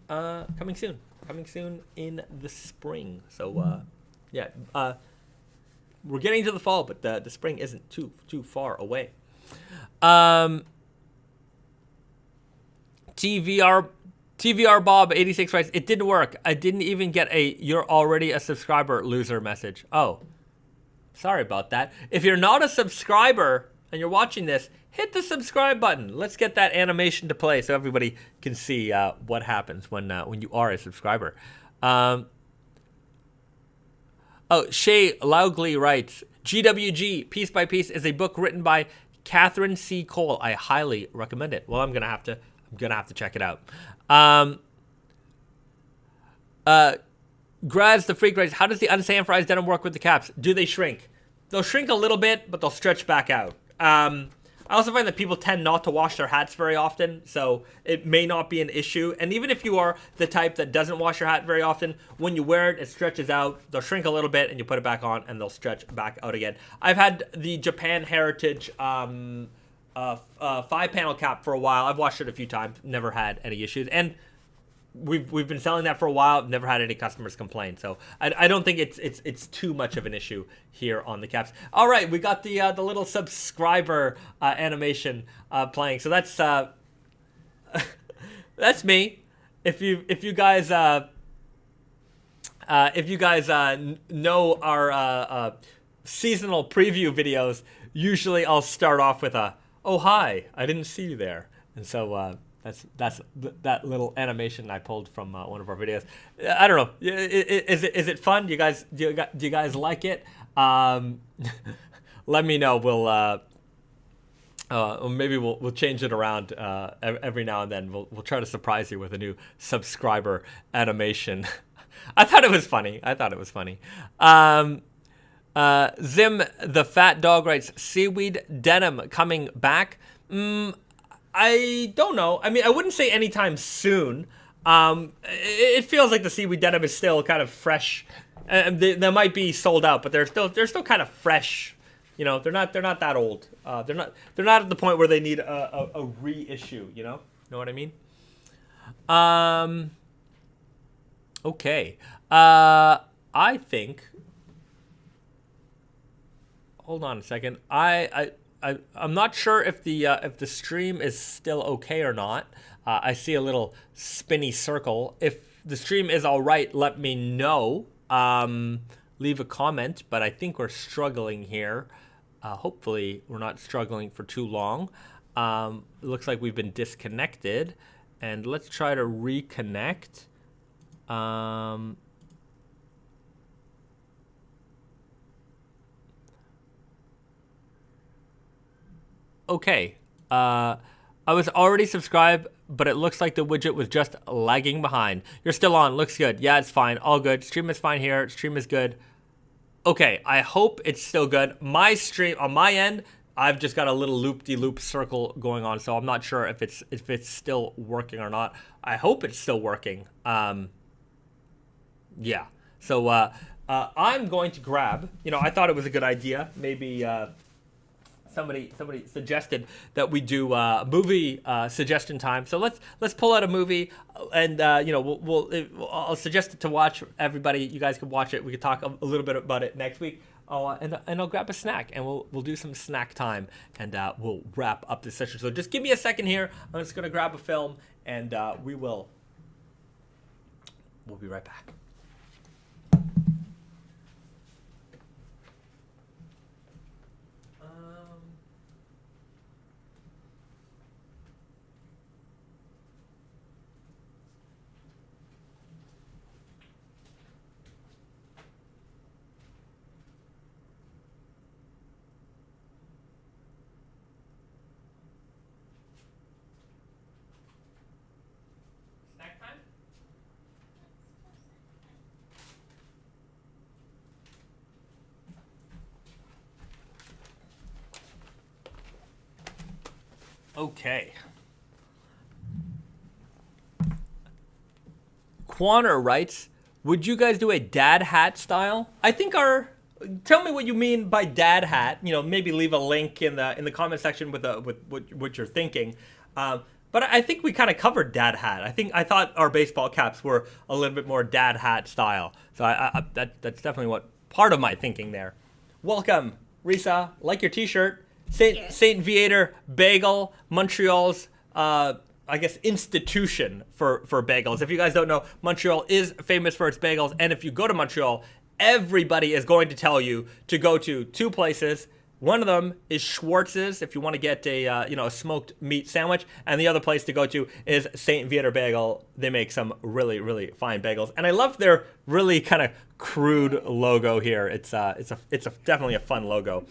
soon in the spring. So yeah, we're getting to the fall, but the spring isn't too far away. TVR Bob 86 writes, it didn't work. I didn't even get a "you're already a subscriber" loser message. Oh, sorry about that. If you're not a subscriber and you're watching this, hit the subscribe button. Let's get that animation to play so everybody can see what happens when you are a subscriber. Shay Loudly writes, GWG Piece by Piece is a book written by Catherine C. Cole. I highly recommend it. Well, I'm gonna have to check it out. Graz the Freak writes, how does the unsanforized denim work with the caps? Do they shrink? They'll shrink a little bit, but they'll stretch back out. I also find that people tend not to wash their hats very often, so it may not be an issue. And even if you are the type that doesn't wash your hat very often, when you wear it, it stretches out. They'll shrink a little bit, and you put it back on, and they'll stretch back out again. I've had the Japan Heritage 5-panel cap for a while. I've washed it a few times, never had any issues, and we've been selling that for a while. Never had any customers complain, so I don't think it's too much of an issue here on the caps. All right, we got the little subscriber animation playing. So that's that's me. If you guys know our seasonal preview videos, usually I'll start off with a "oh hi, I didn't see you there," and so that's that little animation I pulled from one of our videos. I don't know. Is it fun? Do you guys like it? Let me know. Or maybe we'll change it around every now and then. We'll try to surprise you with a new subscriber animation. I thought it was funny. Zim the Fat Dog writes, seaweed denim coming back. I don't know. I mean, I wouldn't say anytime soon. It feels like the seaweed denim is still kind of fresh. They might be sold out, but they're still kind of fresh. You know, they're not that old. They're not at the point where they need a reissue. You know what I mean? Okay. I think. Hold on a second. I'm not sure if the stream is still okay or not. I see a little spinny circle. If the stream is all right, let me know. Leave a comment. But I think we're struggling here. Hopefully, we're not struggling for too long. It looks like we've been disconnected, and let's try to reconnect. Okay. I was already subscribed, but it looks like the widget was just lagging behind. You're still on. Looks good. Yeah, it's fine. All good. Stream is fine here. Stream is good. Okay, I hope it's still good. My stream, on my end, I've just got a little loop-de-loop circle going on, so I'm not sure if it's still working or not. I hope it's still working. Yeah. So I'm going to grab, I thought it was a good idea. Maybe somebody suggested that we do movie suggestion time. So let's pull out a movie, and I'll suggest it to watch. Everybody, you guys can watch it. We can talk a little bit about it next week. And I'll grab a snack, and we'll do some snack time, and we'll wrap up this session. So just give me a second here. I'm just gonna grab a film, and we'll be right back. Okay. Quanner writes, would you guys do a dad hat style? I think tell me what you mean by dad hat. Maybe leave a link in the comment section with what you're thinking. But I think we kind of covered dad hat. I thought our baseball caps were a little bit more dad hat style. So that's definitely what part of my thinking there. Welcome, Risa. Like your t-shirt. St-Viateur Bagel, Montreal's, I guess, institution for bagels. If you guys don't know, Montreal is famous for its bagels. And if you go to Montreal, everybody is going to tell you to go to two places. One of them is Schwartz's, if you want to get a smoked meat sandwich, and the other place to go to is St-Viateur Bagel. They make some really, really fine bagels, and I love their really kind of crude logo here. It's definitely a fun logo.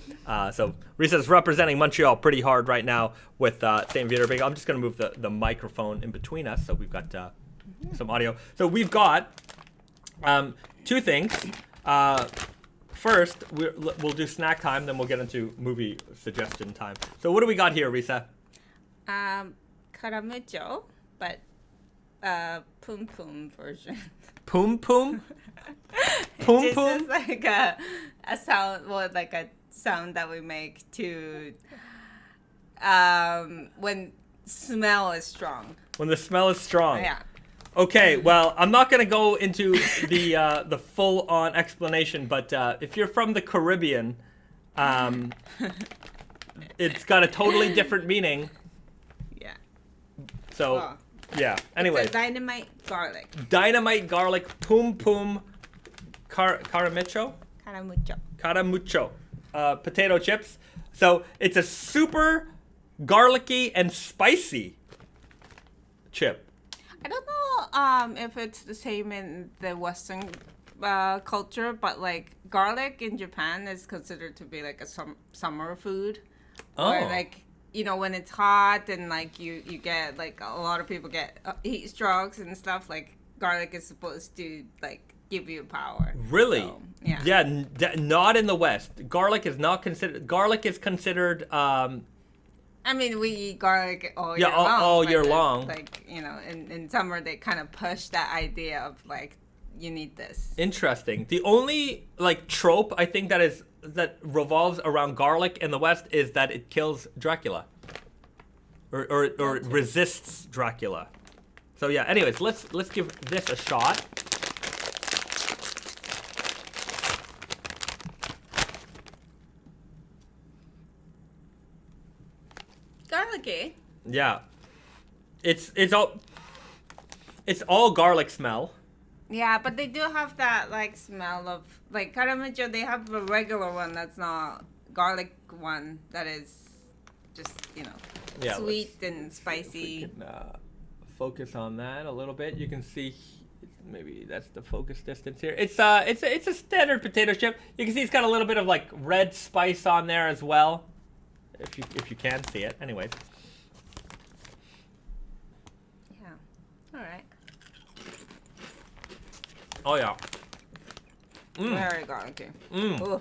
So Risa's representing Montreal pretty hard right now with St-Viateur Bagel. I'm just gonna move the microphone in between us so we've got some audio. So we've got two things. First, we'll do snack time, then we'll get into movie suggestion time. So what do we got here, Risa? Caramucho, but Poom Poom version. Poom Poom? Poom Poom? This is like a sound, like a sound that we make to when smell is strong. When the smell is strong. Yeah. Okay, well, I'm not going to go into the full-on explanation, but if you're from the Caribbean, it's got a totally different meaning. Yeah. So, yeah. Anyway. It's dynamite garlic. Dynamite garlic, Poom Poom, Caramucho? Caramucho. Potato chips. So, it's a super garlicky and spicy chip. I don't know if it's the same in the Western culture, but like garlic in Japan is considered to be like a summer food. Oh. Or like you know, when it's hot and like you get like a lot of people get heat strokes and stuff, like garlic is supposed to like give you power. Really? So, yeah. Yeah, not in the West. Garlic is not considered. Garlic is considered. I mean, we eat garlic all Yeah, year long. all but year then, long. Like, you know, in summer they kind of push that idea of like you need this. Interesting. The only like trope I think that revolves around garlic in the West is that it kills Dracula, or resists Dracula. So yeah. Anyways, let's give this a shot. Garlicky. Yeah. It's all garlic smell. Yeah, but they do have that like smell of like Caramaggio. They have a regular one that's not garlic one that is just, you know, Yeah, sweet and spicy. We can focus on that a little bit. You can see maybe that's the focus distance here. It's a standard potato chip. You can see it's got a little bit of like red spice on there as well. If you can see it. Anyways. Yeah. All right. Oh yeah. Very garlicky. Ooh.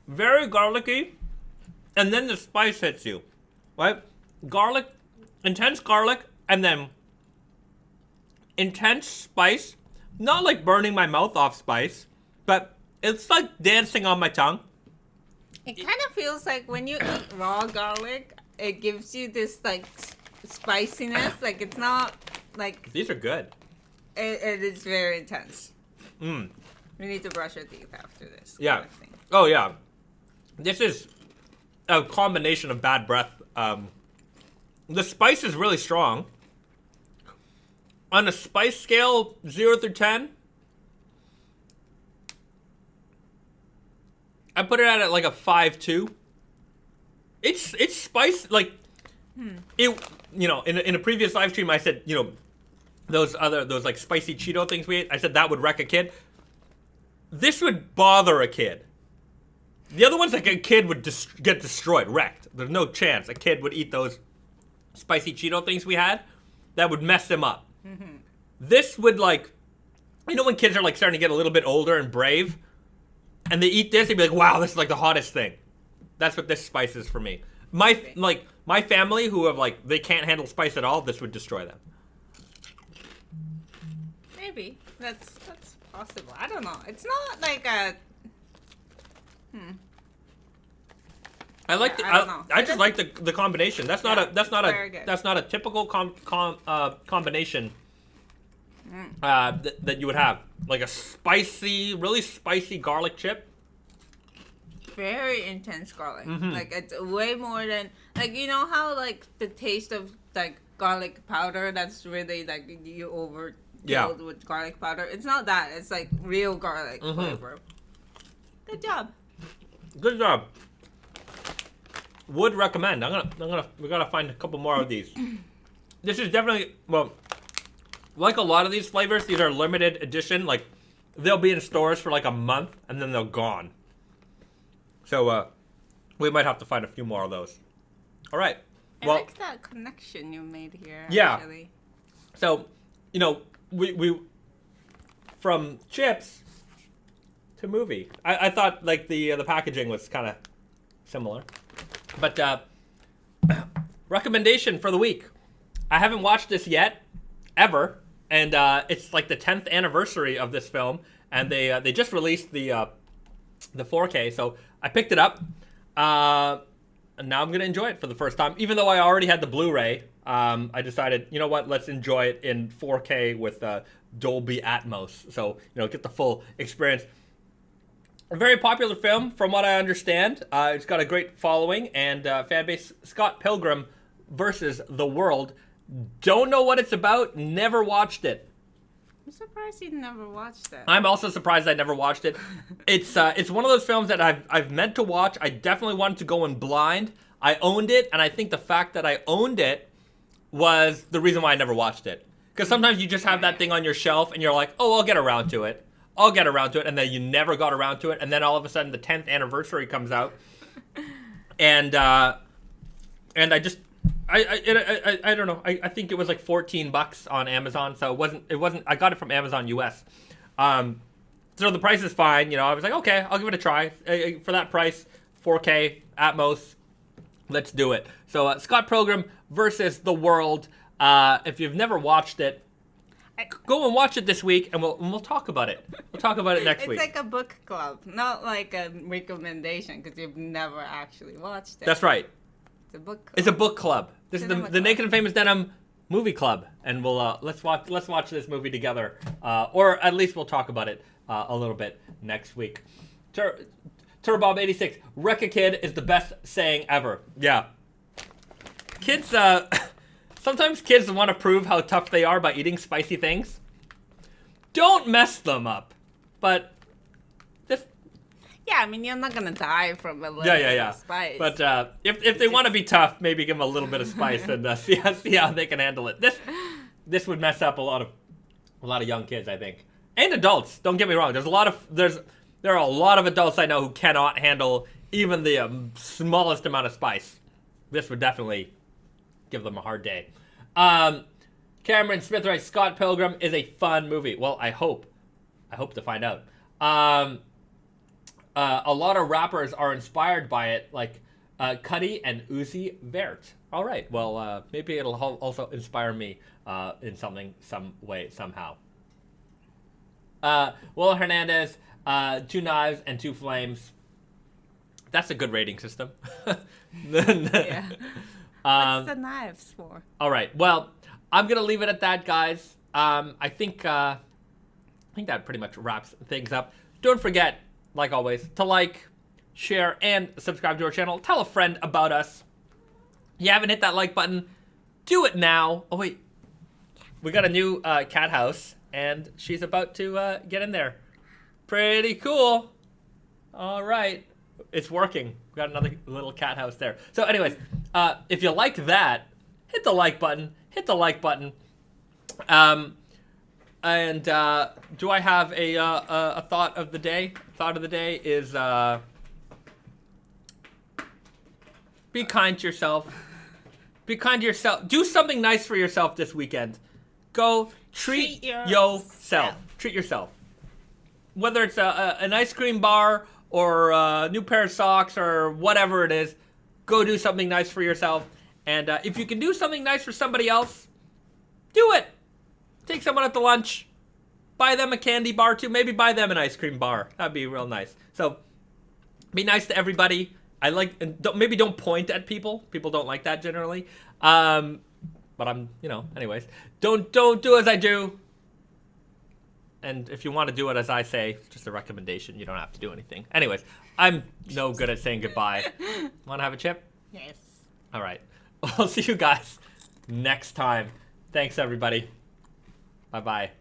Very garlicky. And then the spice hits you. Right? Garlic, intense garlic, and then intense spice. Not like burning my mouth off spice, but it's like dancing on my tongue. It kind of feels like when you eat raw garlic, it gives you this like spiciness. Like it's not like These are good. it is very intense. Mm. We need to brush our teeth after this. Yeah. kind of thing. Oh yeah. This is a combination of bad breath. The spice is really strong. On a spice scale, 0 through 10, I put it at like a 5.2. It's spice like it. You know, in a previous live stream, I said, you know, those like spicy Cheeto things we ate. I said that would wreck a kid. This would bother a kid. The other ones, like a kid would get destroyed, wrecked. There's no chance a kid would eat those spicy Cheeto things we had. That would mess them up. Mm-hmm. This would like, you know, when kids are like starting to get a little bit older and brave, and they eat this, they'd be like, "Wow, this is like the hottest thing." That's what this spice is for me. My family who have like they can't handle spice at all. This would destroy them. Maybe that's possible. I don't know. It's not like a. I like Yeah, I don't know. I just like the combination. That's not very good. a typical combination that you would have, like a spicy, really spicy garlic chip. Very intense garlic. Mm-hmm. Like it's way more than like you know how like the taste of like garlic powder that's really like you overkilled with garlic powder. It's not that. It's like real garlic flavor. Good job. Good job. Would recommend. We gotta find a couple more of these. This is definitely, well, like a lot of these flavors, these are limited edition. Like they'll be in stores for like a month and then they're gone. So we might have to find a few more of those. All right. I Well, like that connection you made here. Yeah. Actually. so you know we from chips to movie. I thought like the packaging was kind of similar. But recommendation for the week. I haven't watched this yet, ever, and it's like the 10th anniversary of this film, and they just released the 4K, so I picked it up, and now I'm gonna enjoy it for the first time. Even though I already had the Blu-ray, I decided, you know what, let's enjoy it in 4K with Dolby Atmos, so you know, get the full experience. A very popular film, from what I understand. It's got a great following and fan base. Scott Pilgrim versus the World. Don't know what it's about. Never watched it. I'm surprised you never watched it. I'm also surprised I never watched it. It's one of those films that I've meant to watch. I definitely wanted to go in blind. I owned it, and I think the fact that I owned it was the reason why I never watched it. Because sometimes you just have that thing on your shelf, and you're like, oh, I'll get around to it. And then you never got around to it, and then all of a sudden the 10th anniversary comes out, and and I don't know. I think it was like $14 on Amazon, so it wasn't. I got it from Amazon US. So the price is fine. You know, I was like, okay, I'll give it a try. For that price, 4K Atmos, let's do it. So Scott Pilgrim versus the World. If you've never watched it, go and watch it this week, and we'll talk about it. We'll talk about it next week. It's like a book club, not like a recommendation, because you've never actually watched it. That's right. It's a book club. It's a book club. This is the Naked and Famous Denim movie club, and we'll let's watch this movie together, or at least we'll talk about it a little bit next week. Turbob86, wreck a kid is the best saying ever. Yeah. Kids, sometimes kids want to prove how tough they are by eating spicy things. Don't mess them up. But this. Yeah, I mean, you're not gonna die from a little bit of spice. But if they want to be tough, maybe give them a little bit of spice and see how they can handle it. This would mess up a lot of young kids, I think, and adults. Don't get me wrong. There are a lot of adults I know who cannot handle even the smallest amount of spice. This would definitely give them a hard day. Cameron Smith writes, Scott Pilgrim is a fun movie. Well, I hope to find out. A lot of rappers are inspired by it, like Cudi and Uzi Vert. All right, well, maybe it'll also inspire me in some way, somehow. Will Hernandez, 2 knives and 2 flames. That's a good rating system. Yeah. What's the knives for? All right, well, I'm gonna leave it at that, guys. I think that pretty much wraps things up. Don't forget, like always, to like, share, and subscribe to our channel. Tell a friend about us. You haven't hit that like button, do it now. Oh wait, we got a new cat house, and she's about to get in there. Pretty cool. All right, it's working. We got another little cat house there. So anyways, if you like that, hit the like button. Hit the like button. And do I have a thought of the day? Thought of the day is be kind to yourself. Be kind to yourself. Do something nice for yourself this weekend. Go treat yourself. Treat yourself. Whether it's an ice cream bar or a new pair of socks or whatever it is, go do something nice for yourself. And if you can do something nice for somebody else, do it. Take someone out to lunch. Buy them a candy bar too. Maybe buy them an ice cream bar. That'd be real nice. So be nice to everybody. Maybe don't point at people. People don't like that generally. But anyways, don't do as I do. And if you want to do it as I say, just a recommendation. You don't have to do anything. Anyways, I'm no good at saying goodbye. Want to have a chip? Yes. All right. I'll see you guys next time. Thanks, everybody. Bye-bye.